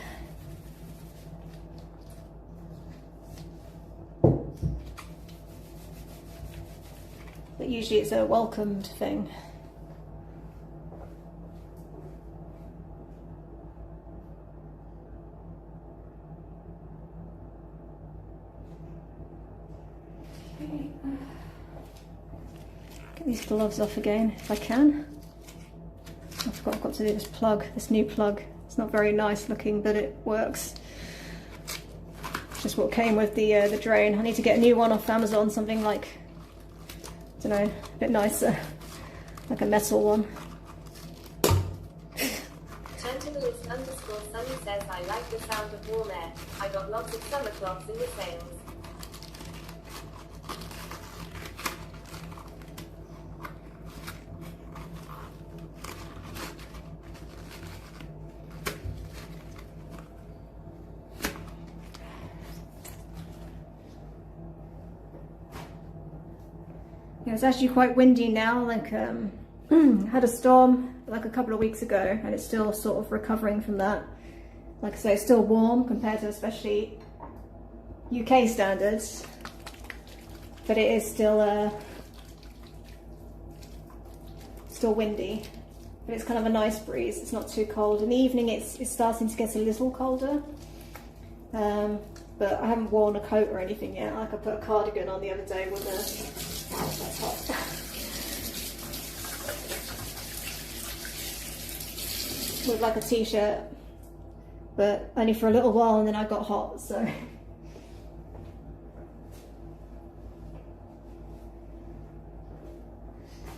But usually it's a welcomed thing. Okay. Get these gloves off again if I can. I forgot I've got to do this new plug. It's not very nice looking, but it works. It's just what came with the drain. I need to get a new one off Amazon, something like, I don't know, a bit nicer, like a metal one. Turntableist_Sunny says, I like the sound of warm air. I got lots of summer cloths in the sales. Yeah, it's actually quite windy now. Like, had a storm like a couple of weeks ago, and it's still sort of recovering from that. Like I say, it's still warm compared to especially UK standards, but it is still windy. But it's kind of a nice breeze. It's not too cold. In the evening, it's starting to get a little colder. But I haven't worn a coat or anything yet. Like I put a cardigan on the other day with that's hot. With like a t-shirt, but only for a little while, and then I got hot, so.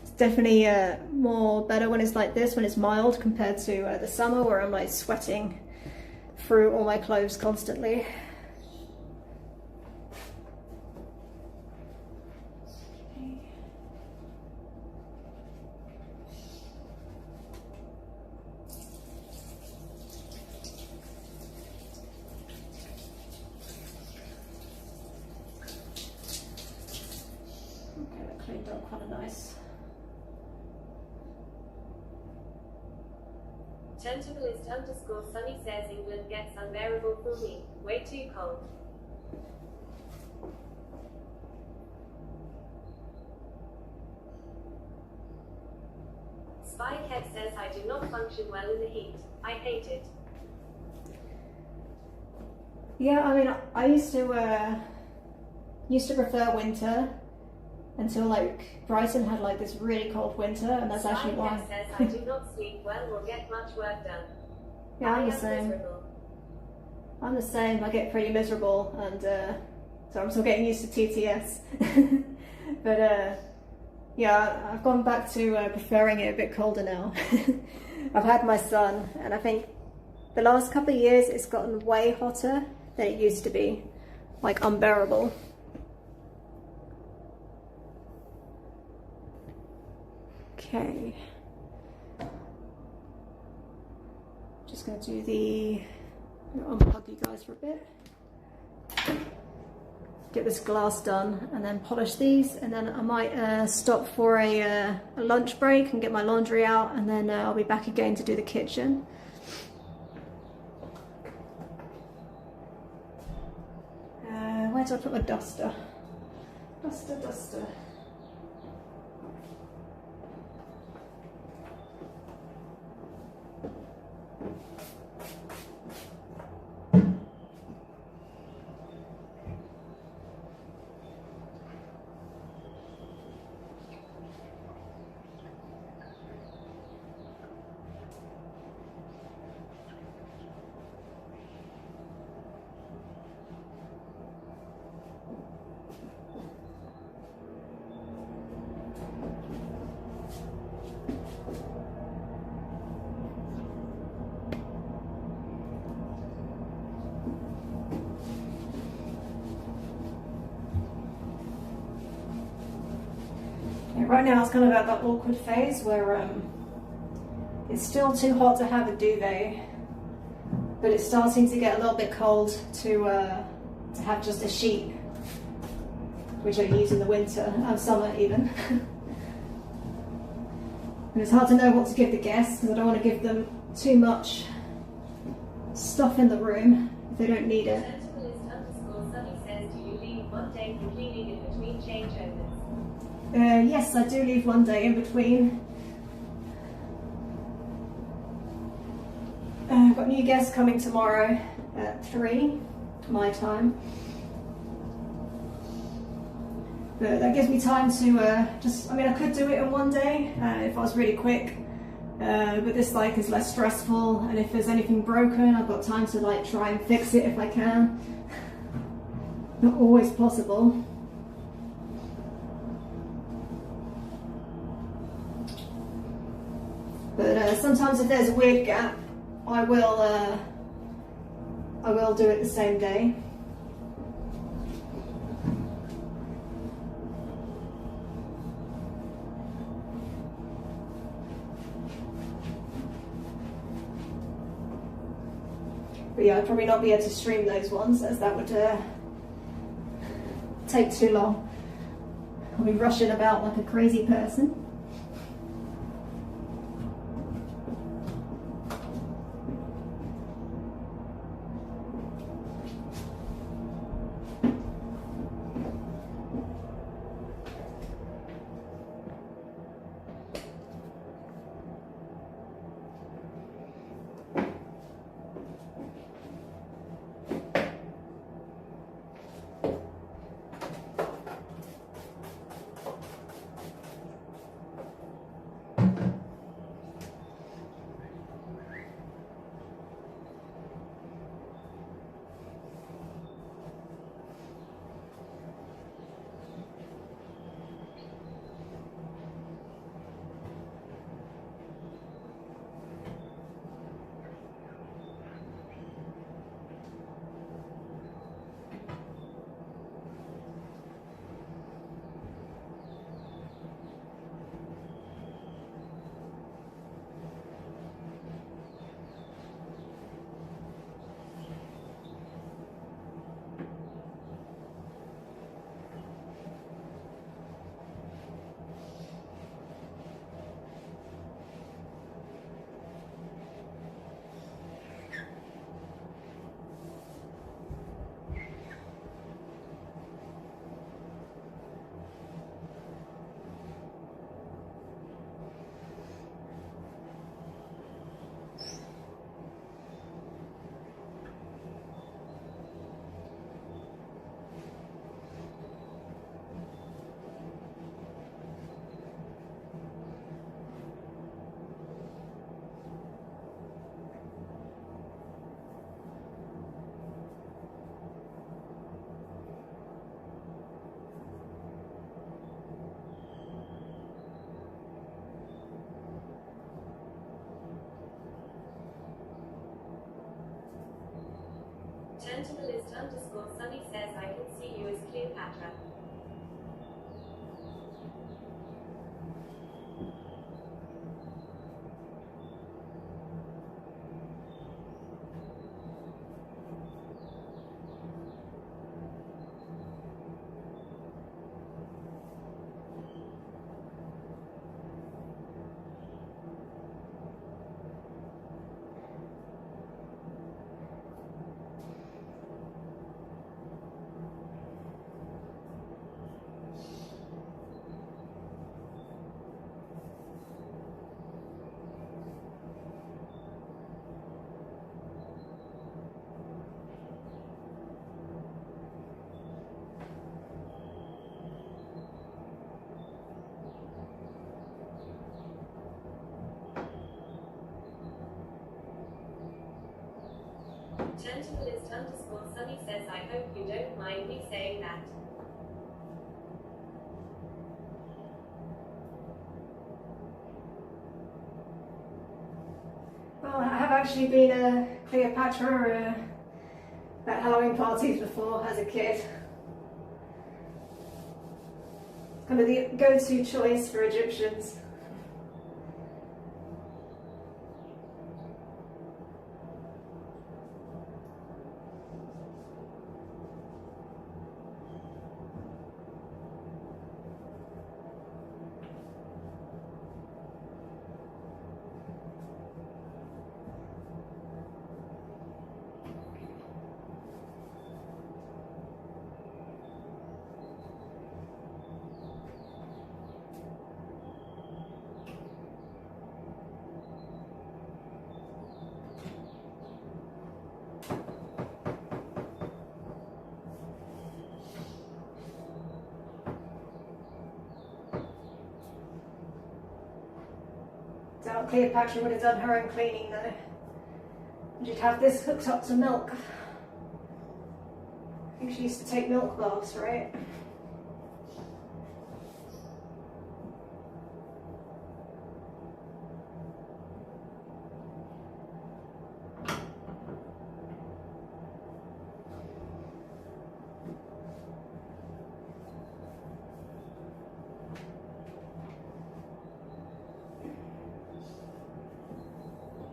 It's definitely more better when it's like this, when it's mild, compared to the summer where I'm like sweating through all my clothes constantly. Cleaned up kind of nice. Tentablist_Sunny says England gets unbearable for me. Way too cold. Spikehead says I do not function well in the heat. I hate it. Yeah, I mean, I used to prefer winter until like Brighton had like this really cold winter, and that's actually why. Spikehead says I do not sleep well or get much work done. Yeah, I'm I the am same. miserable. I'm the same. I get pretty miserable, and so I'm still getting used to TTS. But yeah, I've gone back to preferring it a bit colder now. I've had my son, and I think the last couple of years it's gotten way hotter than it used to be, like unbearable. Okay. Just going to do the, unplug you guys for a bit. Get this glass done and then polish these, and then I might stop for a lunch break and get my laundry out, and then I'll be back again to do the kitchen. Where do I put my duster? Duster. Right now it's kind of at that awkward phase where it's still too hot to have a duvet, but it's starting to get a little bit cold to have just a sheet, which I use in the winter, summer even. And it's hard to know what to give the guests because I don't want to give them too much stuff in the room if they don't need it. Tentablist_Sunny says, do you leave one day for cleaning in between changeovers? Yes, I do leave one day in between. I've got new guests coming tomorrow at 3 my time. But that gives me time to I could do it in one day if I was really quick. But this like is less stressful, and if there's anything broken, I've got time to like try and fix it if I can. Not always possible. But sometimes if there's a weird gap, I will do it the same day. But yeah, I'd probably not be able to stream those ones, as that would take too long. I'll be rushing about like a crazy person. Gentlemanist underscore Sunny says I can see you as Cleopatra. Gentlemanist underscore Sunny says I hope you don't mind me saying that. Well, I have actually been a Cleopatra at Halloween parties before as a kid. Kind of the go-to choice for Egyptians. Doubt Cleopatra would have done her own cleaning though. She'd have this hooked up to milk. I think she used to take milk baths, right?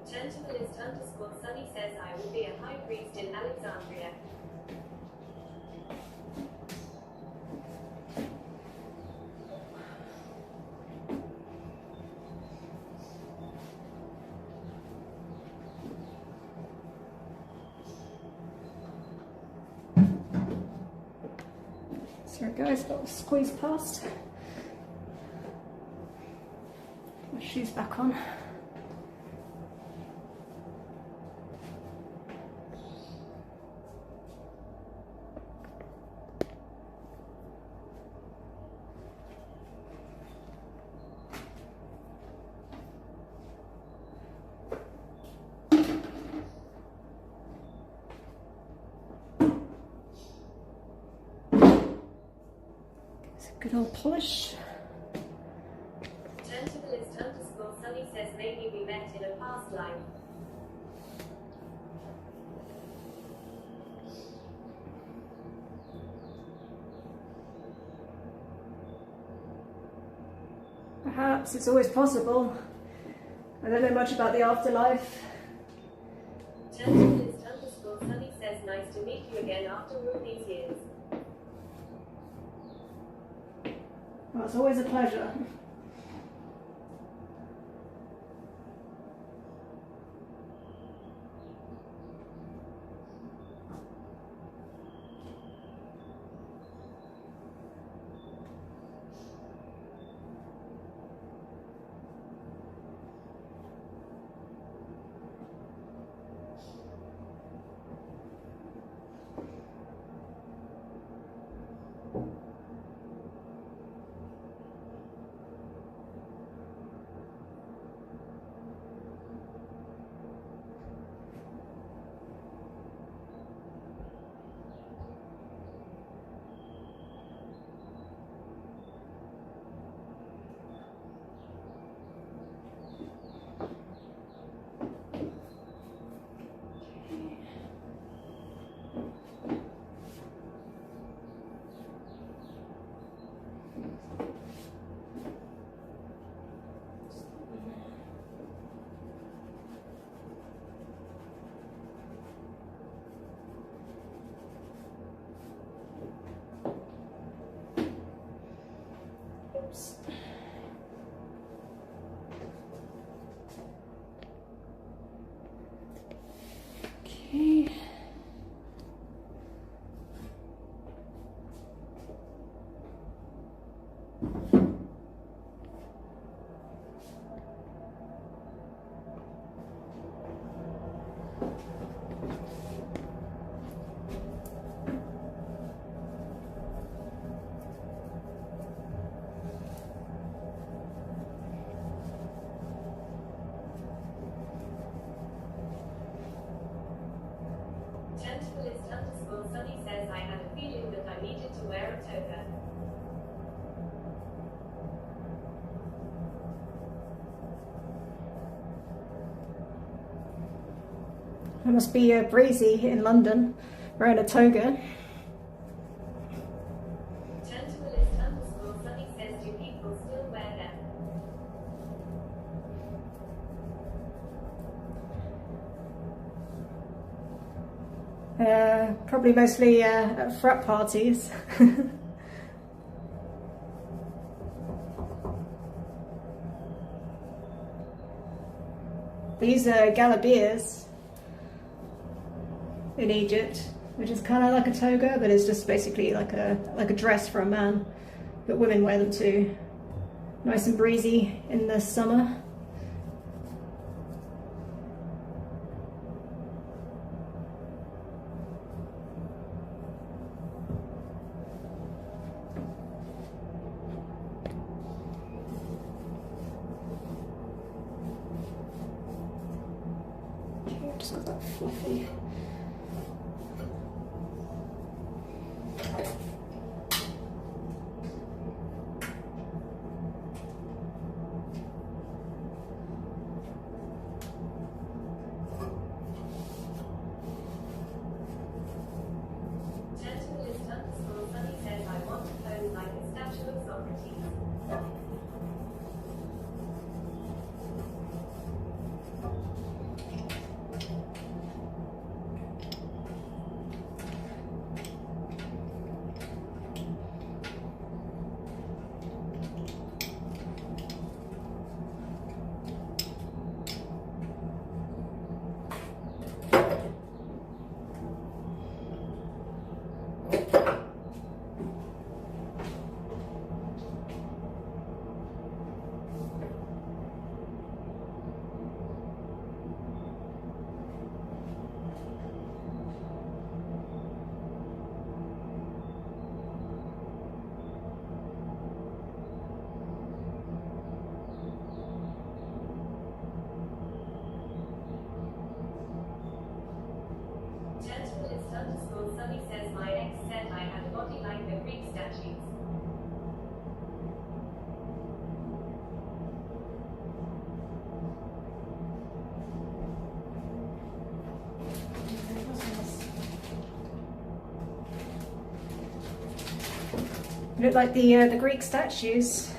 Gentlemanist underscore Sunny says I will be a high priest in Alexandria. Sorry guys, got to squeeze past. My shoes back on. Good old polish. Gentlemanist underscore Sunny says maybe we met in a past life. Perhaps, it's always possible. I don't know much about the afterlife. Gentlemanist underscore Sunny says nice to meet you again after all these years. Well, it's always a pleasure. Oops. Okay. Sunny says I had a feeling that I needed to wear a toga. It must be breezy in London, wearing a toga. Sunny says, do people still wear them? Probably mostly at frat parties. These are galabeers in Egypt, which is kind of like a toga, but it's just basically like a dress for a man. But women wear them too. Nice and breezy in the summer. Just got that fluffy. Sunny says I want to pose like a statue of Socrates. Sunny says my ex said I had a body like the Greek statues. You look like the Greek statues.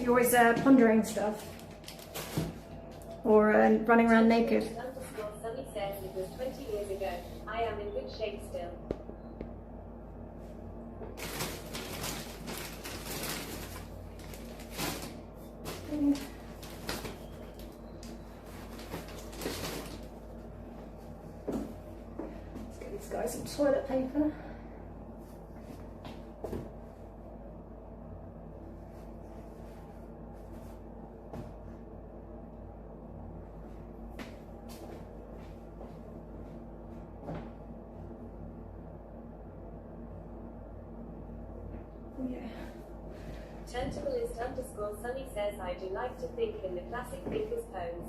You're always pondering stuff, or running around naked. Sunny says it was 20 years ago. I am in good shape still. Let's get these guys some toilet paper. Yeah. Sunny says I do like to think in the classic thinker's pose.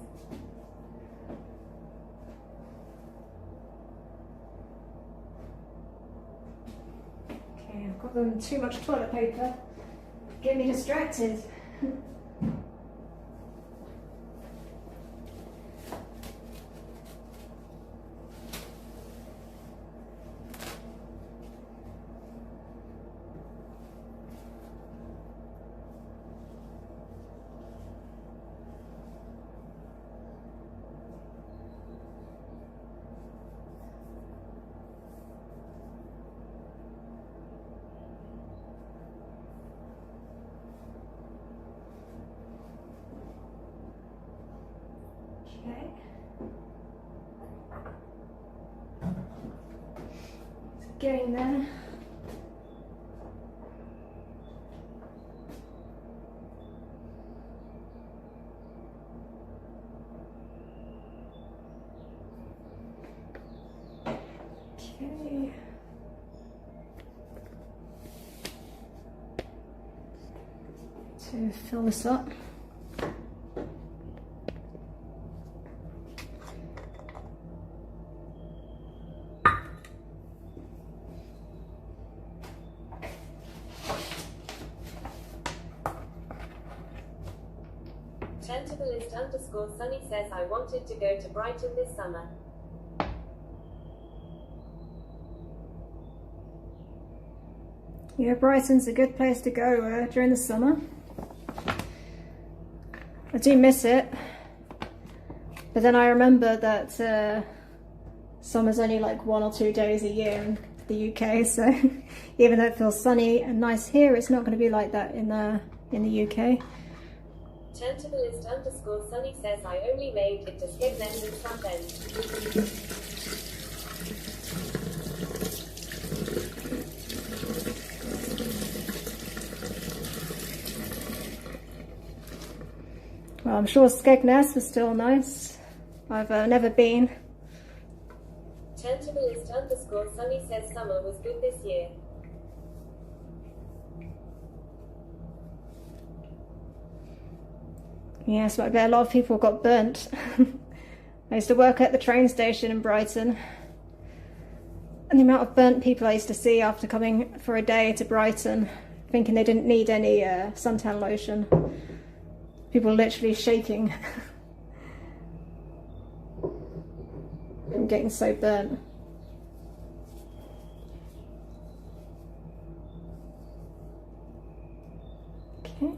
Okay, I've got them too much toilet paper. Get me distracted. Okay. It's getting there. Okay. To fill this up. Tentabalist_Sunny says I wanted to go to Brighton this summer. Yeah, Brighton's a good place to go during the summer. I do miss it, but then I remember that summer's only like 1 or 2 days a year in the UK, so even though it feels sunny and nice here, it's not going to be like that in the UK. Tentabalist_Sunny says I only made it to Skegness and Southend. Well, I'm sure Skegness was still nice. I've never been. Tentabalist_Sunny says summer was good this year. Yes, but I bet a lot of people got burnt. I used to work at the train station in Brighton, and the amount of burnt people I used to see after coming for a day to Brighton, thinking they didn't need any suntan lotion. People literally shaking from getting so burnt. Okay.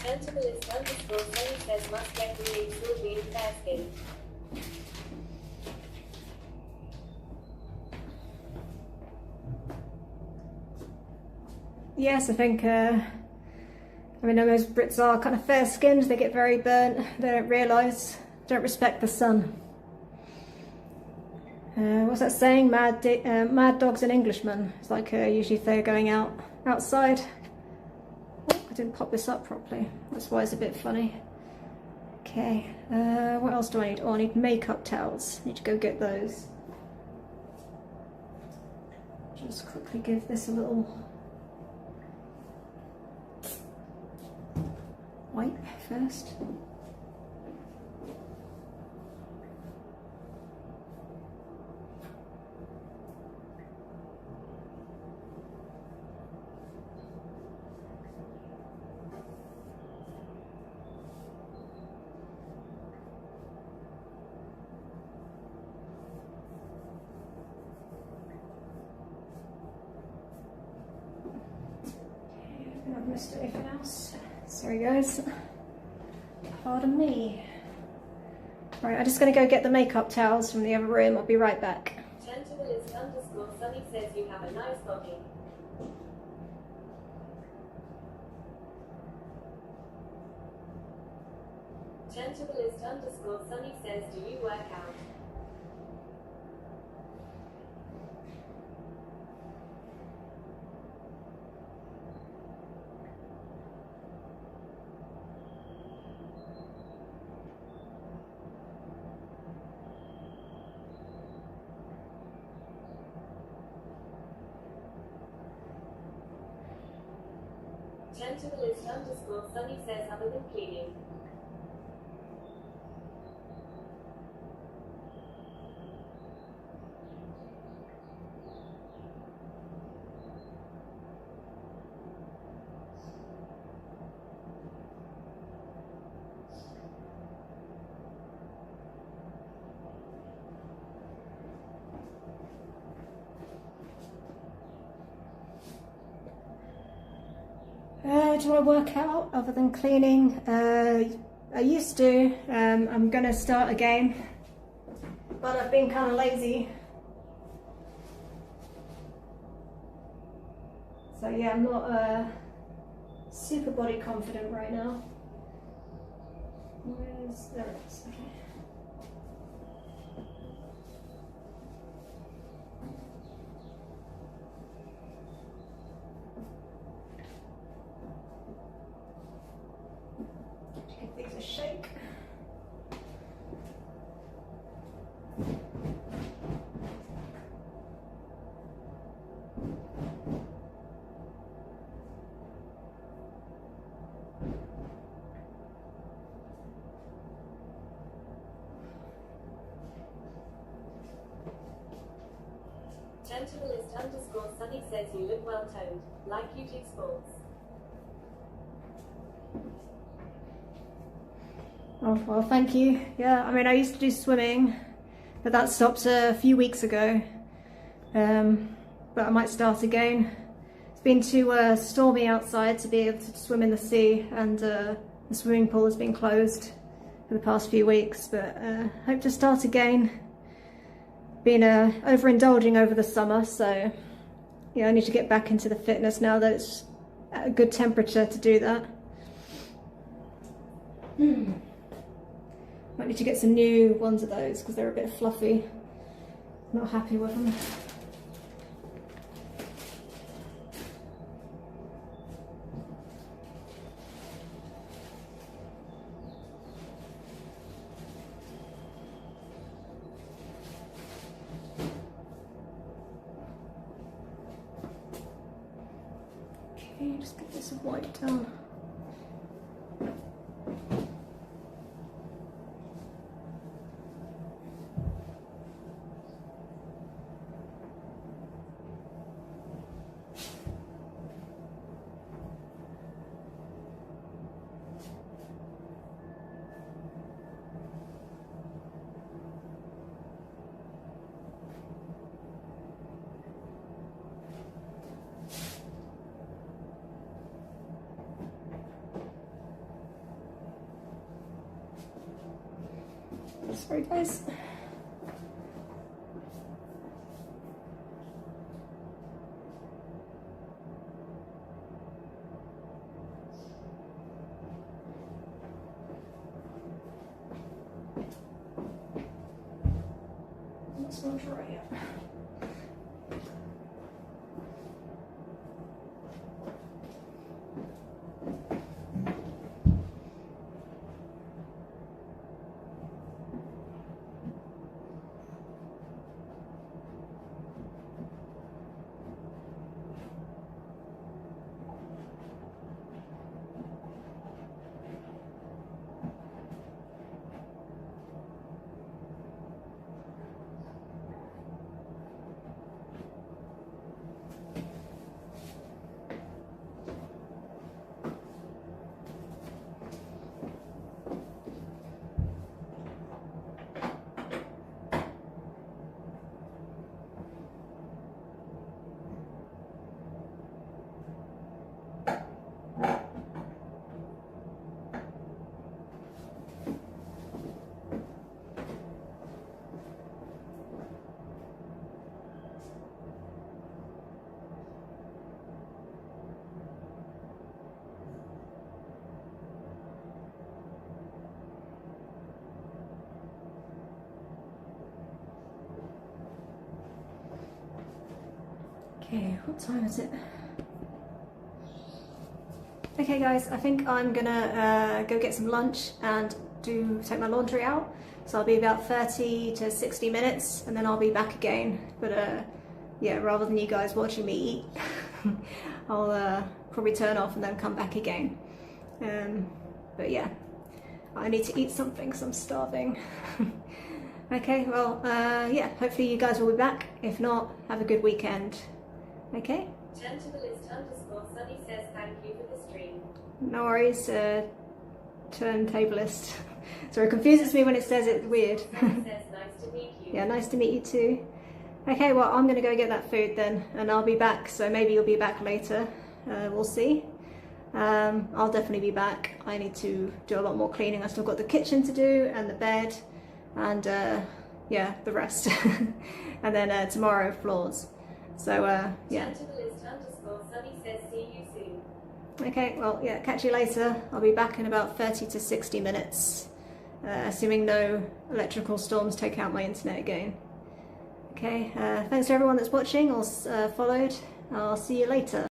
Tentabalist_Sunny says must get relief will be in fair skin. Yes, I think, I mean, most Brits are kind of fair-skinned, they get very burnt, they don't realise, don't respect the sun. What's that saying? Mad dogs and Englishmen. It's like usually if they're going outside. Oh, I didn't pop this up properly. That's why it's a bit funny. Okay, what else do I need? Oh, I need makeup towels. Need to go get those. Just quickly give this a little wipe first. I've missed anything else. Sorry guys. Pardon me. Right, I'm just going to go get the makeup towels from the other room. I'll be right back. Tentabalist_Sunny says you have a nice body. Tentabalist_Sunny says do you work out? Tentabalist_Sunny says other than cleaning. Do I work out other than cleaning? I used to. I'm gonna start again, but I've been kind of lazy. So yeah, I'm not super body confident right now. There it is, okay. Give these a shake. Gentleist_Sunny says you look well toned, like you do sports. Oh, well, thank you. Yeah, I mean, I used to do swimming, but that stopped a few weeks ago. But I might start again. It's been too stormy outside to be able to swim in the sea, and the swimming pool has been closed for the past few weeks, but hope to start again. Been overindulging over the summer, so yeah, I need to get back into the fitness now that it's at a good temperature to do that. Might need to get some new ones of those because they're a bit fluffy. Not happy with them. Okay, just get this wiped down. Sorry guys. This one's right up. Okay, what time is it? Okay guys, I think I'm gonna go get some lunch and take my laundry out. So I'll be about 30 to 60 minutes and then I'll be back again. But yeah, rather than you guys watching me eat, I'll probably turn off and then come back again. But yeah, I need to eat something because I'm starving. Okay, well, yeah, hopefully you guys will be back. If not, have a good weekend. Okay? Gentleist_Sunny says thank you for the stream. No worries, turntablist. Sorry, it confuses me when it says it weird. Sunny says nice to meet you. Yeah, nice to meet you too. Okay, well, I'm gonna go get that food then, and I'll be back, so maybe you'll be back later. We'll see. I'll definitely be back. I need to do a lot more cleaning. I've still got the kitchen to do and the bed and yeah, the rest. And then tomorrow floors. So yeah. Sunny says see you soon. Okay, well yeah, catch you later. I'll be back in about 30 to 60 minutes, assuming no electrical storms take out my internet again. Okay, thanks to everyone that's watching or followed. I'll see you later.